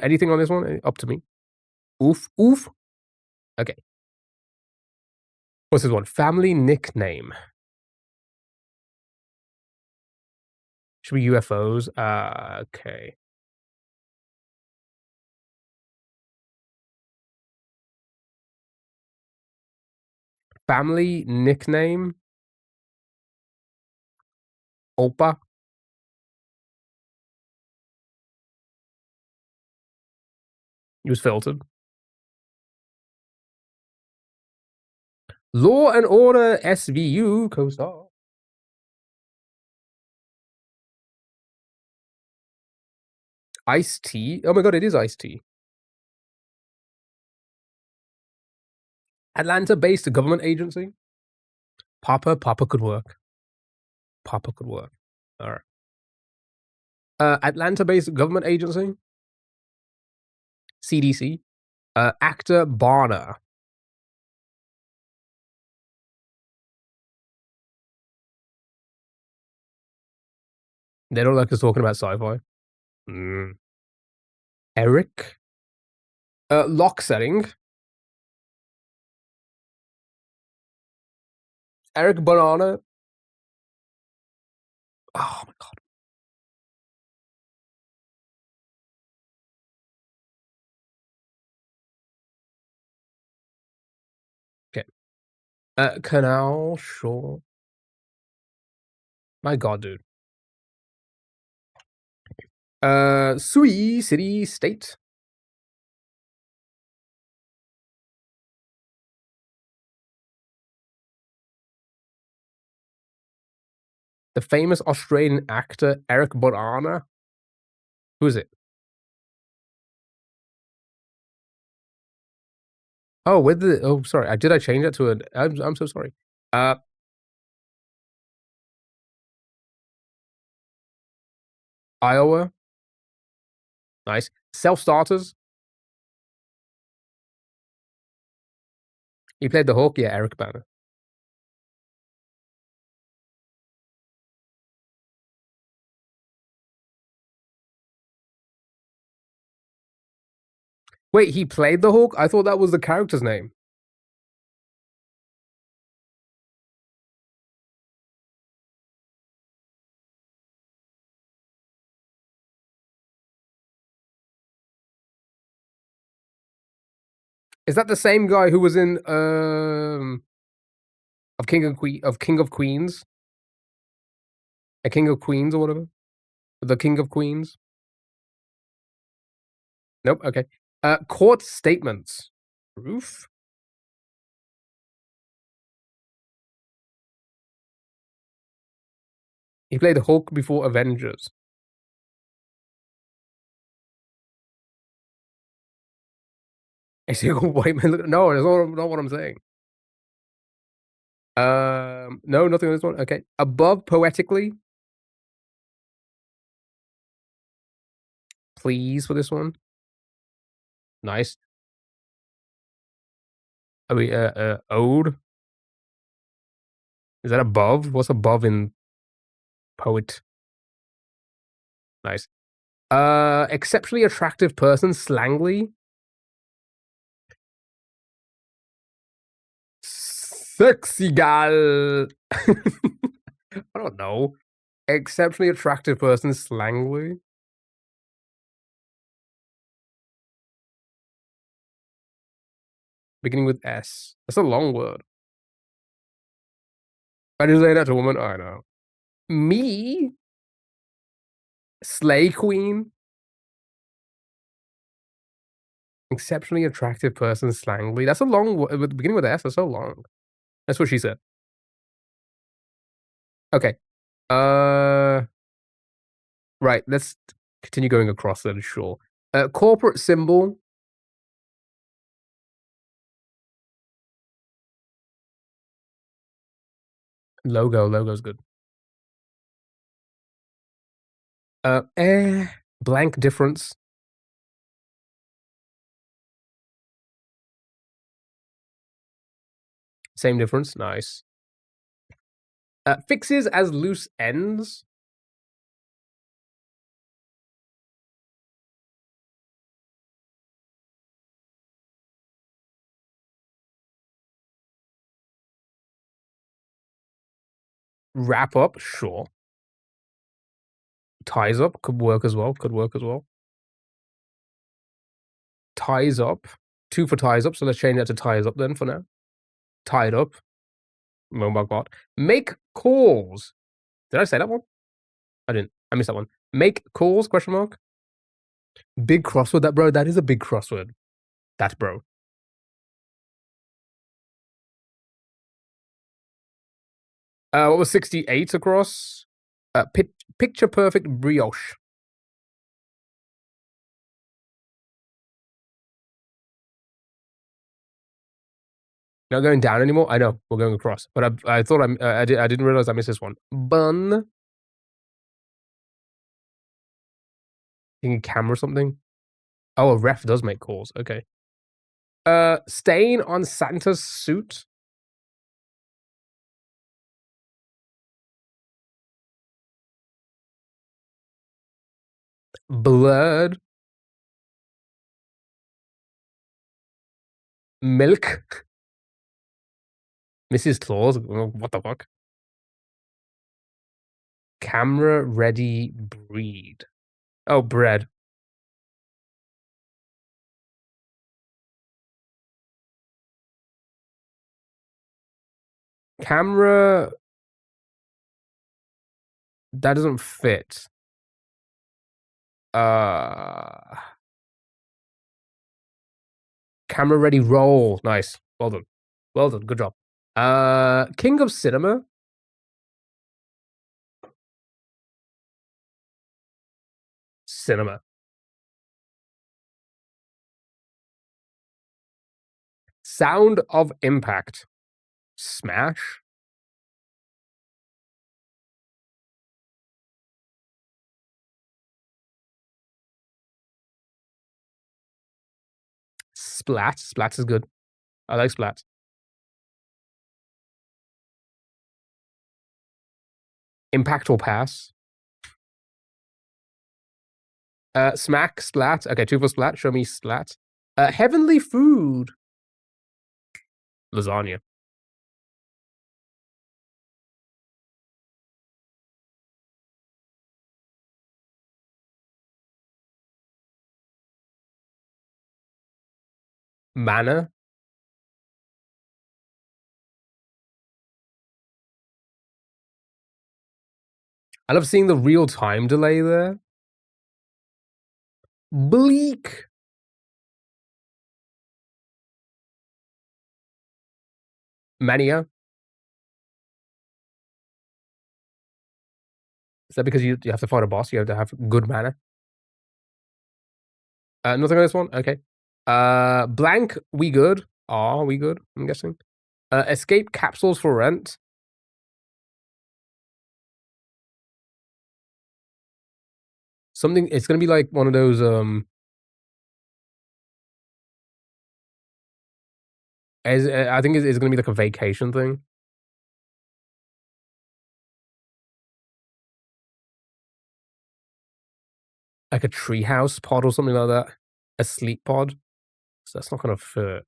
Anything on this one? Up to me. Oof. Okay. What's this one? Family nickname. Should be UFOs. Okay. Family nickname. Opa. He was filtered. Law and Order SVU co-star. Ice-T. Oh my god, it is Ice-T. Atlanta-based government agency. Papa could work. Papa could work. All right. Atlanta-based government agency. CDC. Actor Barner. They don't like us talking about sci-fi. Eric. Lock setting. Eric Banana. Oh my god. Okay. Canal Shore. My god, dude. Sui City State. The famous Australian actor Eric Banana. Who is it? Oh, with the oh, sorry. Did I change that to an? I'm so sorry. Iowa. Nice. Self starters. He played the Hawk. Yeah, Eric Banner. Wait, he played the Hawk? I thought that was the character's name. Is that the same guy who was in of King of Queens? A King of Queens or whatever? The King of Queens? Nope, okay. Court statements. Proof? He played the Hulk before Avengers. A single white man. No, that's not what I'm saying. No, nothing on this one. Okay. Above poetically. Please for this one. Nice. Are we ode? Is that above? What's above in poet? Nice. Exceptionally attractive person, slangly. Sexy gal. I don't know. Exceptionally attractive person, slangly. Beginning with S. That's a long word. I just say that to a woman. I know. Me? Slay queen? Exceptionally attractive person, slangly. That's a long word. Beginning with S, that's so long. That's what she said. Okay. Right, let's continue going across then, sure. Corporate symbol. Logo's good. Blank difference. Same difference, nice. Fixes as loose ends. Wrap up, sure. Ties up could work as well. Ties up. 2 for ties up, so let's change that to ties up then for now. Tied up. Moonbug bot. Make calls. Did I say that one? I didn't. I missed that one. Make calls? Question mark. Big crossword. That bro. That is a big crossword. That bro. What was 68 across? Picture perfect brioche. Not going down anymore. I know we're going across, but I thought I didn't realize I missed this one. Bun. Thinking camera or something. Oh, a ref does make calls. Okay. Stain on Santa's suit. Blood. Milk. Mrs. Claus. What the fuck? Camera ready breed. Oh, bread. Camera. That doesn't fit. Camera ready roll. Nice. Well done. Well done. Good job. King of Cinema. Cinema. Sound of Impact. Smash. Splat. Splat is good. I like Splat. Impact or pass. Smack. Splat. Okay, 2 for Splat. Show me Splat. Heavenly Food. Lasagna. Mana. I love seeing the real time delay there. Bleak. Mania. Is that because you have to fight a boss? You have to have good mana. Nothing on this one? Okay. Blank, we good. Are we good? I'm guessing. Escape capsules for rent. Something, it's gonna be like one of those, I think it's gonna be like a vacation thing. Like a treehouse pod or something like that. A sleep pod. So that's not gonna fit.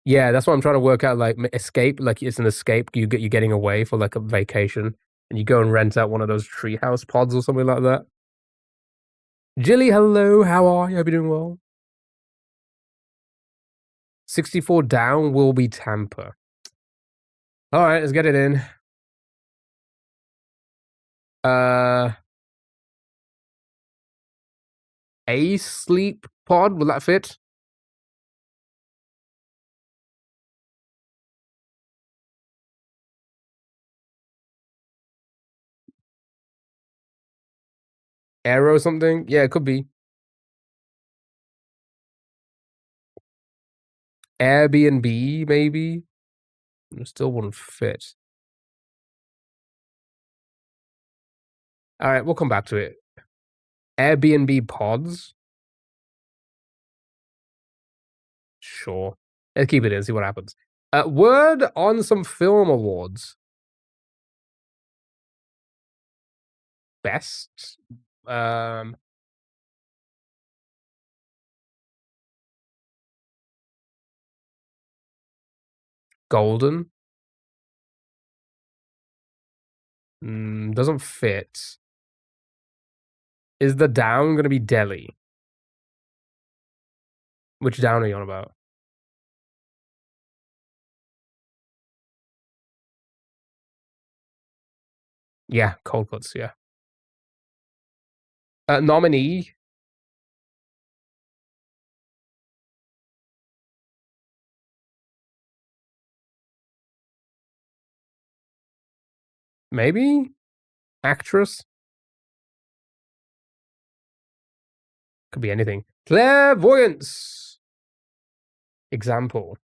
Yeah, that's what I'm trying to work out. Like escape, like it's an escape. You're getting away for like a vacation, and you go and rent out one of those treehouse pods or something like that. Jilly, hello. How are you? Hope you're doing well. 64 down will be Tampa. All right, let's get it in. A sleep pod, will that fit? Arrow something? Yeah, it could be. Airbnb, maybe? It still wouldn't fit. All right, we'll come back to it. Airbnb pods? Sure. Let's keep it in, see what happens. Word on some film awards. Best? Golden? Doesn't fit. Is the down going to be Delhi? Which down are you on about? Yeah, cold cuts, yeah. Nominee. Maybe? Actress? Could be anything. Clairvoyance. Example.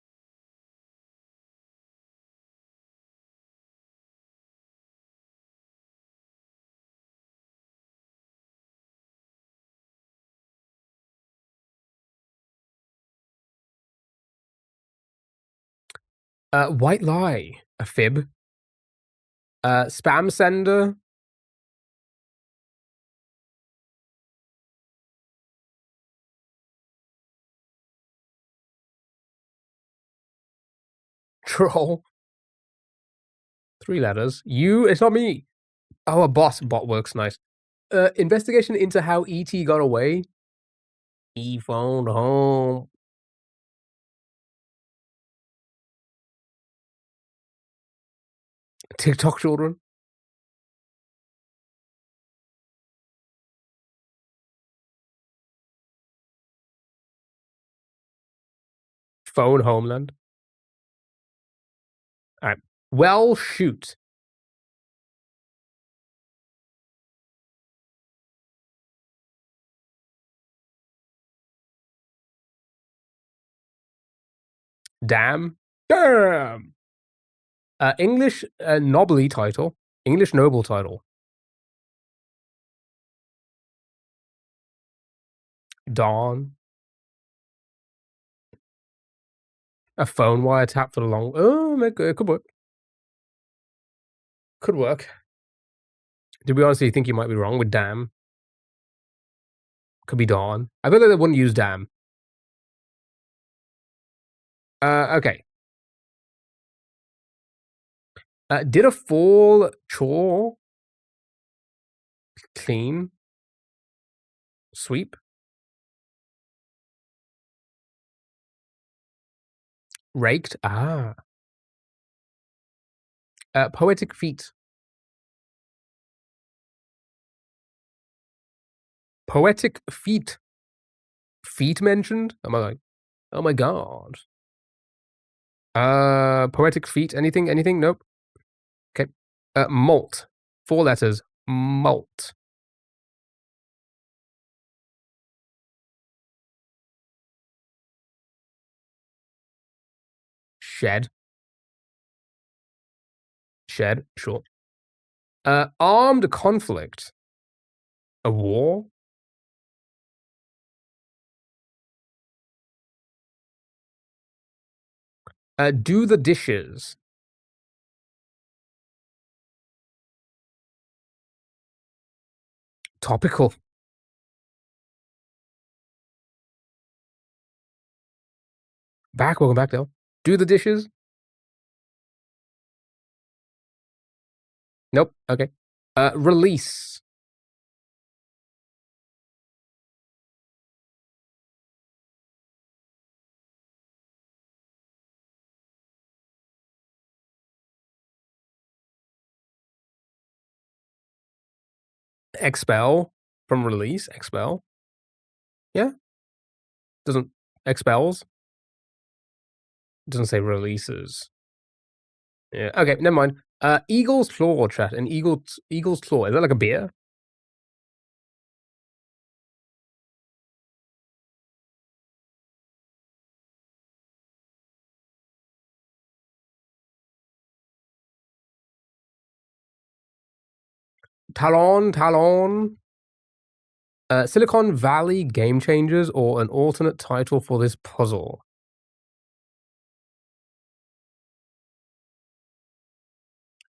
White lie. A fib. Spam sender. Troll. 3 letters. You, it's not me. Oh, a boss. Bot works nice. Investigation into how E.T. got away. He phoned home. TikTok children. Phone homeland. Alright. Well, shoot. Damn. Damn. English Nobly title. English noble title. Dawn. A phone wiretap for the long. Oh, it could work. Could work. To be honest, you think you might be wrong with damn. Could be dawn. I feel like they wouldn't use damn. Okay. Did a fall chore? Clean? Sweep? Raked? Ah. Poetic feat. Poetic feat. Feet mentioned? Am I like, oh my god. Poetic feat. Anything? Anything? Nope. Okay. Malt. 4 letters. Malt. Shed. Shed. Sure. Armed conflict. A war. Do the dishes. Topical. Welcome back, Dale. Do the dishes. Nope. Okay. Release. Expel from release. Expel. Yeah. Doesn't expels. Doesn't say releases. Yeah. Okay. Never mind. Eagle's claw, chat. An eagle's claw. Is that like a beer? Talon. Silicon Valley Game Changers or an alternate title for this puzzle.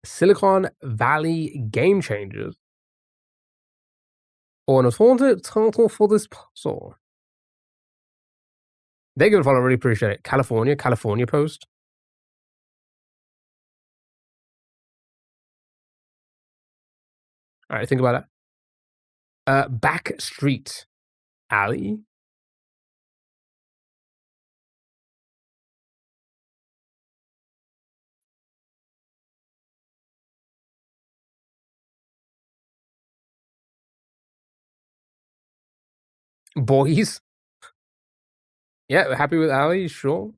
Silicon Valley Game Changers or an alternate title for this puzzle. Thank you for following. I really appreciate it. California Post. All right, think about that. Back Street Alley. Boys. Yeah, happy with Ali, sure.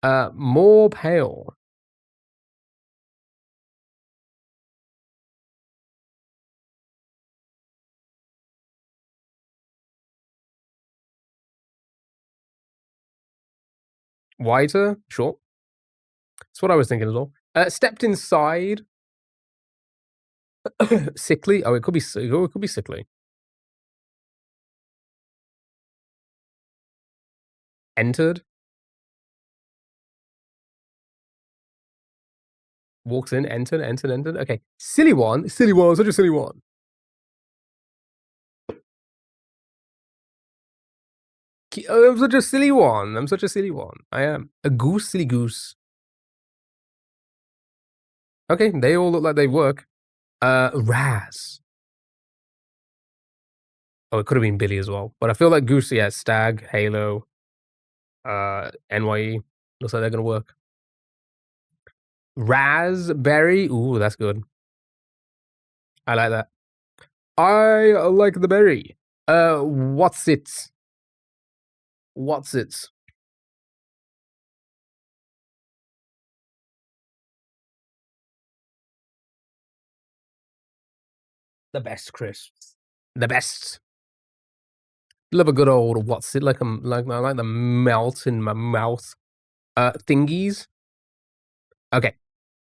More pale. Whiter, sure. That's what I was thinking as well. Stepped inside. Sickly. Oh, it could be. It could be sickly. Entered. Walks in. Entered. Entered. Entered. Okay. Silly one. Silly one. Such a silly one. Oh, I'm such a silly one. I'm such a silly one. I am a goose. Silly goose. Okay, they all look like they work. Raz. Oh, it could have been Billy as well, but I feel like Goose. Yeah, Stag, Halo, NYE. Looks like they're gonna work. Raspberry. Ooh, that's good. I like that. I like the berry. What's it? What's it? The best crisps. The best. Love a good old what's it? Like I like the melt in my mouth. Thingies. Okay,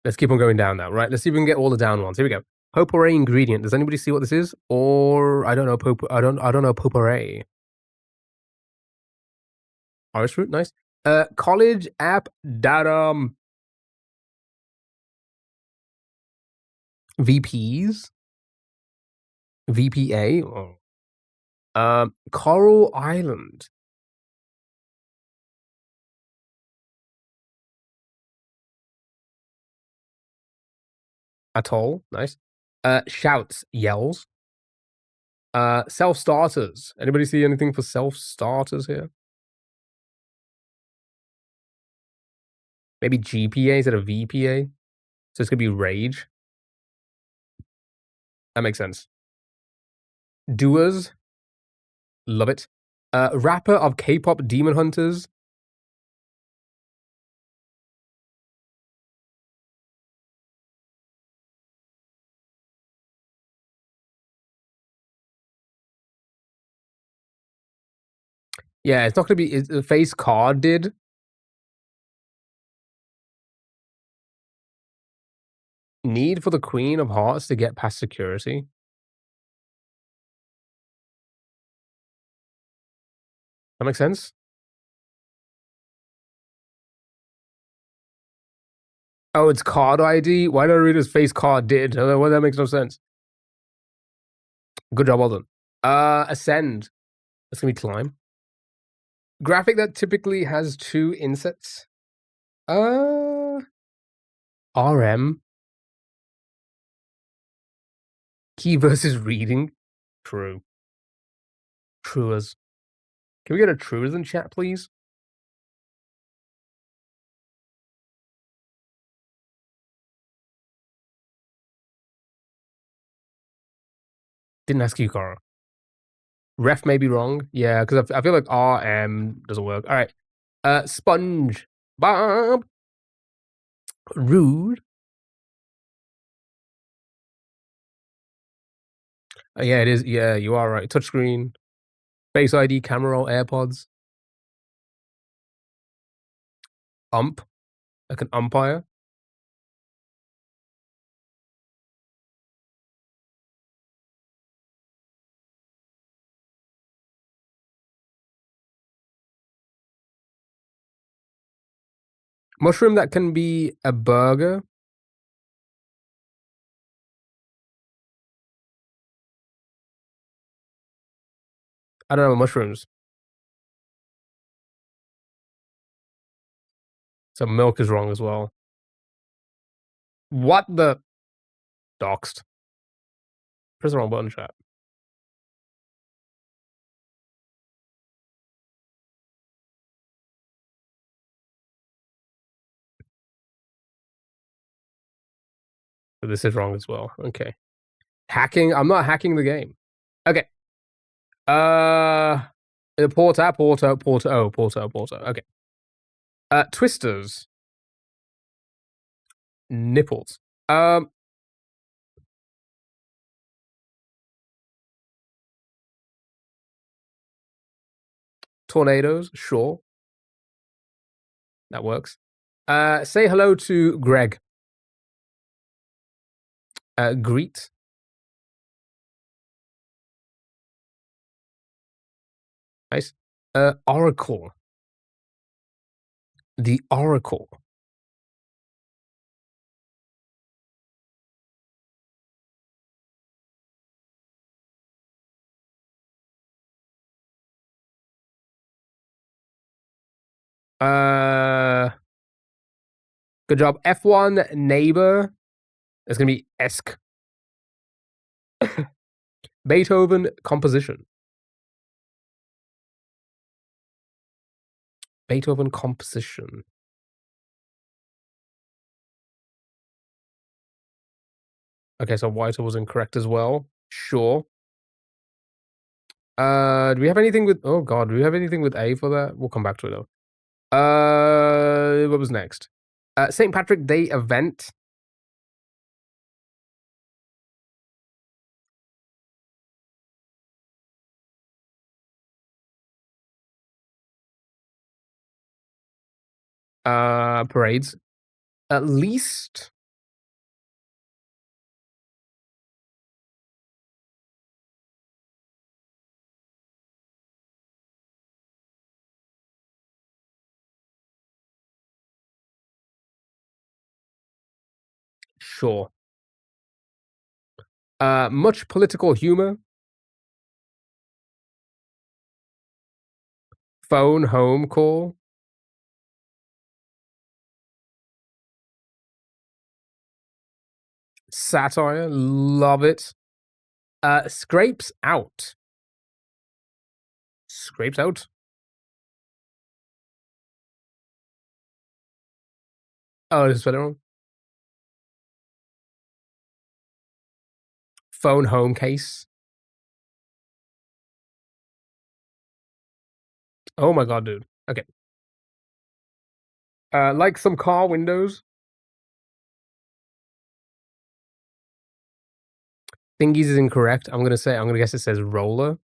let's keep on going down now. Right, let's see if we can get all the down ones. Here we go. Potpourri ingredient. Does anybody see what this is? Or I don't know. I don't know potpourri. Irish fruit, nice. College app datum. VPs. VPA. Oh. Coral Island. Atoll, nice. Shouts, yells. Self-starters. Anybody see anything for self-starters here? Maybe GPA instead of VPA. So it's gonna be rage. That makes sense. Doers. Love it. Rapper of K-pop Demon Hunters. Yeah, it's not gonna be the face card did. Need for the Queen of Hearts to get past security. That makes sense. Oh, it's card ID. Why don't I read his face card did? Well, that makes no sense. Good job, well done. Ascend. That's gonna be climb. Graphic that typically has two insets. RM. Key versus reading. True. Truers. Can we get a truers in chat, please? Didn't ask you, Cara. Ref may be wrong. Yeah, because I feel like RM doesn't work. All right. Sponge. Bob. Rude. Yeah, it is. Yeah, you are right. Touchscreen. Face ID, camera roll, AirPods. Ump. Like an umpire. Mushroom that can be a burger. I don't know, mushrooms. So milk is wrong as well. What the? Doxed. Press the wrong button, chat. So this is wrong as well. Okay. Hacking. I'm not hacking the game. Okay. Porter. Okay. Twisters. Nipples. Tornadoes. Sure, that works. Say hello to Greg. Greet. Nice. Oracle. The Oracle. Good job. F1 neighbor. It's gonna be esque. Beethoven composition. Beethoven composition. Okay, so Whiter was incorrect as well. Sure. Do we have anything with? Oh God, do we have anything with A for that? We'll come back to it though. What was next? St. Patrick Day event. Parades. At least. Sure. Much political humor. Phone home call. Satire. Love it. Scrapes out. Scrapes out. Oh, I just spelled it wrong. Phone home case. Oh my God, dude. Okay. Like some car windows. Thingies is incorrect. I'm gonna guess it says roller.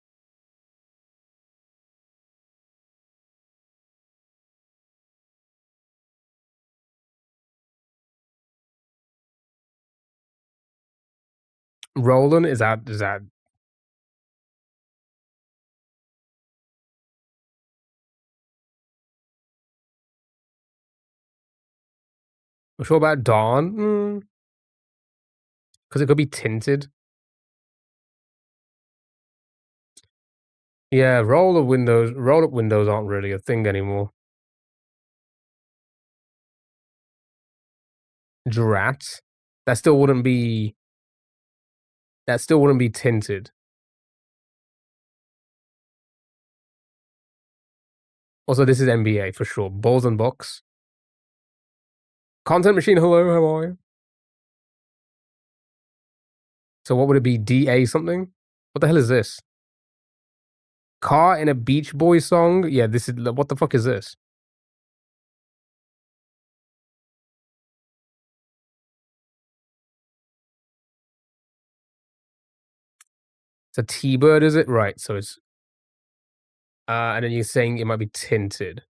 Roland is that I'm sure about Dawn? Because it could be tinted. Yeah, roll up windows aren't really a thing anymore. Drat. That still wouldn't be tinted. Also, this is NBA for sure. Balls and Box. Content machine, hello, how are you? So what would it be? DA something? What the hell is this? Car in a Beach Boys song? Yeah, this is what the fuck is this? It's a T-bird, is it? Right, so it's and then you're saying it might be tinted.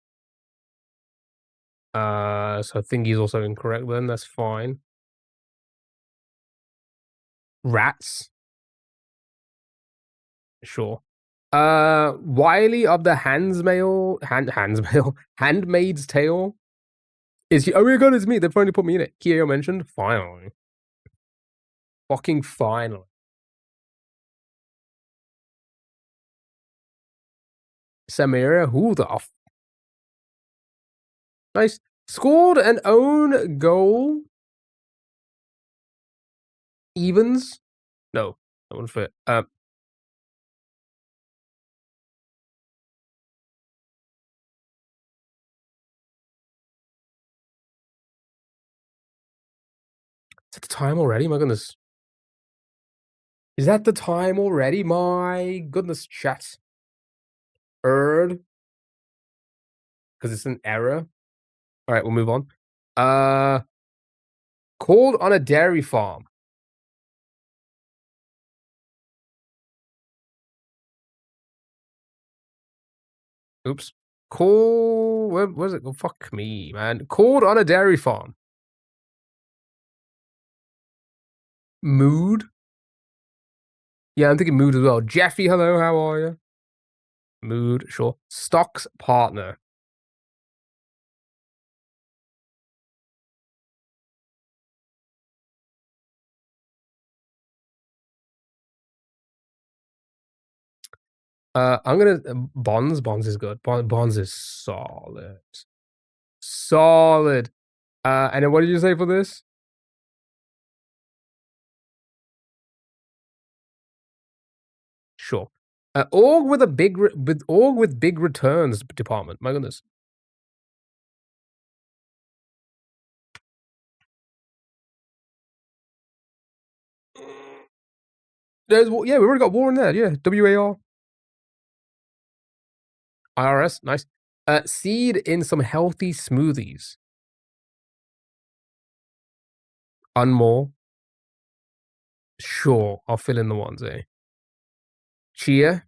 So Thingy's also incorrect then, that's fine. Rats. Sure. Wiley of the Handmaid's Tale. Is he? Oh my God, it's me. They've finally put me in it. Kyo mentioned. Finally. Fucking finally. Samira, who the nice. Scored an own goal. Evans? No, that wouldn't fit. Is it the time already? My goodness. Is that the time already? My goodness, chat. Because it's an error. All right, we'll move on. Called on a dairy farm. Oops. Where was it? Oh, fuck me, man. Called on a dairy farm. Mood. Yeah, I'm thinking mood as well. Jeffy, hello, how are you? Mood, sure. Stocks partner. I'm gonna bonds. Bonds is good. Bonds is solid. Solid. And then what did you say for this? Sure. Org with big returns department. My goodness. We already got war in there. Yeah, WAR. IRS, nice. Seed in some healthy smoothies. Unmore. Sure, I'll fill in the ones, eh? Chia.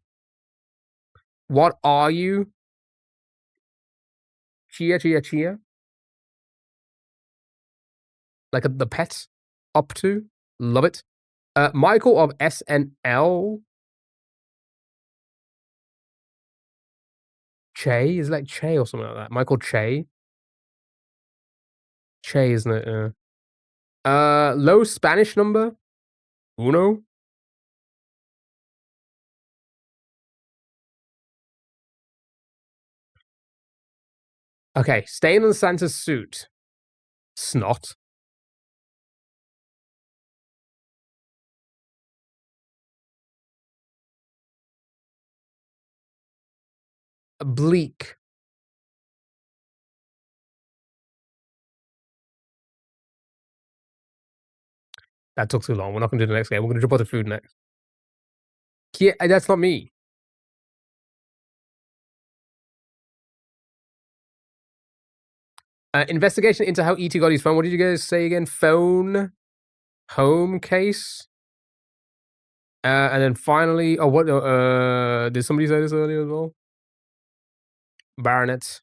What are you? Chia. Like the pet. Up to. Love it. Michael of SNL. Che? Is it like Che or something like that? Michael Che? Che, isn't it? Low Spanish number? Uno? Okay, stain on Santa's suit. Snot. Bleak. That took too long. We're not going to do the next game. We're going to jump on the food next. Yeah, that's not me. Investigation into how E.T. got his phone. What did you guys say again? Phone, home case, and then finally, what? Did somebody say this earlier as well? Baronet.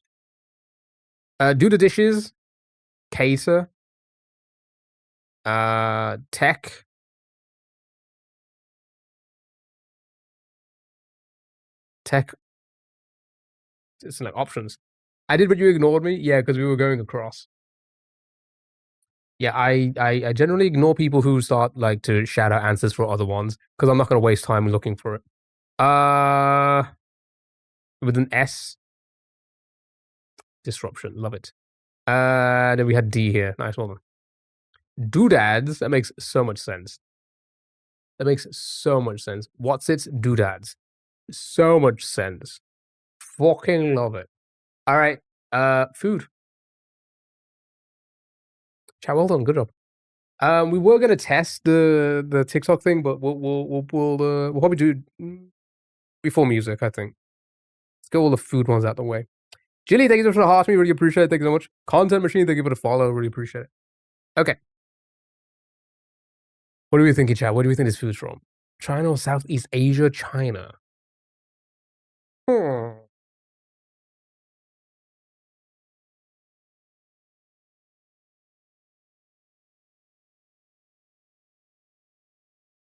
Do the dishes. Cater. Tech. Tech. It's like options. I did, but you ignored me. Yeah, because we were going across. Yeah, I generally ignore people who start like to shout out answers for other ones because I'm not going to waste time looking for it. With an S. Disruption, love it. Then we had D here. Nice one. Doodads. That makes so much sense. What's it? Doodads. So much sense. Fucking love it. All right. Food. Chat, well done. Good job. We were gonna test the TikTok thing, but we'll probably do before music. I think. Let's get all the food ones out the way. Jilly, thank you so much for the heart. Me, really appreciate it. Thank you so much. Content Machine, thank you for the follow. Really appreciate it. Okay. What do we think, chat? Where do we think this food's from? China or Southeast Asia? China.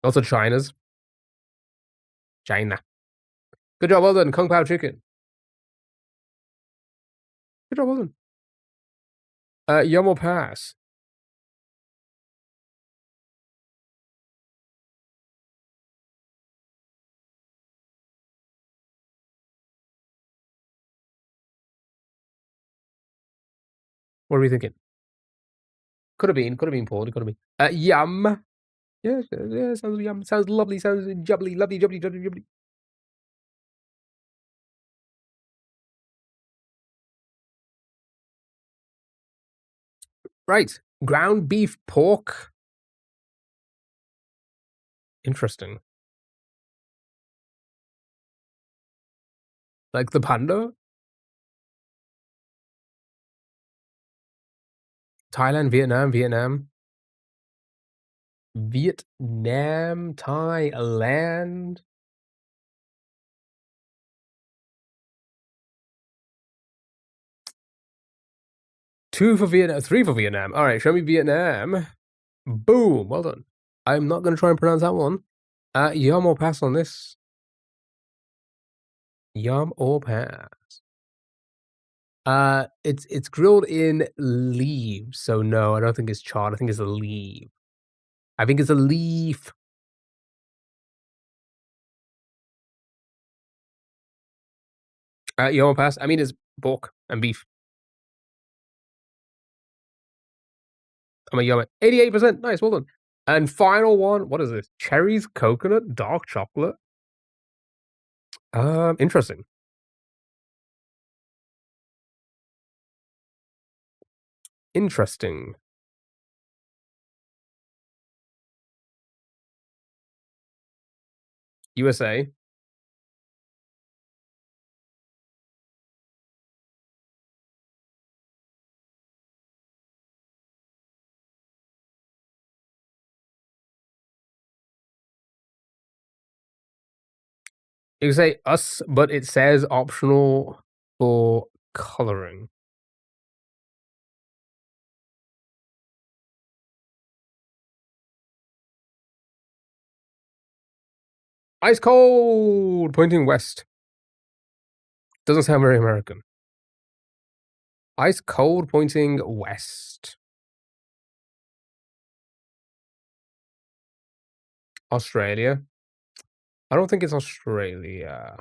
Also China's. China. Good job, well done. Kung Pao Chicken. Good job, well done. Yum or pass? What are we thinking? Could have been Paul. It could have been. Yum. Yeah, sounds yum. Sounds lovely. Sounds jubbly, lovely, jubbly. Right. Ground beef pork. Interesting. Like the panda? Thailand, Vietnam. Vietnam, Thailand. Two for Vietnam, three for Vietnam. All right, show me Vietnam. Boom, well done. I'm not going to try and pronounce that one. Yum or pass on this? Yum or pass? It's grilled in leaves, so no, I don't think it's charred. I think it's a leaf. I think it's a leaf. Yum or pass? I mean, it's pork and beef. I'm a yum it. 88%. Nice, well done. And final one, what is this? Cherries, coconut, dark chocolate. Interesting. Interesting. USA. You can say us, but it says optional for coloring. Ice cold, pointing west. Doesn't sound very American. Ice cold, pointing west. Australia. I don't think it's Australia.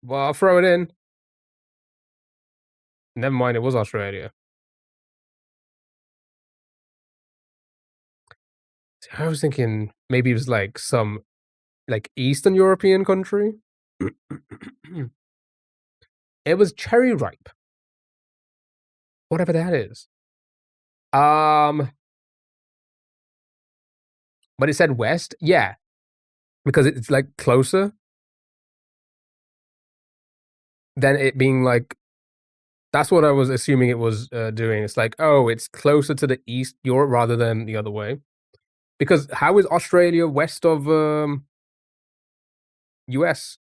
Well, I'll throw it in. Never mind, it was Australia. I was thinking maybe it was like some like Eastern European country. It was cherry ripe. Whatever that is. But it said west. Yeah. Because it's like closer than it being like that's what I was assuming it was doing. It's like, oh, it's closer to the East Europe rather than the other way. Because how is Australia west of US?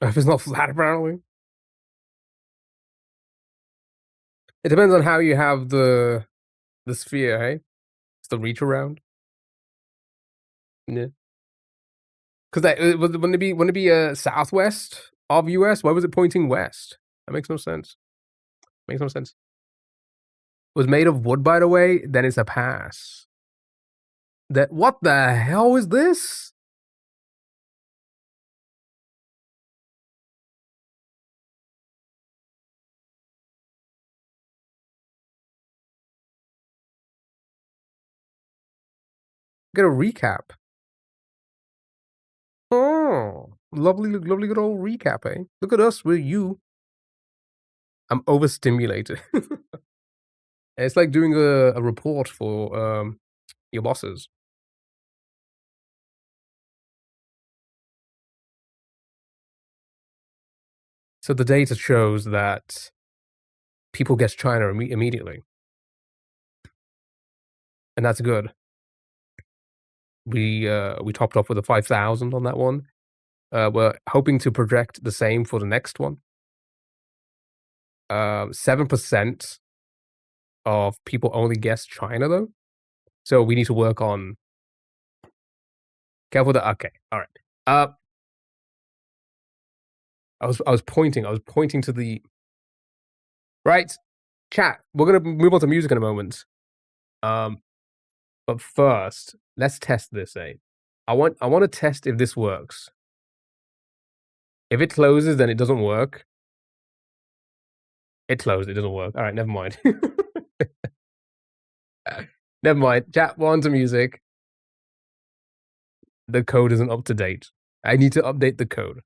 If it's not flat, apparently. It depends on how you have the sphere, hey? It's the reach around. Yeah. Because that wouldn't it be southwest of US? Why was it pointing west? That makes no sense. Makes no sense. It was made of wood, by the way. Then it's a pass. That what the hell is this? Get a recap. Oh, lovely good old recap, eh? Look at us, we're you. I'm overstimulated. It's like doing a report for your bosses. So the data shows that people guess China immediately, and that's good. We topped off with a 5,000 on that one. We're hoping to project the same for the next one. 7% of people only guess China though, so we need to work on. Careful that. Okay, all right. I was pointing to the right chat. We're gonna move on to music in a moment. But first, let's test this. I want to test if this works. If it closes, then it doesn't work. It closed. It doesn't work. All right, never mind. Never mind. Chat, on to music. The code isn't up to date. I need to update the code.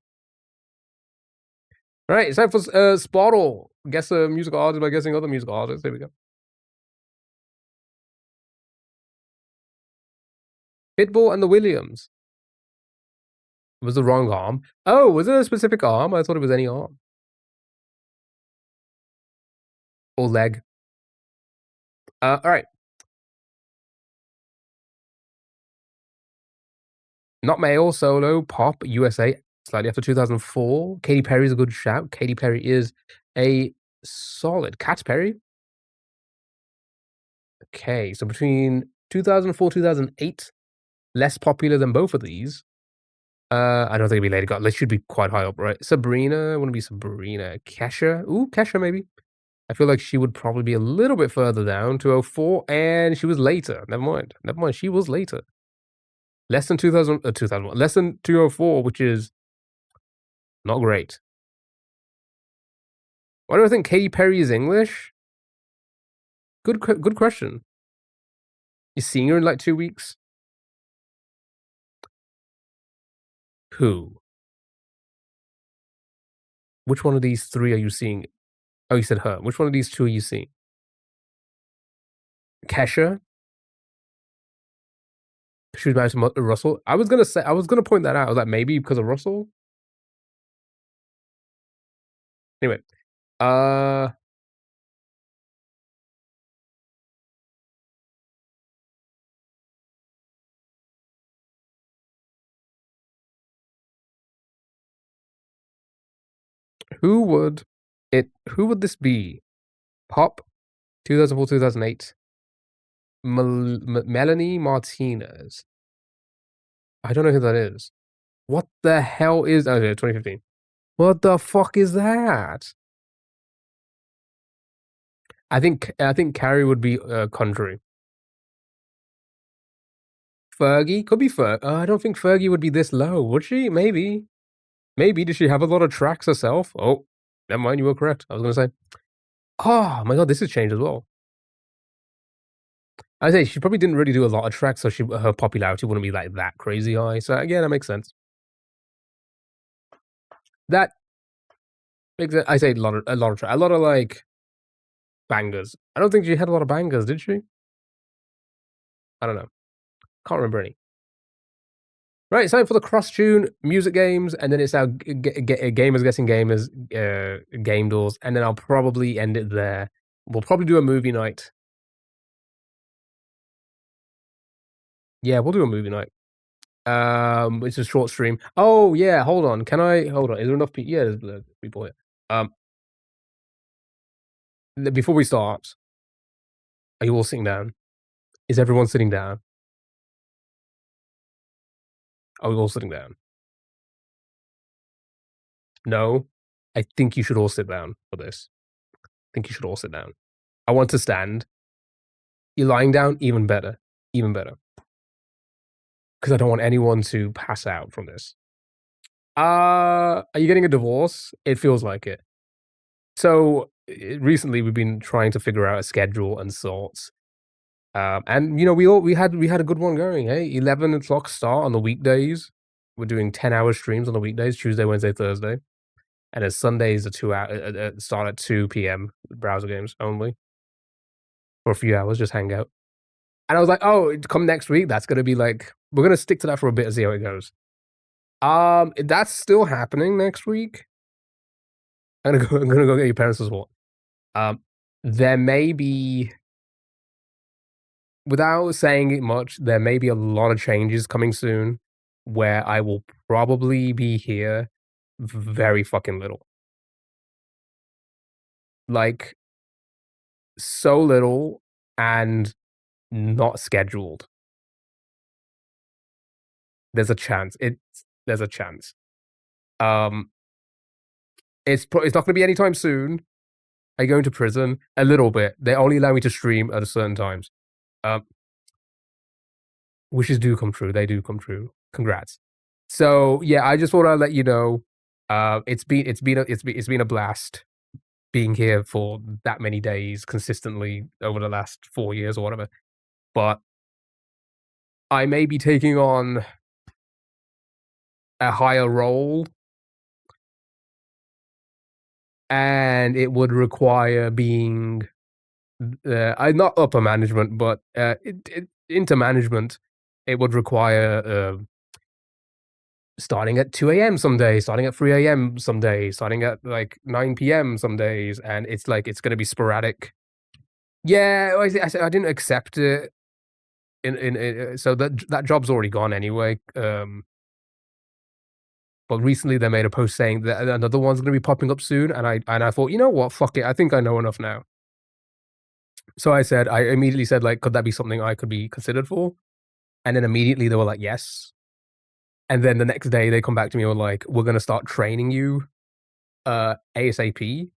All right, it's time for Spottle. Guess a musical artist by guessing other musical artists. There we go. Pitbull and the Williams. It was the wrong arm. Oh, was it a specific arm? I thought it was any arm. Or leg. All right. Not male, solo, pop, USA, slightly after 2004. Katy Perry is a good shout. Katy Perry is a solid. Katy Perry. Okay, so between 2004, 2008, less popular than both of these. I don't think it'd be Lady Gaga. They should be quite high up, right? Sabrina, I want to be Sabrina. Kesha, ooh, Kesha maybe. I feel like she would probably be a little bit further down, 2004, and she was later. Never mind. She was later. Less than 2001. Less than 204, which is not great. Why do I think Katy Perry is English? Good question. You seeing her in like 2 weeks? Who? Which one of these three are you seeing? Oh, you said her. Which one of these two are you seeing? Kesha? She was married to Russell. I was gonna point that out. I was like, maybe because of Russell. Anyway, who would this be? Pop, 2004, 2008. Melanie Martinez. I don't know who that is. What the hell is? Oh, yeah, 2015. What the fuck is that? I think Carrie would be country. Fergie could be Fergie. I don't think Fergie would be this low, would she? Maybe. Did she have a lot of tracks herself? Oh, never mind. You were correct. I was gonna say. Oh my god, this has changed as well. I say she probably didn't really do a lot of tracks, so her popularity wouldn't be like that crazy high. So again, that makes sense. That makes it. I say a lot of like bangers. I don't think she had a lot of bangers, did she? I don't know. Can't remember any. Right, it's time for the cross tune music games, and then it's our gamers guessing gamers game doors, and then I'll probably end it there. We'll probably do a movie night. Yeah, we'll do a movie night. It's a short stream. Oh yeah, hold on. Is there enough people? Yeah, there's people here. Before we start, are you all sitting down? Is everyone sitting down? Are we all sitting down? No, I think you should all sit down for this. I think you should all sit down. I want to stand. You're lying down, even better. Even better. Because I don't want anyone to pass out from this. Are you getting a divorce? It feels like it. So recently we've been trying to figure out a schedule and sorts. And you know, we had a good one going. Hey, 11 o'clock start on the weekdays. We're doing 10-hour streams on the weekdays, Tuesday, Wednesday, Thursday, and then Sundays are 2 hour start at 2 p.m. browser games only for a few hours, just hang out. And I was like, oh, come next week. That's gonna be like we're gonna stick to that for a bit and see how it goes. That's still happening next week. I'm gonna go get your parents' support. There may be. Without saying it much, there may be a lot of changes coming soon where I will probably be here very fucking little. Like, so little and not scheduled. There's a chance. There's a chance. It's not going to be anytime soon. Are you going to prison? A little bit. They only allow me to stream at certain times. Wishes do come true. They do come true. Congrats. So yeah, I just want to let you know, it's been a blast being here for that many days consistently over the last 4 years or whatever. But I may be taking on a higher role, and it would require being not upper management, but into management. it would require starting at 2 a.m. some days, starting at 3 a.m. some days, starting at like 9 p.m. some days, and it's like it's gonna be sporadic. Yeah, I didn't accept it so that job's already gone anyway. But recently they made a post saying that another one's gonna be popping up soon, and I thought, you know what, fuck it, I think I know enough now. So I immediately said like, could that be something I could be considered for? And then immediately they were like, yes. And then the next day they come back to me and were like, we're gonna start training you ASAP.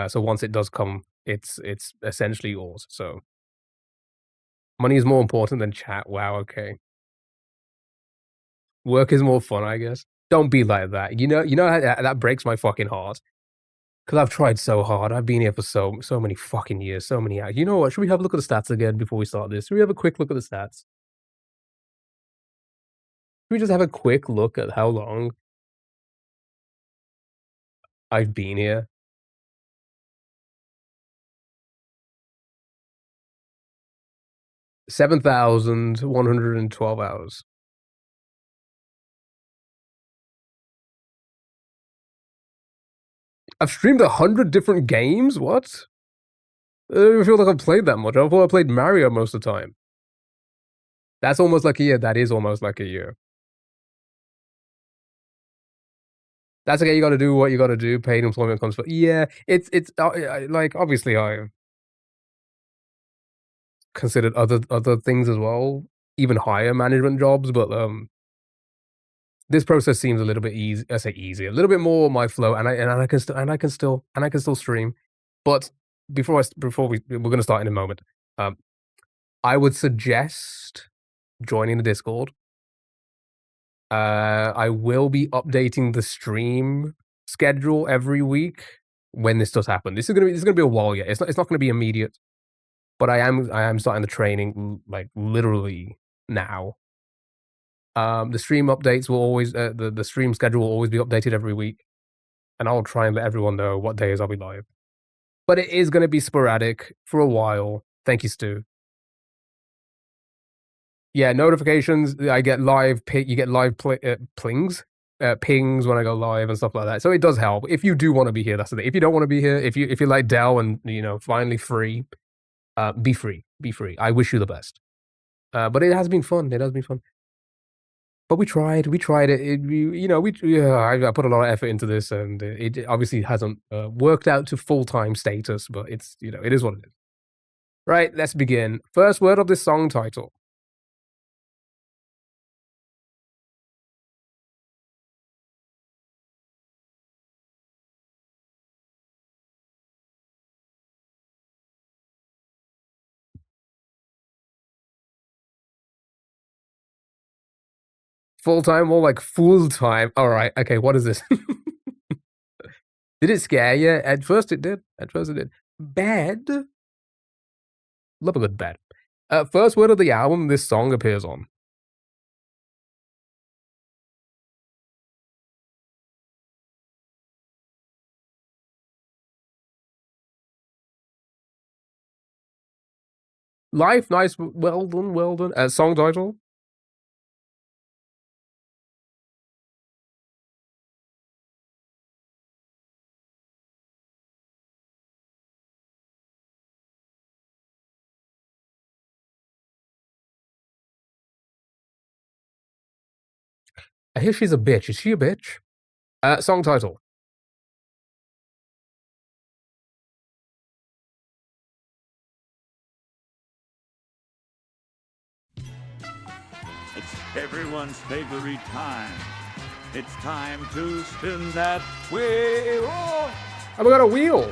So once it does come, it's essentially yours. So money is more important than chat. Wow, okay. Work is more fun, I guess. Don't be like that. You know how that breaks my fucking heart. Because I've tried so hard. I've been here for so many fucking years, so many hours. You know what? Should we have a look at the stats again before we start this? Should we have a quick look at the stats? Should we just have a quick look at how long I've been here? 7,112 hours. I've streamed 100 different games? What? I don't even feel like I've played that much. I thought I played Mario most of the time. That's almost like a year. That is almost like a year. That's okay. You got to do what you got to do. Paid employment comes first. Yeah, it's like obviously I considered other things as well, even higher management jobs. But this process seems a little bit easy. I say easy, a little bit more my flow, and I can still stream. But before we're gonna start in a moment. I would suggest joining the Discord. I will be updating the stream schedule every week when this does happen. This is gonna be a while yet. It's not gonna be immediate, but I am starting the training like literally now. The stream updates will always the stream schedule will always be updated every week, and I'll try and let everyone know what days I'll be live. But it is gonna be sporadic for a while. Thank you, Stu. Yeah, notifications. I get live. You get live plings, pings when I go live and stuff like that. So it does help. If you do want to be here, that's the thing. If you don't want to be here, if you like Dell and finally free, be free. Be free. I wish you the best. But it has been fun. It has been fun. But we tried. We tried it. I put a lot of effort into this, and it obviously hasn't worked out to full-time status. But it's it is what it is. Right. Let's begin. First word of this song title. Full-time or like full-time? All right. Okay, what is this? Did it scare you? At first it did. Bad? Love a good bad. First word of the album this song appears on. Life, nice, well done. Song title? I hear she's a bitch. Is she a bitch? Song title. It's everyone's favorite time. It's time to spin that wheel. Oh, we got a wheel.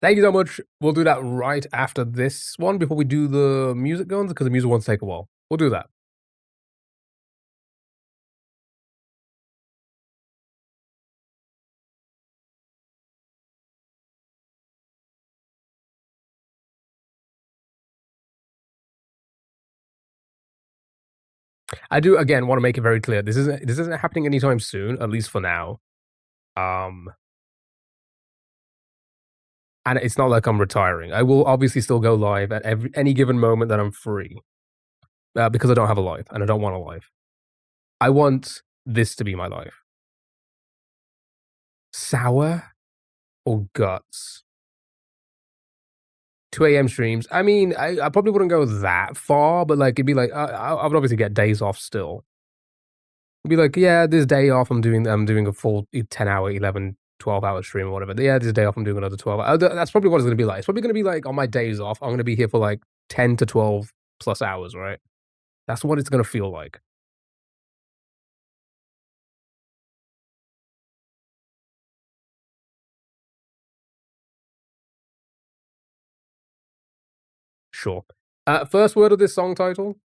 Thank you so much. We'll do that right after this one before we do the music guns because the music ones take a while. We'll do that. I do again want to make it very clear. This isn't happening anytime soon, at least for now. And it's not like I'm retiring. I will obviously still go live at any given moment that I'm free, because I don't have a life and I don't want a life. I want this to be my life. Sour or guts? 2 a.m. streams. I mean, I probably wouldn't go that far, but like it'd be like I would obviously get days off still. It'd be like, yeah, this day off I'm doing a full 10-hour, 11, 12-hour stream or whatever. Yeah, this day off I'm doing another 12. That's probably what it's gonna be like. It's probably gonna be like on my days off, I'm gonna be here for like 10 to 12 plus hours, right? That's what it's gonna feel like. Sure. First word of this song title.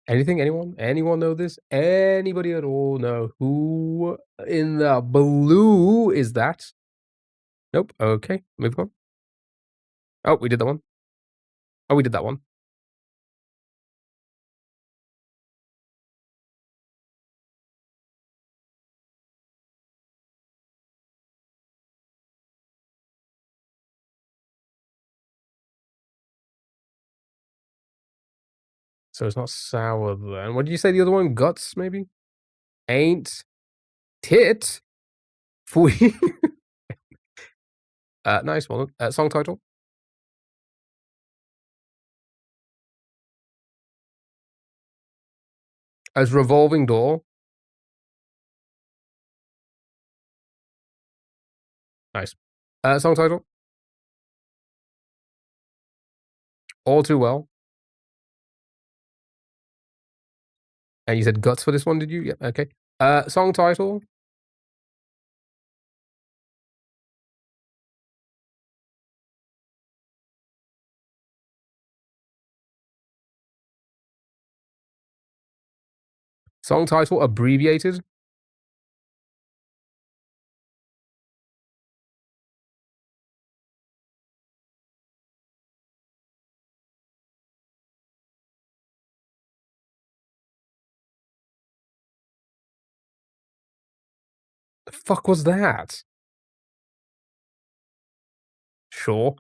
Anything? Anyone? Anyone know this? Anybody at all know who in the blue is that? Nope. Okay, move on. Oh, we did that one. Oh, we did that one. So it's not sour then. What did you say the other one? Guts, maybe? Ain't tit. Fui. Nice one. Song title. As revolving door. Nice. Song title. All too well. And you said guts for this one, did you? Yeah. Okay. Song title. Song title abbreviated. The fuck was that? Sure.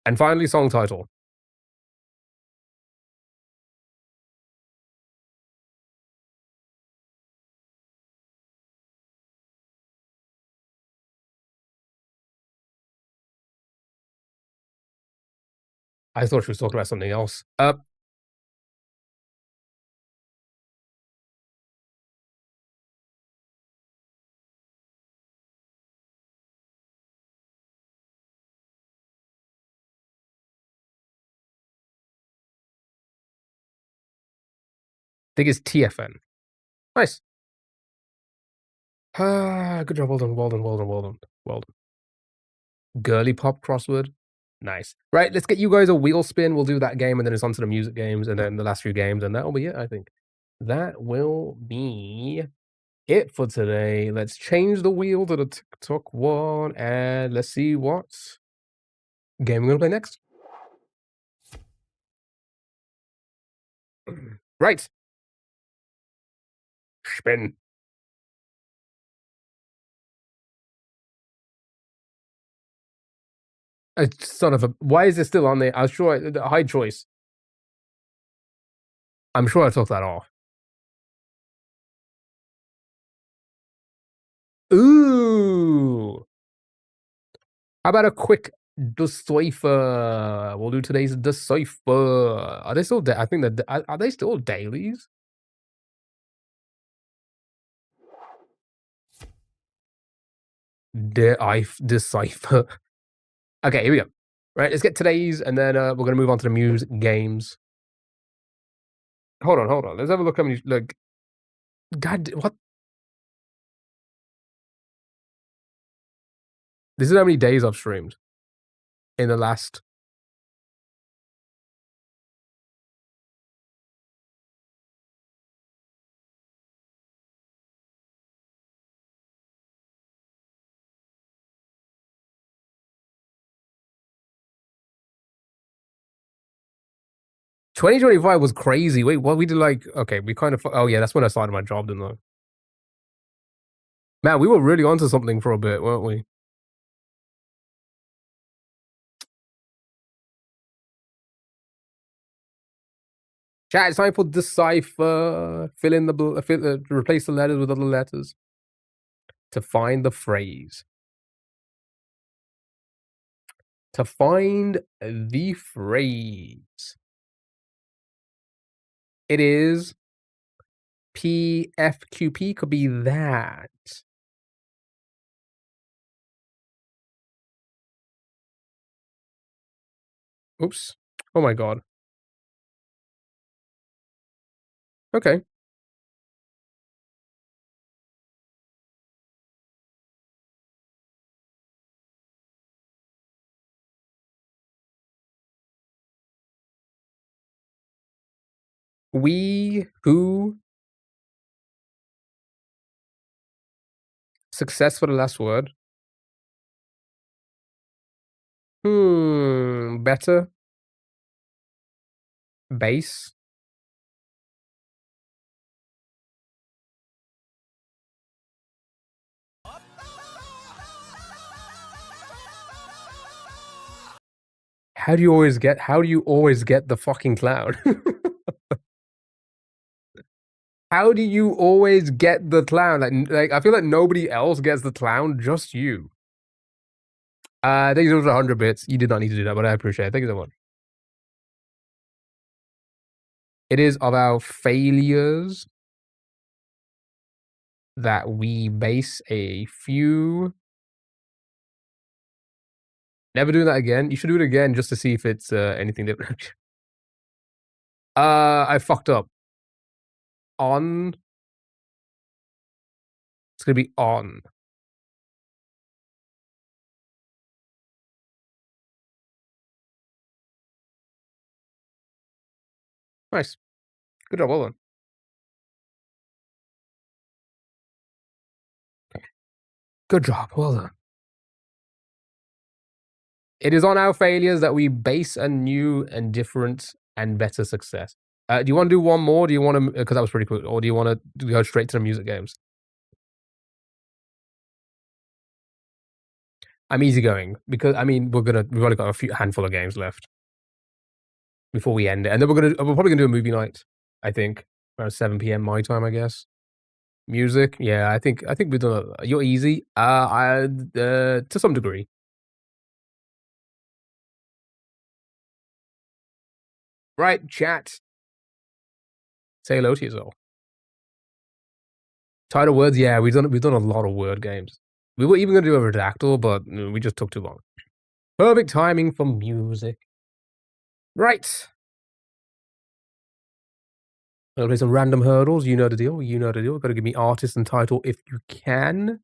And finally, song title. I thought she was talking about something else. I think it's TFN. Nice. Good job. Well done. Well done. Well done. Well done. Well done. Girly pop crossword. Nice. Right, let's get you guys a wheel spin. We'll do that game, and then it's on to the music games, and then the last few games, and that'll be it, I think. That will be it for today. Let's change the wheel to the TikTok one, and let's see what game we're gonna play next. Right. Spin. Son of a. Why is it still on there? I was sure. Hide choice. I'm sure I took that off. Ooh. How about a quick decipher? We'll do today's decipher. Are they still? I think that are they still dailies? Decipher. Okay, here we go. Right, let's get today's, and then we're gonna move on to the music games. Hold on. Let's have a look how many. Like, God, what? This is how many days I've streamed in the last. 2025 was crazy. Wait, what we did like? Okay, we kind of. Oh yeah, that's when I started my job, didn't I? Man, we were really onto something for a bit, weren't we? Chat, it's time for decipher. Fill in the replace the letters with other letters to find the phrase. To find the phrase, it is PFQP. Could be that. Oops. Oh my god. Okay. We who success for the last word. Better. Base. How do you always get the fucking clown? How do you always get the clown? Like I feel like nobody else gets the clown, just you. Thank you so much for 100 bits. You did not need to do that, but I appreciate it. Thank you so much. It is of our failures that we base a few. Never doing that again. You should do it again just to see if it's anything different. I fucked up. On. It's gonna be on. Nice. Good job, well done. Good job, well done. It is on our failures that we base a new and different and better success. Do you want to do one more? Do you want to, because that was pretty quick, or do you want to go straight to the music games? I'm easygoing because I mean we've only got a handful of games left before we end it, and then we're probably gonna do a movie night. I think around 7 p.m. my time, I guess. Music, yeah, I think we've done. You're easy. To some degree. Right, chat. Say hello to yourself. Title words, yeah, we've done a lot of word games. We were even gonna do a redactyl, but we just took too long. Perfect timing for music. Right. I'll play some random hurdles. You know the deal. Gotta give me artist and title if you can.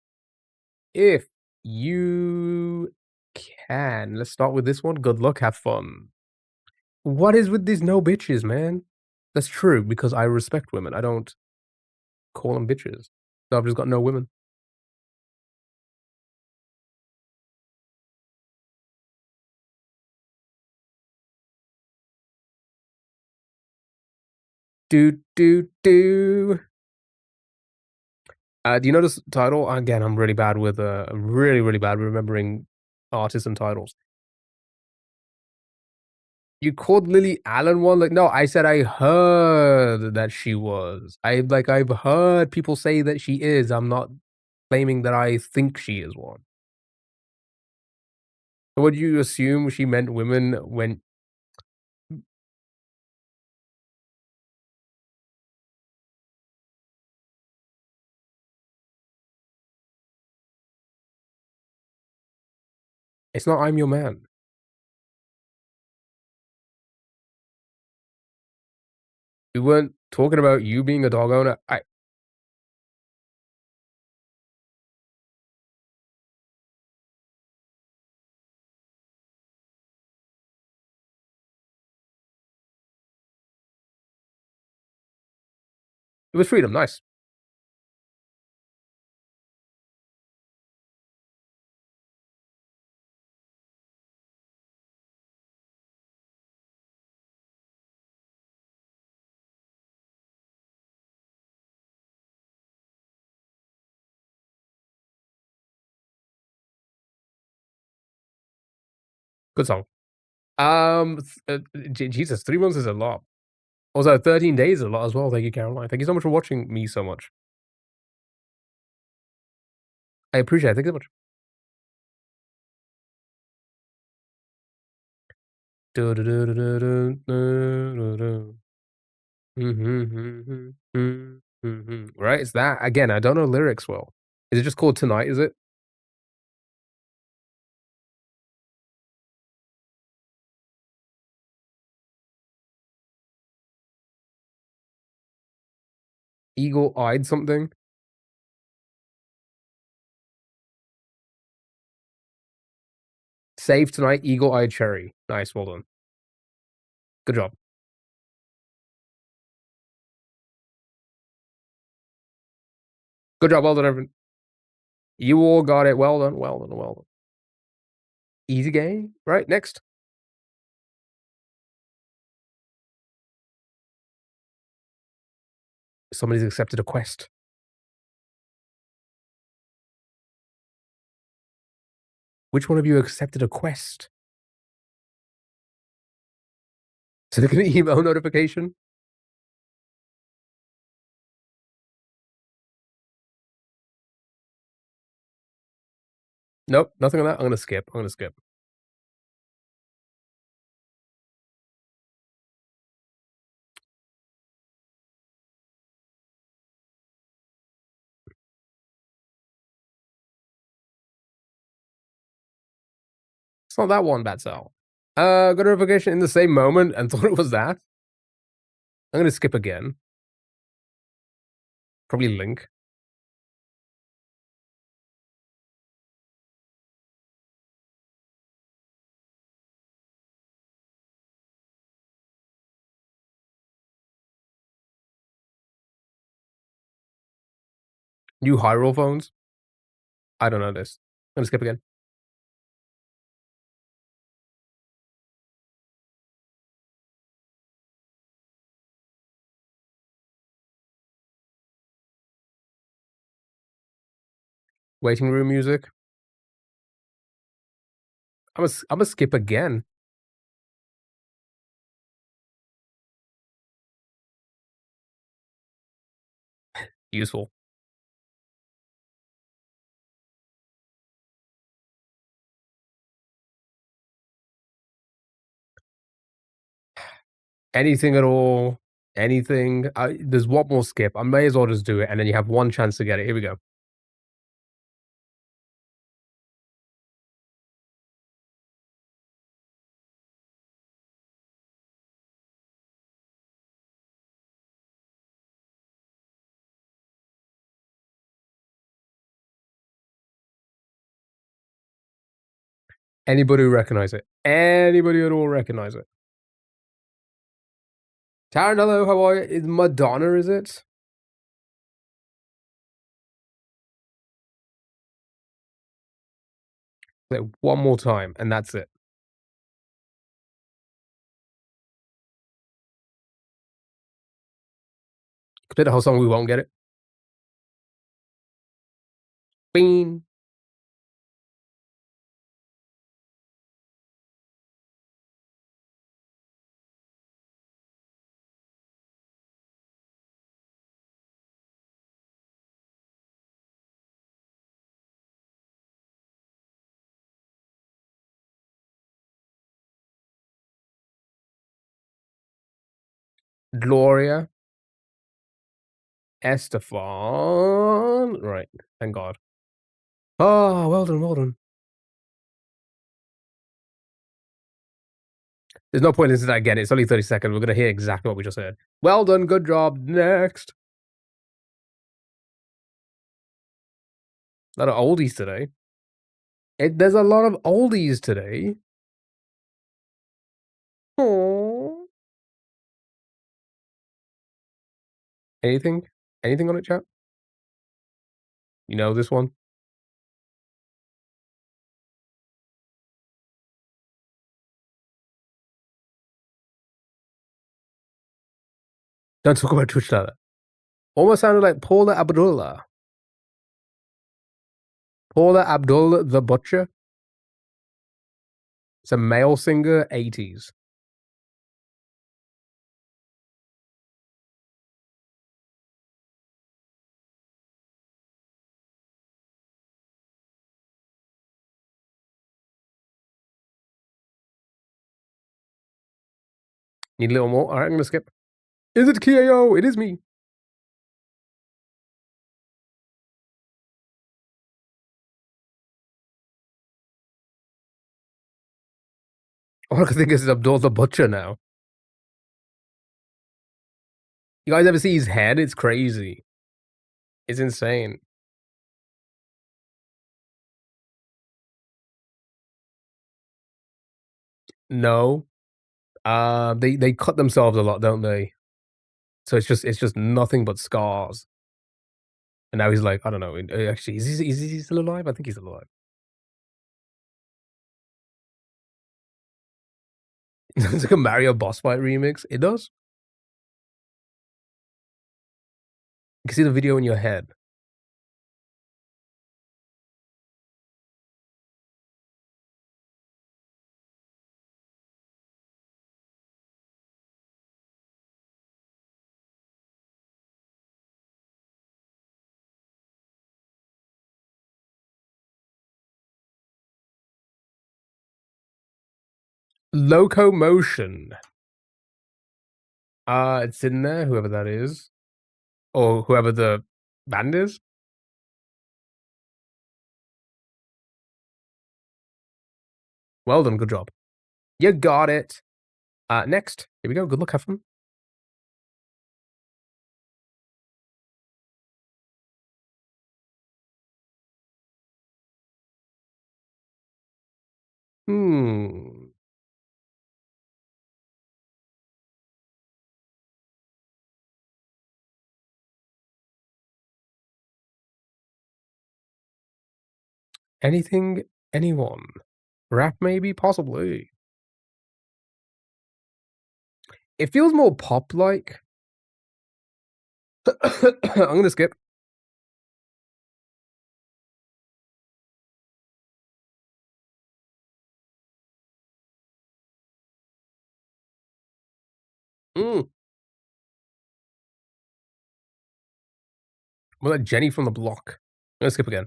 If you can. Let's start with this one. Good luck, have fun. What is with these no bitches, man? That's true, because I respect women. I don't call them bitches. So I've just got no women. Do. Do you know this title? Again, I'm really bad with really bad with remembering artists and titles. You called Lily Allen one? Like, no, I said I heard that she was. I've heard people say that she is. I'm not claiming that I think she is one. Would you assume she meant women when? It's not I'm your man. We weren't talking about you being a dog owner. It was freedom. Nice. Good song. Jesus, 3 months is a lot. Also, 13 days is a lot as well. Thank you, Caroline. Thank you so much for watching me so much. I appreciate it. Thank you so much. Right, it's that. Again, I don't know lyrics well. Is it just called Tonight, is it? Eagle-eyed something? Save Tonight, Eagle-eyed Cherry. Nice, well done. Good job. Good job, well done, everyone. You all got it. Well done, well done, well done. Easy game. Right, next. Somebody's accepted a quest. Which one of you accepted a quest? So they're gonna email notification? Nope, nothing on that. I'm gonna skip. It's not that one, Bad Sal. Got a notification in the same moment and thought it was that. I'm gonna skip again. Probably Link. New Hyrule phones? I don't know this. I'm gonna skip again. Waiting room music. I'm gonna skip again. Useful. Anything at all. Anything. There's one more skip. I may as well just do it, and then you have one chance to get it. Here we go. Anybody who recognize it? Anybody at all recognize it? Taryn, hello, how are you? Is Madonna, is it? Play it one more time, and that's it. Play the whole song, we won't get it. Bean. Gloria. Estefan. Right, thank God. Oh, well done, well done. There's no point in listening to that again. It's only 30 seconds. We're going to hear exactly what we just heard. Well done, good job. Next. A lot of oldies today. There's a lot of oldies today. Aww. Anything? Anything on it, chat? You know this one? Don't talk about Twitch like that. Almost sounded like Paula Abdullah. Paula Abdullah the Butcher. It's a male singer, 80s. Need a little more? Alright, I'm gonna skip. Is it KO? It is me. All I can think is Abdul the Butcher now. You guys ever see his head? It's crazy. It's insane. No. They cut themselves a lot, don't they? So it's just nothing but scars. And now he's like, I don't know. Actually, is he still alive? I think he's still alive. It's like a Mario boss fight remix. It does. You can see the video in your head. Locomotion. It's in there, whoever that is. Or whoever the band is. Well done, good job. You got it. Next. Here we go. Good luck, have fun. Anything, anyone. Rap, maybe? Possibly. It feels more pop-like. I'm gonna skip. Was that Jenny from the Block? I'm gonna skip again.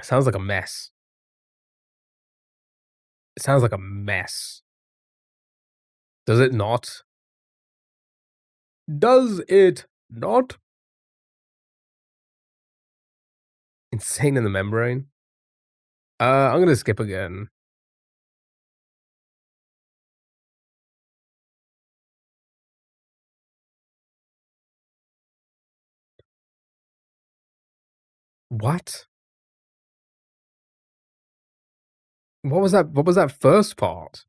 Sounds like a mess. It sounds like a mess. Does it not? Does it not? Insane in the Membrane. I'm gonna skip again. What? What was that? What was that first part?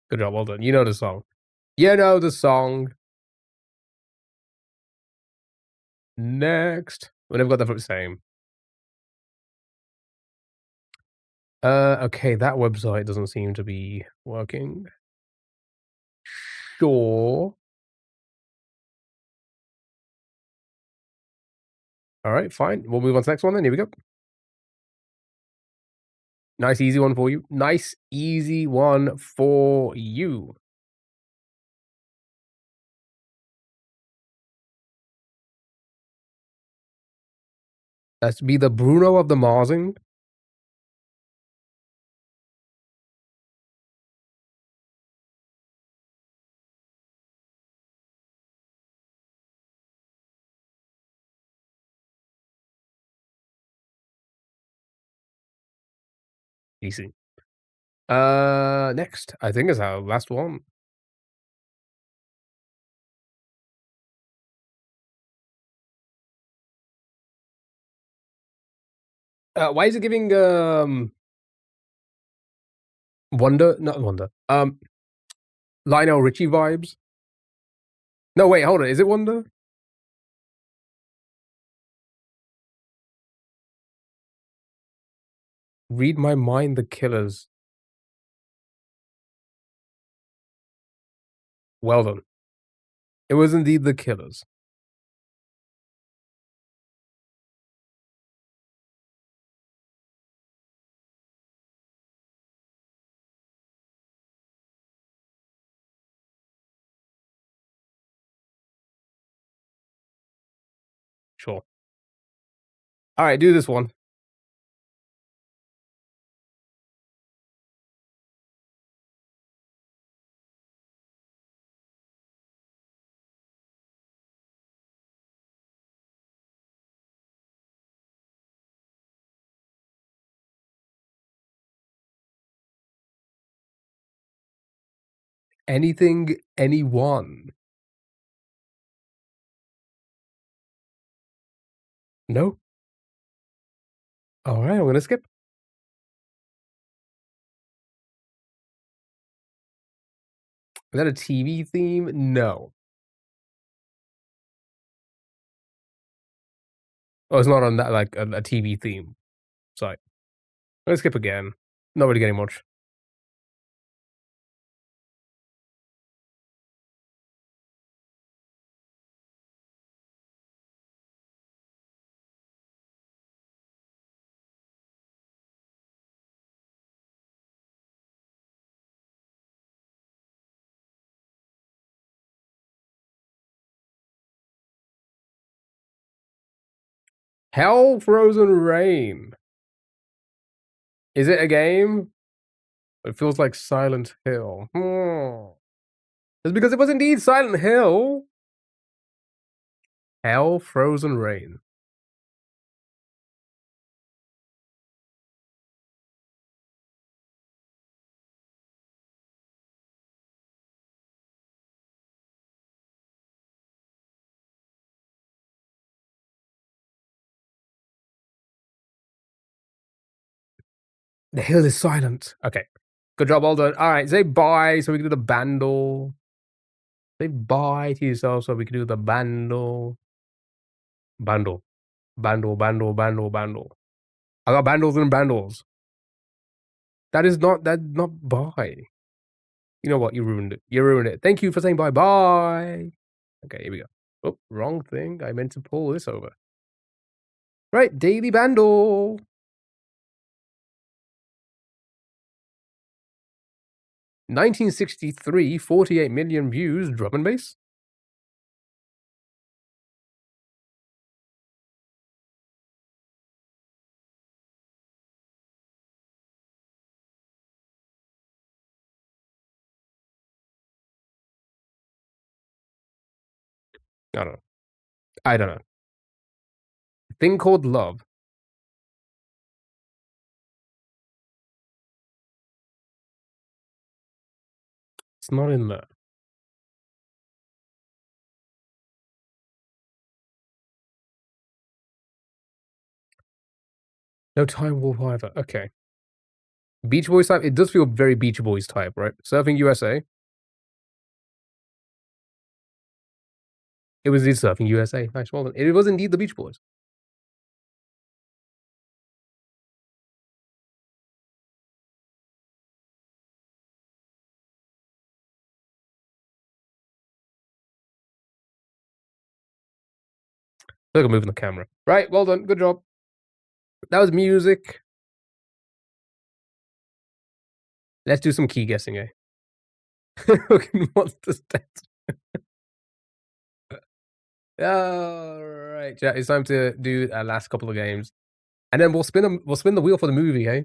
Good job, well done. You know the song. You know the song. Next. We never got that same. Okay, that website doesn't seem to be working. Sure. Alright, fine. We'll move on to the next one then. Here we go. Nice, easy one for you. Nice, easy one for you. That's to be the Bruno of the Marsing. Easy. Next, I think is our last one. Why is it giving Wonder? Not Wonder. Lionel Richie vibes. No, wait, hold on. Is it Wonder? Read my mind, The Killers. Well done. It was indeed The Killers. Sure. All right, do this one. Anything, anyone. No? All right, I'm gonna skip. Is that a TV theme? No. Oh, it's not on that like a TV theme site. I'm gonna skip again. Not really getting much. Hell Frozen Rain. Is it a game? It feels like Silent Hill. It's because it was indeed Silent Hill. Hell Frozen Rain. The hill is silent. Okay. Good job, all done. Alright, say bye so we can do the bundle. Say bye to yourself so we can do the bundle. Bundle. Bundle, bundle, bundle, bundle. I got bundles and bundles. That's not bye. You know what? You ruined it. You ruined it. Thank you for saying bye bye. Okay, here we go. Oh, wrong thing. I meant to pull this over. Right, daily bundle. 1963, 48 million views, drum and bass. I don't know. I don't know. Thing called love. It's not in there. No Time Wolf either. Okay. Beach Boys type. It does feel very Beach Boys type, right? Surfing USA. It was indeed Surfing USA. Nice, well done. It was indeed the Beach Boys. Look, I'm moving the camera. Right, well done. Good job. That was music. Let's do some key guessing, eh? Monster stats. Alright, yeah, it's time to do our last couple of games. And then we'll spin the wheel for the movie, eh?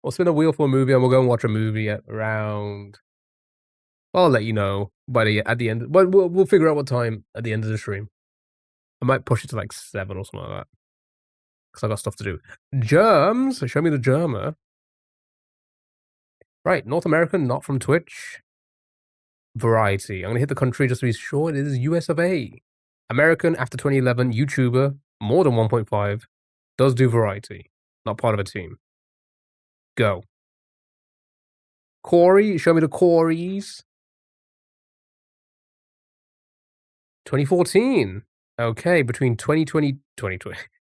We'll spin a wheel for a movie and we'll go and watch a movie at around. I'll let you know at the end. But we'll figure out what time at the end of the stream. I might push it to like 7 or something like that. Because I got stuff to do. Germs. Show me the germer. Right, North American, not from Twitch. Variety. I'm gonna hit the country just to be sure. It is US of A. American after 2011. YouTuber, more than 1.5. Does do variety. Not part of a team. Go. Corey. Show me the Corys. 2014. Okay, between 2020,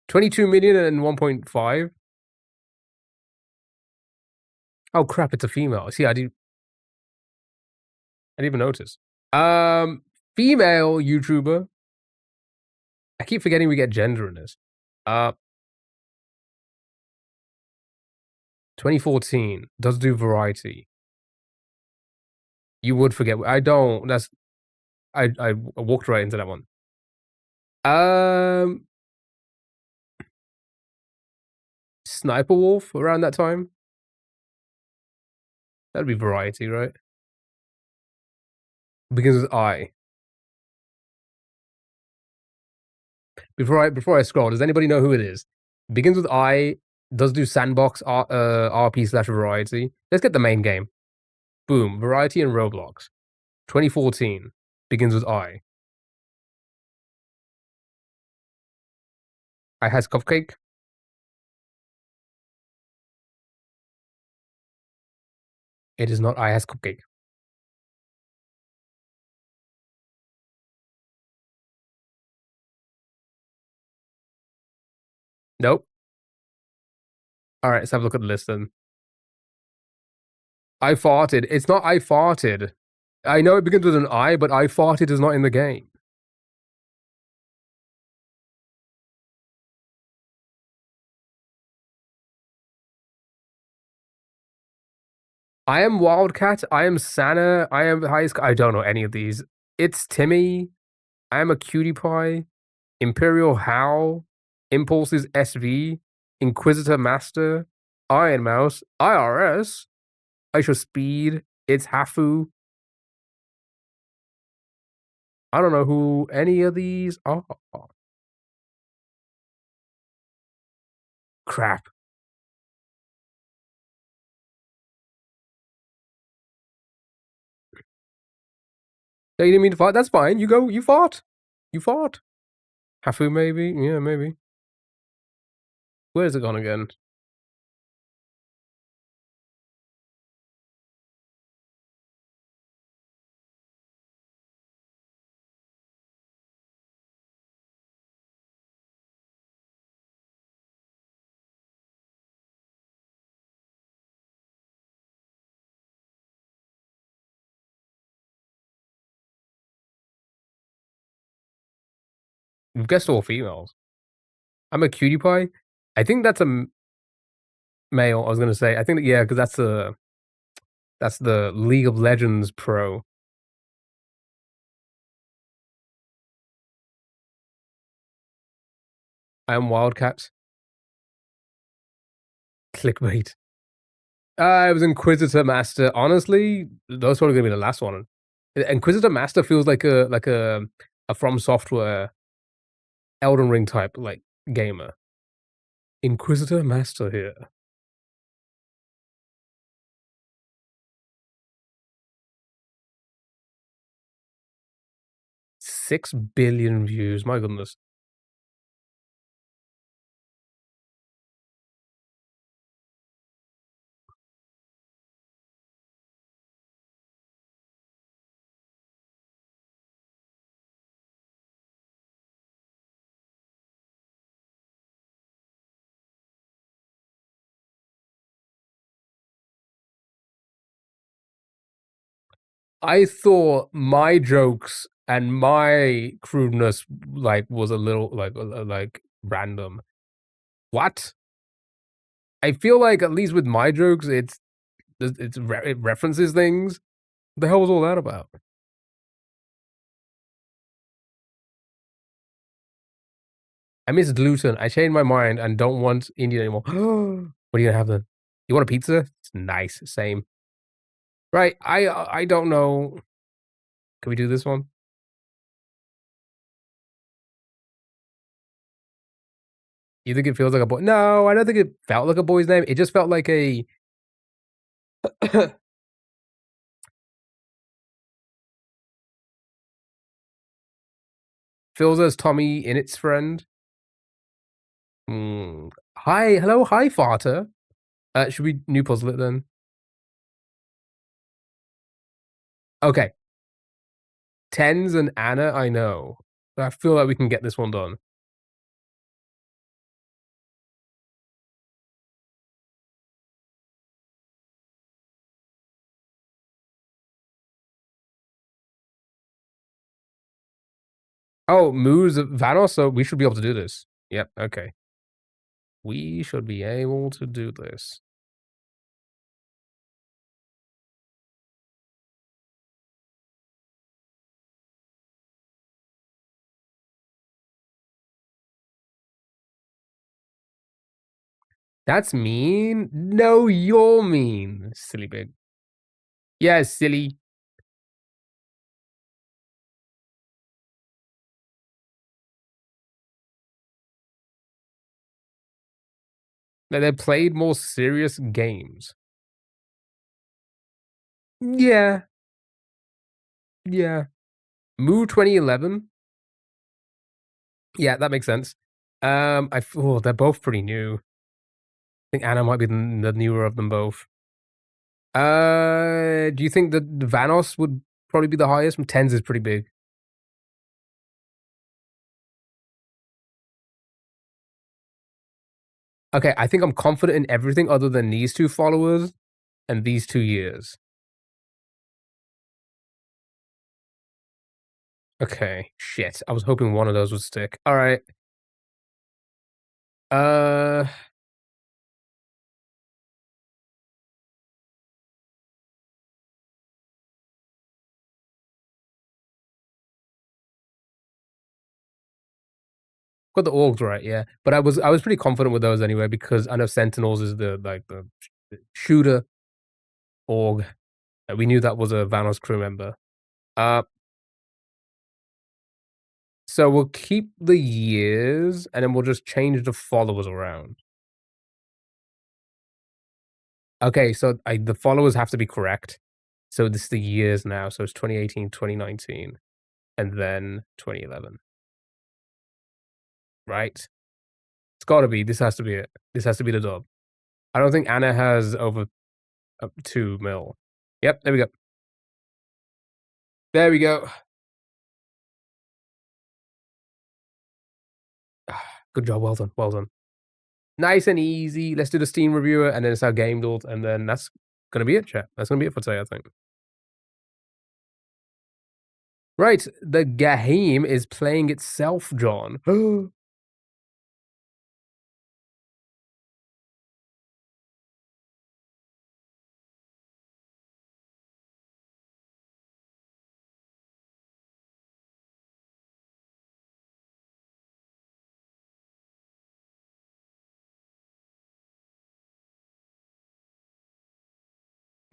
22 million and 1.5. Oh crap! It's a female. See, I didn't even notice. Female YouTuber. I keep forgetting we get gender in this. 2014 does do variety. You would forget. I don't. That's. I walked right into that one. Sniper Wolf around that time. That'd be variety, right? Begins with I. Before I scroll, does anybody know who it is? Begins with I. Does do sandbox RP/variety. Let's get the main game. Boom. Variety and Roblox. 2014. Begins with I. I has cupcake. It is not I has cupcake. Nope. Alright, let's have a look at the list then. I farted. It's not I farted. I know it begins with an I, but I farted is not in the game. I am Wildcat. I am Santa. I am highest. I don't know any of these. It's Timmy. I am a cutie pie. Imperial Howl. Impulse is SV. Inquisitor Master. Iron Mouse. IRS. Aisha Speed. It's Hafu. I don't know who any of these are. Crap. No, you didn't mean to fart. That's fine. You go. You fart. You fart. Hafu, maybe. Yeah, maybe. Where's it gone again? We've guessed all females. I'm a cutie pie. I think that's a male. I was gonna say. I think yeah, because that's the League of Legends pro. I am Wildcat. Clickbait. I was Inquisitor Master. Honestly, that's probably gonna be the last one. Inquisitor Master feels like a From Software Elden Ring type like gamer. Inquisitor Master here. Six billion views. My goodness. I thought my jokes and my crudeness like was a little like random. What? I feel like at least with my jokes, it references things. What the hell was all that about? I miss gluten. I changed my mind and don't want Indian anymore. What are you gonna have then? You want a pizza? It's nice. Same. Right. I don't know. Can we do this one? You think it feels like a boy? No, I don't think it felt like a boy's name. It just felt like a feels as Tommy in its friend. Hi, hello, hi, Farter. Should we new puzzle it then? Okay. Tens and Anna, I know. I feel like we can get this one done. Oh, moves Vanos, so we should be able to do this. Yep, okay. We should be able to do this. That's mean? No, you're mean, silly big. Yeah, silly. They played more serious games. Yeah. Yeah. Moo 2011. Yeah, that makes sense. They're both pretty new. I think Anna might be the newer of them both. Do you think that the Vanos would probably be the highest? Tens is pretty big. Okay, I think I'm confident in everything other than these two followers and these 2 years. Okay, shit. I was hoping one of those would stick. All right. Uh, got the orgs right, yeah. But I was pretty confident with those anyway because I know Sentinels is the shooter org. We knew that was a Vanos crew member. Uh, so we'll keep the years and then we'll just change the followers around. Okay, so the followers have to be correct. So this is the years now. So it's 2018, 2019, and then 2011. Right? It's got to be. This has to be it. This has to be the dub. I don't think Anna has over 2 mil. Yep, there we go. There we go. Good job. Well done. Well done. Nice and easy. Let's do the Steam reviewer, and then it's our game build, and then that's gonna be it, chat. That's gonna be it for today, I think. Right, the game is playing itself, John.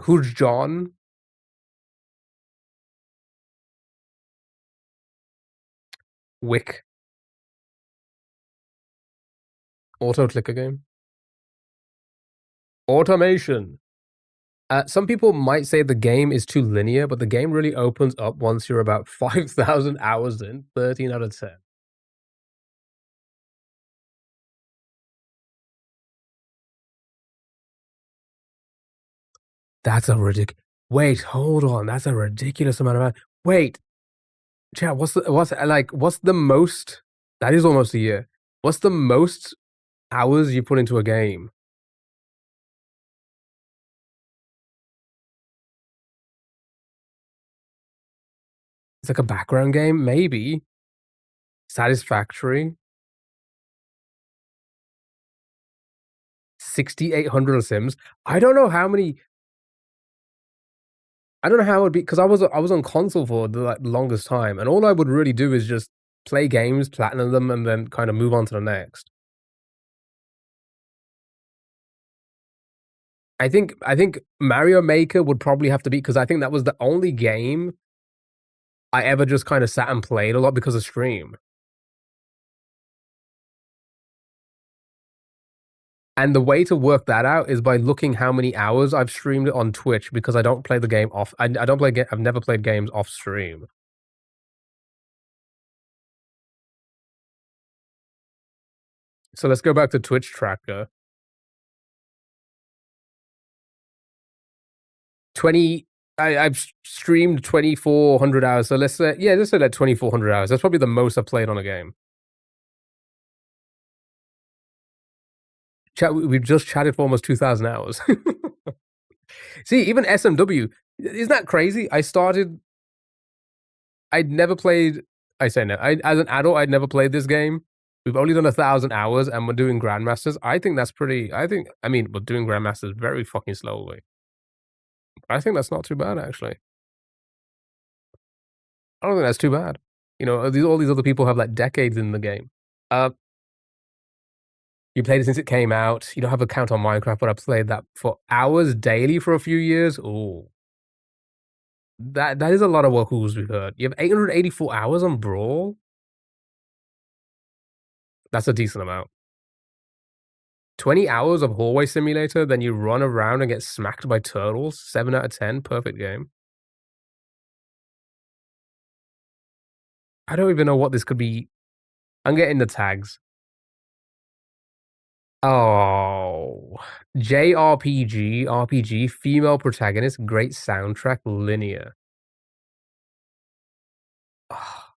Who's John? Wick. Auto clicker game. Automation. Some people might say the game is too linear, but the game really opens up once you're about 5,000 hours in. 13 out of 10. That's a ridiculous. Wait, hold on. That's a ridiculous amount of time. Wait, chat. What's the most? That is almost a year. What's the most hours you put into a game? It's like a background game, maybe. Satisfactory. 6,800 Sims. I don't know how many. I don't know how it would be because I was on console for the longest time, and all I would really do is just play games, platinum them, and then kind of move on to the next. I think Mario Maker would probably have to be because I think that was the only game I ever just kind of sat and played a lot because of stream. And the way to work that out is by looking how many hours I've streamed it on Twitch because I don't play the game off. I don't play. I've never played games off stream. So let's go back to Twitch tracker. 20. I've streamed 2,400 hours. So let's say that 2,400 hours. That's probably the most I've played on a game. Chat. We've just chatted for almost 2,000 hours. See, even SMW, isn't that crazy? I'd never played I say no. As an adult, I'd never played this game. We've only done 1,000 hours, and we're doing Grandmasters. I think that's pretty. I mean, we're doing Grandmasters very fucking slowly. I think that's not too bad, actually. I don't think that's too bad. You know, all these other people have like decades in the game. You played it since it came out. You don't have a count on Minecraft, but I played that for hours daily for a few years. Oh, that is a lot of wahoo's we've heard. You have 884 hours on Brawl. That's a decent amount. 20 hours of hallway simulator, then you run around and get smacked by turtles. 7 out of 10, perfect game. I don't even know what this could be. I'm getting the tags. Oh, JRPG, RPG, female protagonist, great soundtrack, linear. Ah,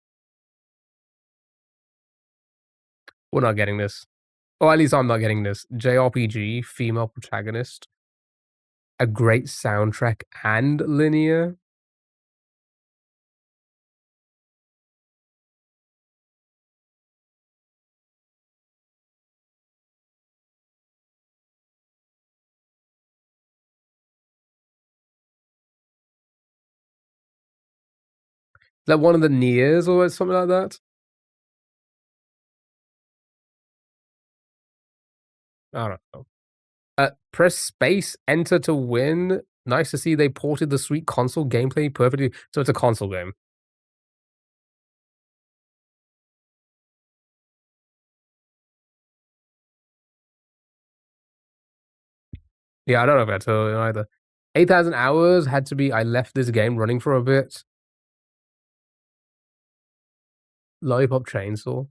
we're not getting this. Or at least I'm not getting this. JRPG, female protagonist, a great soundtrack, and linear. Is that one of the Niers or something like that? I don't know. Press space, enter to win. Nice to see they ported the sweet console gameplay perfectly. So it's a console game. Yeah, I don't know if I told you either. 8,000 hours had to be. I left this game running for a bit. Lollipop Chainsaw.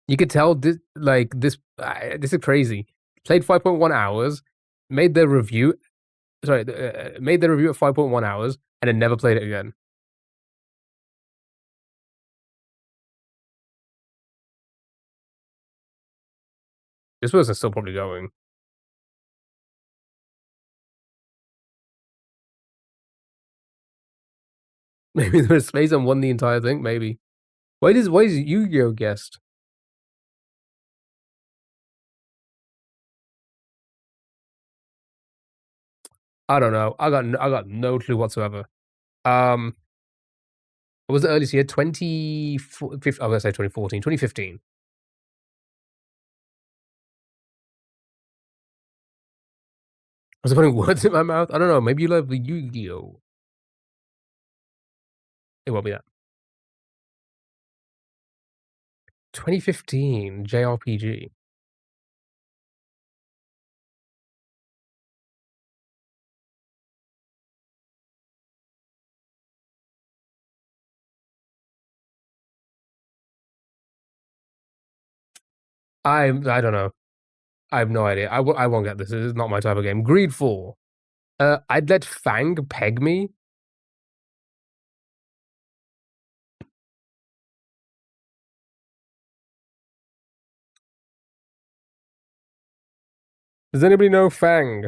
You could tell this, this is crazy. Played 5.1 hours, made their review. Sorry, made their review at 5.1 hours, and then never played it again. This person's still probably going. Maybe there was space and won the entire thing. Maybe. Why is Yu-Gi-Oh guest? I don't know. I got no clue whatsoever. What was the earliest year? 2015. I was gonna say 2014, 2015. Was I putting words in my mouth? I don't know. Maybe you love the Yu-Gi-Oh. It won't be that. 2015 JRPG. I don't know. I have no idea. I won't get this. This is not my type of game. Greed 4. I'd let Fang peg me. Does anybody know Fang?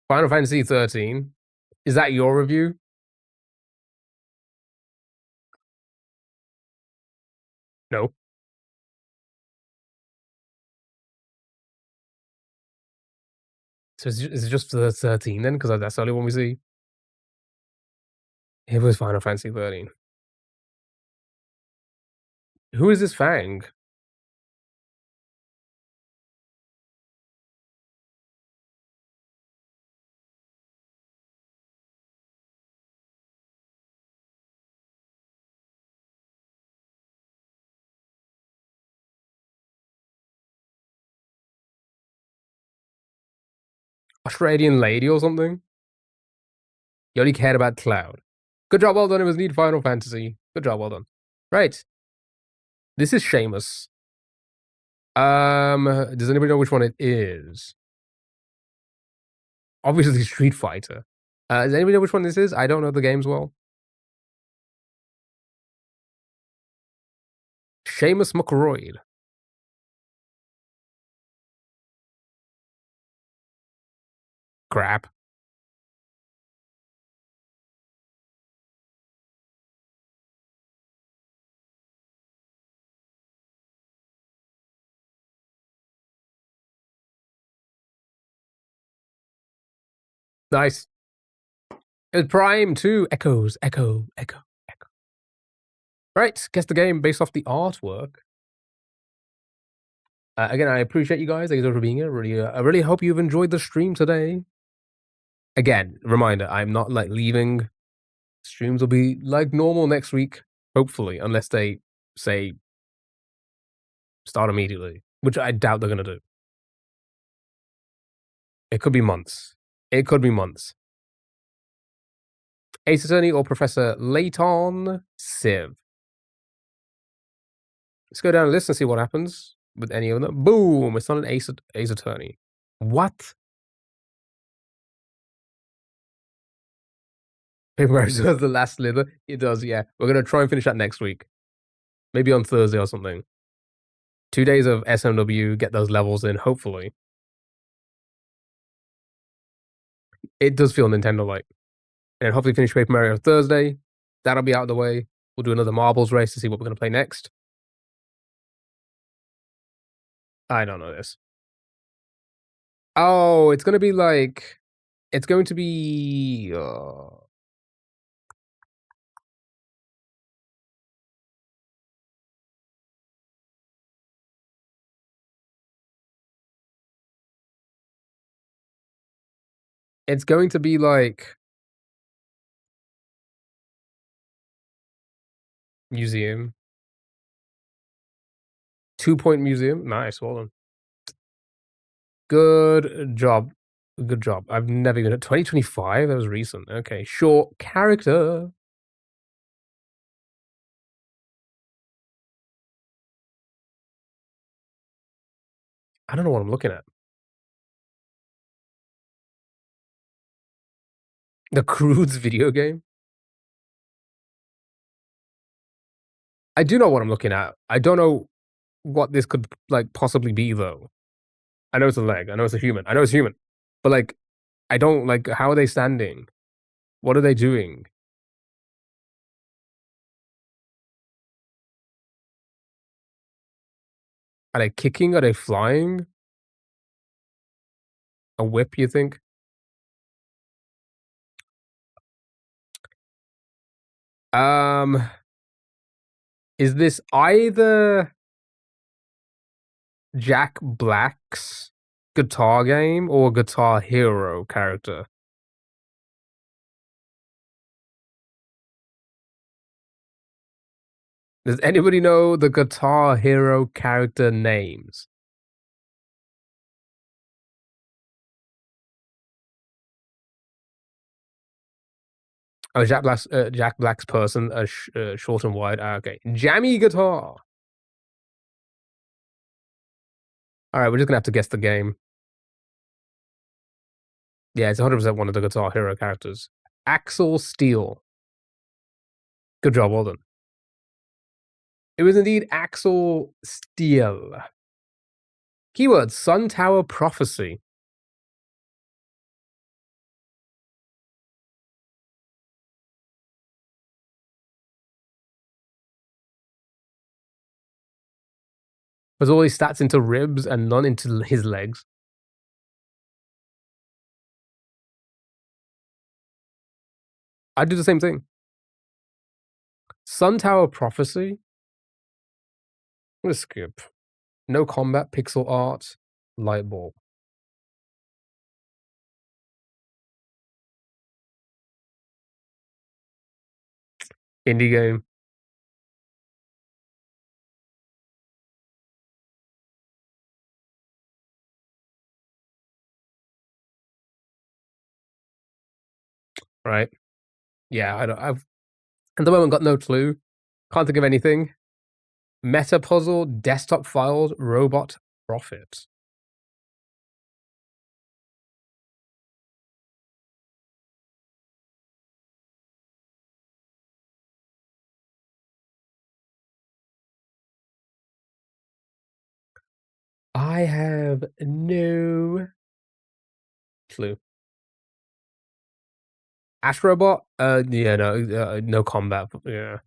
Final Fantasy 13. Is that your review? No. So is it just the 13 then? Because that's the only one we see. It was Final Fantasy 13. Who is this Fang? Australian lady or something? You only cared about Cloud. Good job, well done. It was Need Final Fantasy. Good job, well done. Right. This is Seamus. Does anybody know which one it is? Obviously Street Fighter. Does anybody know which one this is? I don't know the games well. Seamus McRoyd. Crap. Nice. It's Prime 2. Echoes. Echo. Right. Guess the game based off the artwork. Again, I appreciate you guys. Thank you for being here. I really hope you've enjoyed the stream today. Again, reminder, I'm not like leaving. Streams will be like normal next week, hopefully, unless they say start immediately, which I doubt they're going to do. It could be months. Ace Attorney or Professor Layton Civ. Let's go down the list and see what happens with any of them. Boom! It's not an Ace Attorney. What? Paper Mario does the last slither. It does, yeah. We're gonna try and finish that next week. Maybe on Thursday or something. 2 days of SMW, get those levels in, hopefully. It does feel Nintendo-like. And hopefully finish Paper Mario Thursday. That'll be out of the way. We'll do another marbles race to see what we're gonna play next. I don't know this. Oh, it's gonna be like... It's going to be... It's going to be like... Museum. 2-point museum. Nice, well done. Good job. Good job. I've never even... 2025? That was recent. Okay, short character. I don't know what I'm looking at. The Croods video game? I do know what I'm looking at. I don't know what this could, like, possibly be, though. I know it's a leg. I know it's a human. I know it's human. But, like, I don't, like, how are they standing? What are they doing? Are they kicking? Are they flying? A whip, you think? Is this either Jack Black's Guitar game or Guitar Hero character? Does anybody know the Guitar Hero character names? Oh, Jack Black's person, short and wide. Okay, Jammy Guitar. All right, we're just gonna have to guess the game. Yeah, it's 100% one of the Guitar Hero characters. Axel Steele. Good job, well done. It was indeed Axel Steele. Keyword: Sun Tower Prophecy. Puts all his stats into ribs and none into his legs. I'd do the same thing. Sun Tower Prophecy. I'm gonna skip. No combat, pixel art, light bulb. Indie game. Right. Yeah, I've at the moment got no clue. Can't think of anything. Meta puzzle, desktop files, robot profit. I have no clue. Astrobot? Yeah, no, no combat. Yeah.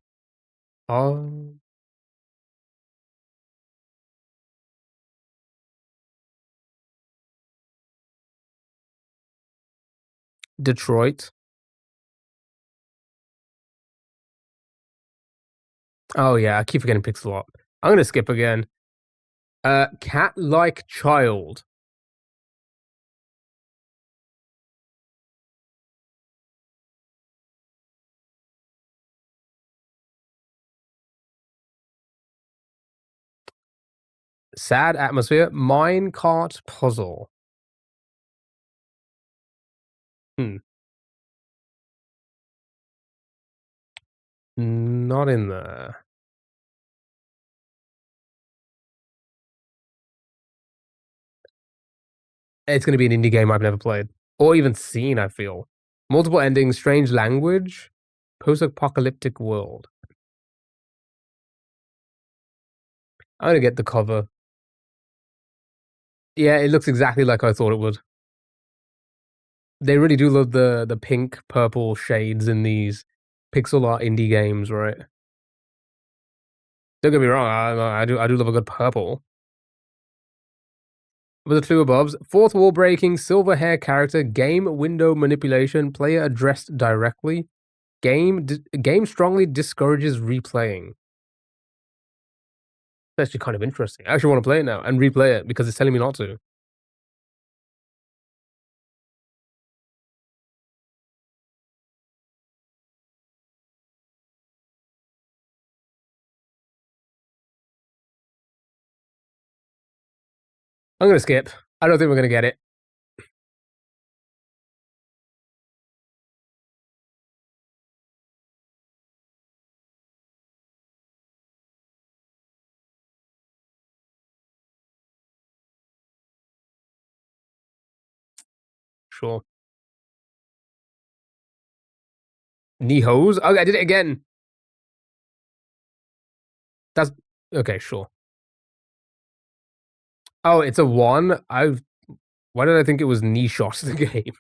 Oh, Detroit. Oh yeah, I keep forgetting Pixel Art. I'm gonna skip again. Cat-like child. Sad atmosphere. Minecart puzzle. Hmm. Not in there. It's gonna be an indie game I've never played or even seen. I feel multiple endings, strange language, post-apocalyptic world. I'm gonna get the cover. Yeah, it looks exactly like I thought it would. They really do love the pink, purple shades in these pixel art indie games, right? Don't get me wrong, I do love a good purple. With the two above, fourth wall breaking, silver hair character, game window manipulation, player addressed directly. Game strongly discourages replaying. That's actually kind of interesting. I actually want to play it now and replay it because it's telling me not to. I'm gonna skip. I don't think we're gonna get it. Sure. Nihos? Okay, I did it again. That's okay, sure. Oh, it's a one. Why did I think it was knee shot the game?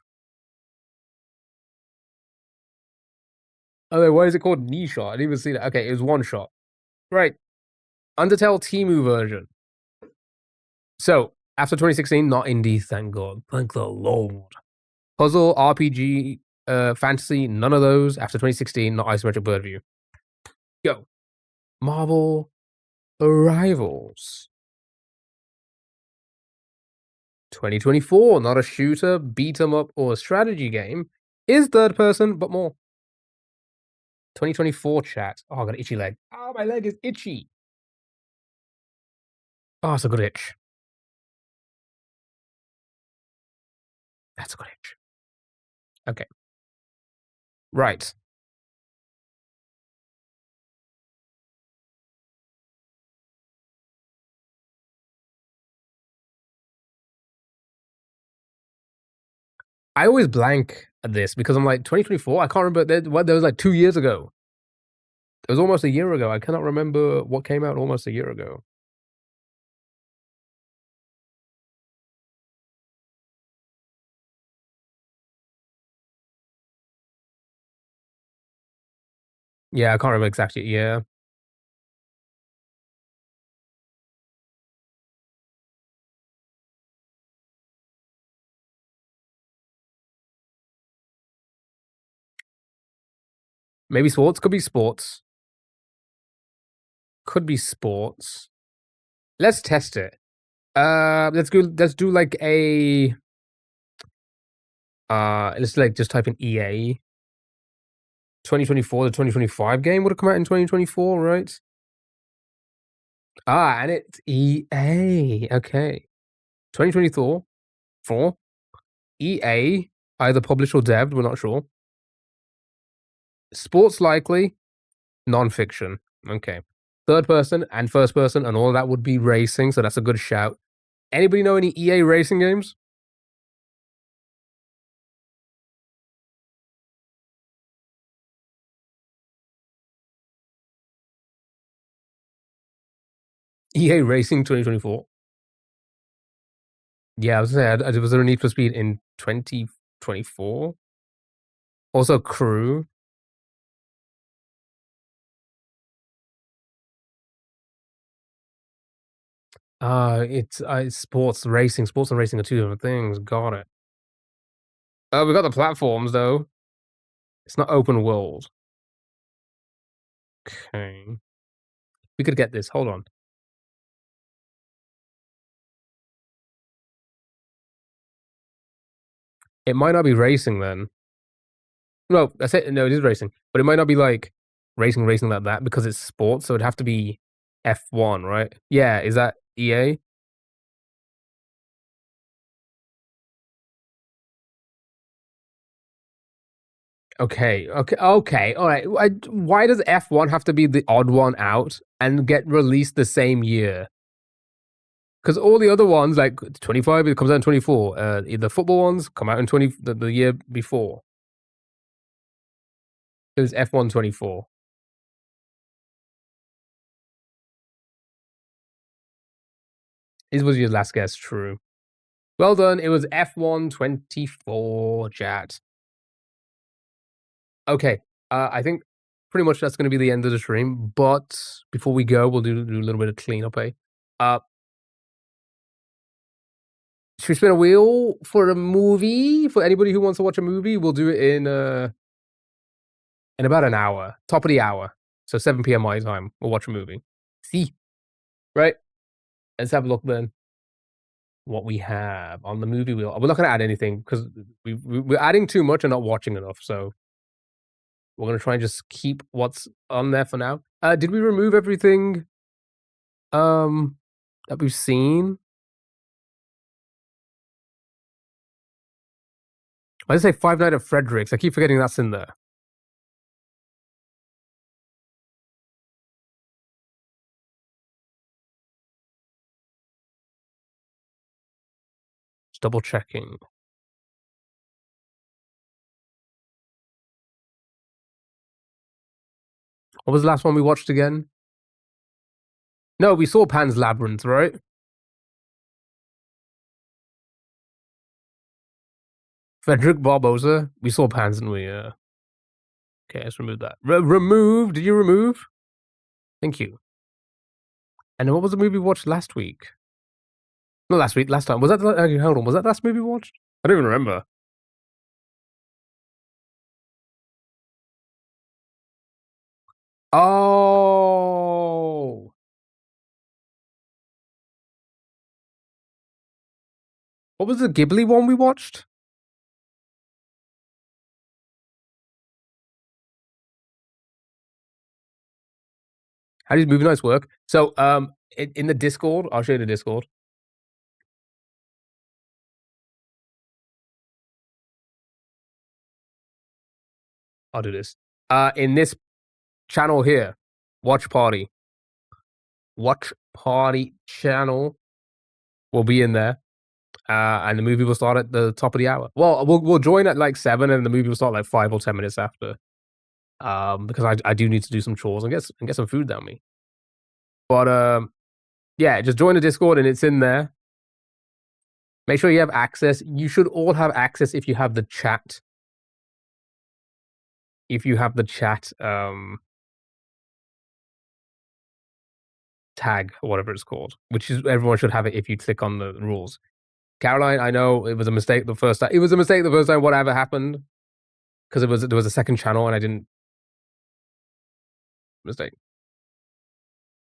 Oh, why is it called knee shot? I didn't even see that. Okay, it was one shot. Right. Undertale Temu version. So, after 2016, not indie, thank God. Thank the Lord. Puzzle, RPG, fantasy, none of those. After 2016, not isometric bird view. Go. Marvel Arrivals. 2024, not a shooter, beat 'em up, or strategy game. Is third person, but more. 2024 chat. Oh, I got an itchy leg. Oh, my leg is itchy. Oh, it's a good itch. That's a good itch. Okay. Right. I always blank at this because I'm like 2024. I can't remember. There was like 2 years ago. It was almost a year ago. I cannot remember what came out almost a year ago. Yeah, I can't remember exactly. Yeah. Maybe sports. Could be sports. Could be sports. Let's test it. Let's go. Let's do like a. Let's like just type in EA. 2024 to 2025 game would have come out in 2024, right? Ah, and it's EA. Okay. 2024 for EA, either published or devved, we're not sure. Sports likely, non-fiction. Okay. Third person and first person and all of that would be racing, so that's a good shout. Anybody know any EA racing games? EA Racing 2024. Yeah, I was gonna say, was there a Need for Speed in 2024? Also, Crew. It's sports racing. Sports and racing are two different things. Got it. We got the platforms though. It's not open world. Okay. We could get this. Hold on. It might not be racing then. No, that's it. No, it is racing, but it might not be like racing like that because it's sports. So it'd have to be F1, right? Yeah. Is that EA? Okay. All right. Why does F1 have to be the odd one out and get released the same year? Because all the other ones, like 25, it comes out in 24. The football ones come out in the year before. It was F1 24. This was your last guess, true. Well done. It was F1 24, chat. Okay. I think pretty much that's going to be the end of the stream. But before we go, we'll do a little bit of cleanup, eh? Should we spin a wheel for a movie? For anybody who wants to watch a movie, we'll do it in about an hour. Top of the hour. So 7 p.m. my time. We'll watch a movie. See? Right? Let's have a look then. What we have on the movie wheel. We're not going to add anything because we're adding too much and not watching enough. So we're going to try and just keep what's on there for now. Did we remove everything that we've seen? I just say Five Nights at Frederick's. I keep forgetting that's in there. Just double checking. What was the last one we watched again? No, we saw Pan's Labyrinth, right? Frederick Barbosa. We saw Pan's, didn't we? Okay, let's remove that. Remove? Did you remove? Thank you. And then what was the movie we watched last week? Not last week, last time. Was that hold on, was that the last movie we watched? I don't even remember. Oh. What was the Ghibli one we watched? How does movie nights work? So, in the Discord, I'll show you the Discord. I'll do this. In this channel here, Watch Party channel will be in there. And the movie will start at the top of the hour. Well, we'll join at like 7, and the movie will start like 5 or 10 minutes after. Because I do need to do some chores and get some food down me. But yeah, just join the Discord and it's in there. Make sure you have access. You should all have access if you have the chat. If you have the chat tag or whatever it's called, which is everyone should have it if you click on the rules. Caroline, I know it was a mistake the first time. It was a mistake the first time. Whatever happened, because there was a second channel and I didn't mistake.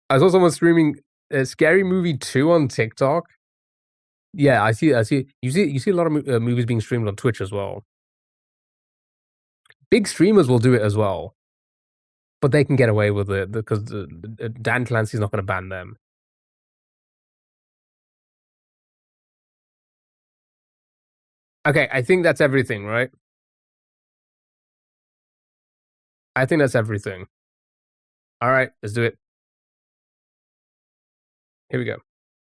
I saw someone streaming Scary Movie 2 on TikTok. Yeah, I see. You see a lot of movies being streamed on Twitch as well. Big streamers will do it as well, but they can get away with it because Dan Clancy's not going to ban them. Okay, I think that's everything, right? I think that's everything. All right, let's do it. Here we go.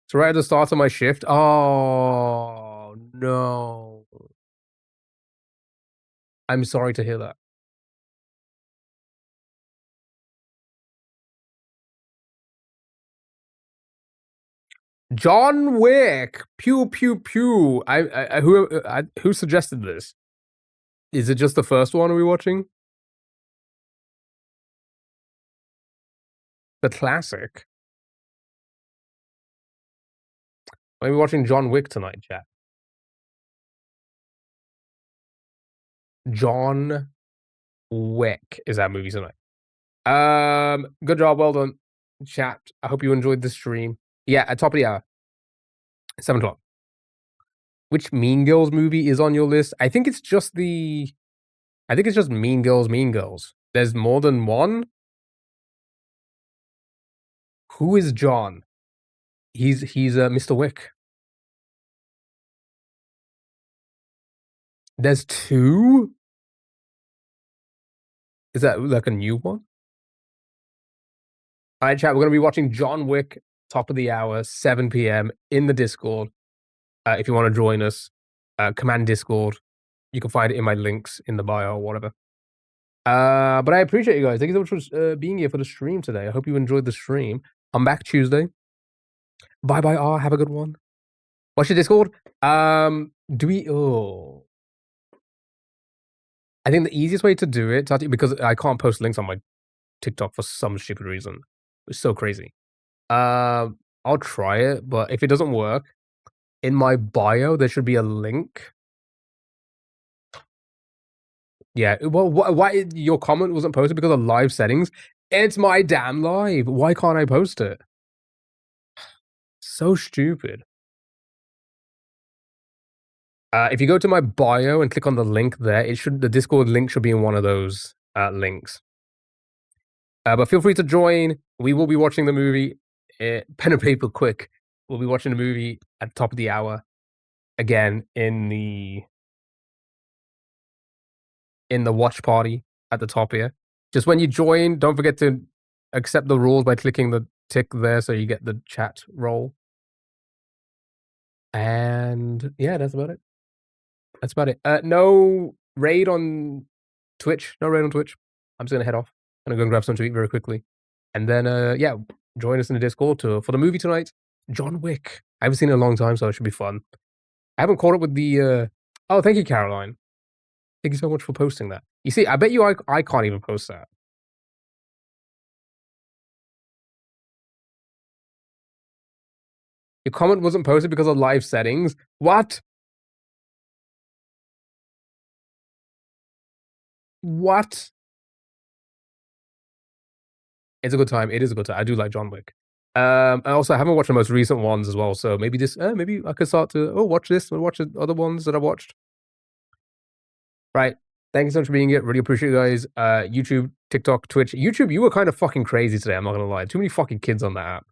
So right at the start of my shift. Oh no! I'm sorry to hear that. John Wick. Pew pew pew. Who suggested this? Is it just the first one? Are we watching? The classic. Are we watching John Wick tonight, chat? John Wick is that movie tonight. Good job, well done, chat. I hope you enjoyed the stream. Yeah, at top of the hour, 7 o'clock. Which Mean Girls movie is on your list? I think it's just Mean Girls, Mean Girls. There's more than one. Who is John? He's Mr. Wick. There's 2. Is that like a new one? All right, chat. We're gonna be watching John Wick, top of the hour, 7 p.m. in the Discord. If you want to join us, command Discord. You can find it in my links in the bio or whatever. But I appreciate you guys. Thank you so much for being here for the stream today. I hope you enjoyed the stream. I'm back Tuesday. Bye bye. Have a good one. Watch your Discord. Do we? Oh, I think the easiest way to do it, Tati, because I can't post links on my TikTok for some stupid reason. It's so crazy. I'll try it, but if it doesn't work, in my bio there should be a link. Yeah. Well, why your comment wasn't posted because of live settings? It's my damn live. Why can't I post it? So stupid. If you go to my bio and click on the link there, the Discord link should be in one of those links. But feel free to join. We will be watching the movie. Pen and paper, quick. We'll be watching the movie at the top of the hour. Again, in the watch party at the top here. Just when you join, don't forget to accept the rules by clicking the tick there so you get the chat roll. And yeah, that's about it. That's about it. No raid on Twitch. No raid on Twitch. I'm just gonna head off. I'm gonna go and grab something to eat very quickly. And then yeah, join us in the Discord for the movie tonight. John Wick. I haven't seen it in a long time, so it should be fun. I haven't caught up with the oh, thank you, Caroline. Thank you so much for posting that. You see, I bet you I can't even post that. Your comment wasn't posted because of live settings. What? What? It's a good time. It is a good time. I do like John Wick. And also, I haven't watched the most recent ones as well. So maybe maybe I could start to watch this and watch the other ones that I watched. Right. Thank you so much for being here. Really appreciate you guys. YouTube, TikTok, Twitch. YouTube, you were kind of fucking crazy today. I'm not gonna lie. Too many fucking kids on that app.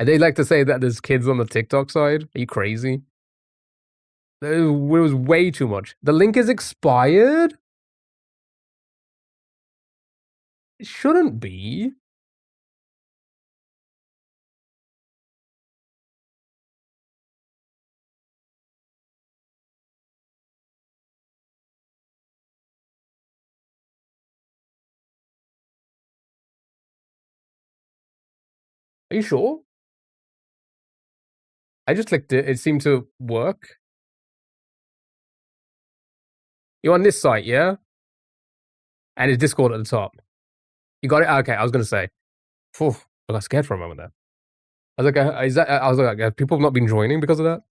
And they like to say that there's kids on the TikTok side. Are you crazy? It was way too much. The link is expired? It shouldn't be. Are you sure? I just clicked it. It seemed to work. You're on this site, yeah? And it's Discord at the top. You got it? Okay, I was going to say. Phew, I got scared for a moment there. I was like, have people not been joining because of that?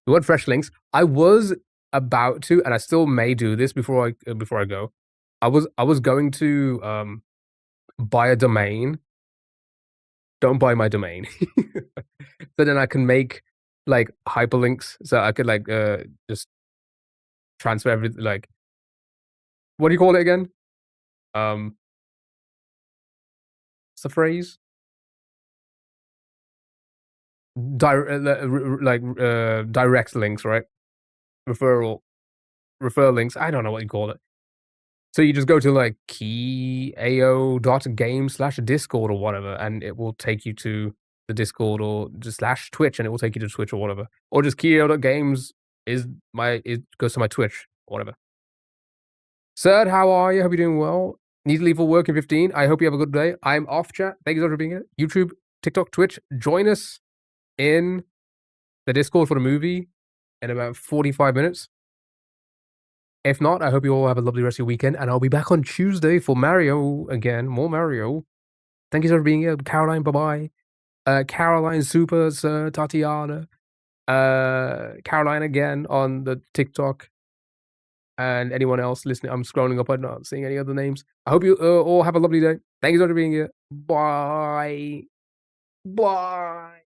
You want fresh links? I was about to, and I still may do this before I go. I was going to buy a domain. Don't buy my domain. So then I can make like hyperlinks, so I could like just transfer everything. Like, what do you call it again? What's the phrase? Direct links, right? Refer links. I don't know what you call it. So you just go to like keyao.game/discord or whatever, and it will take you to the Discord, or just /Twitch, and it will take you to Twitch or whatever. Or just keyao.games it goes to my Twitch or whatever. Sir, how are you? Hope you're doing well. Need to leave for work in 15. I hope you have a good day. I'm off, chat. Thank you so much for being here. YouTube, TikTok, Twitch. Join us in the Discord for the movie in about 45 minutes. If not, I hope you all have a lovely rest of your weekend, and I'll be back on Tuesday for Mario again. More Mario. Thank you so much for being here. Caroline, bye-bye. Caroline, Super, Sir, Tatiana. Caroline again on the TikTok. And anyone else listening, I'm scrolling up, I'm not seeing any other names. I hope you all have a lovely day. Thank you so much for being here. Bye. Bye.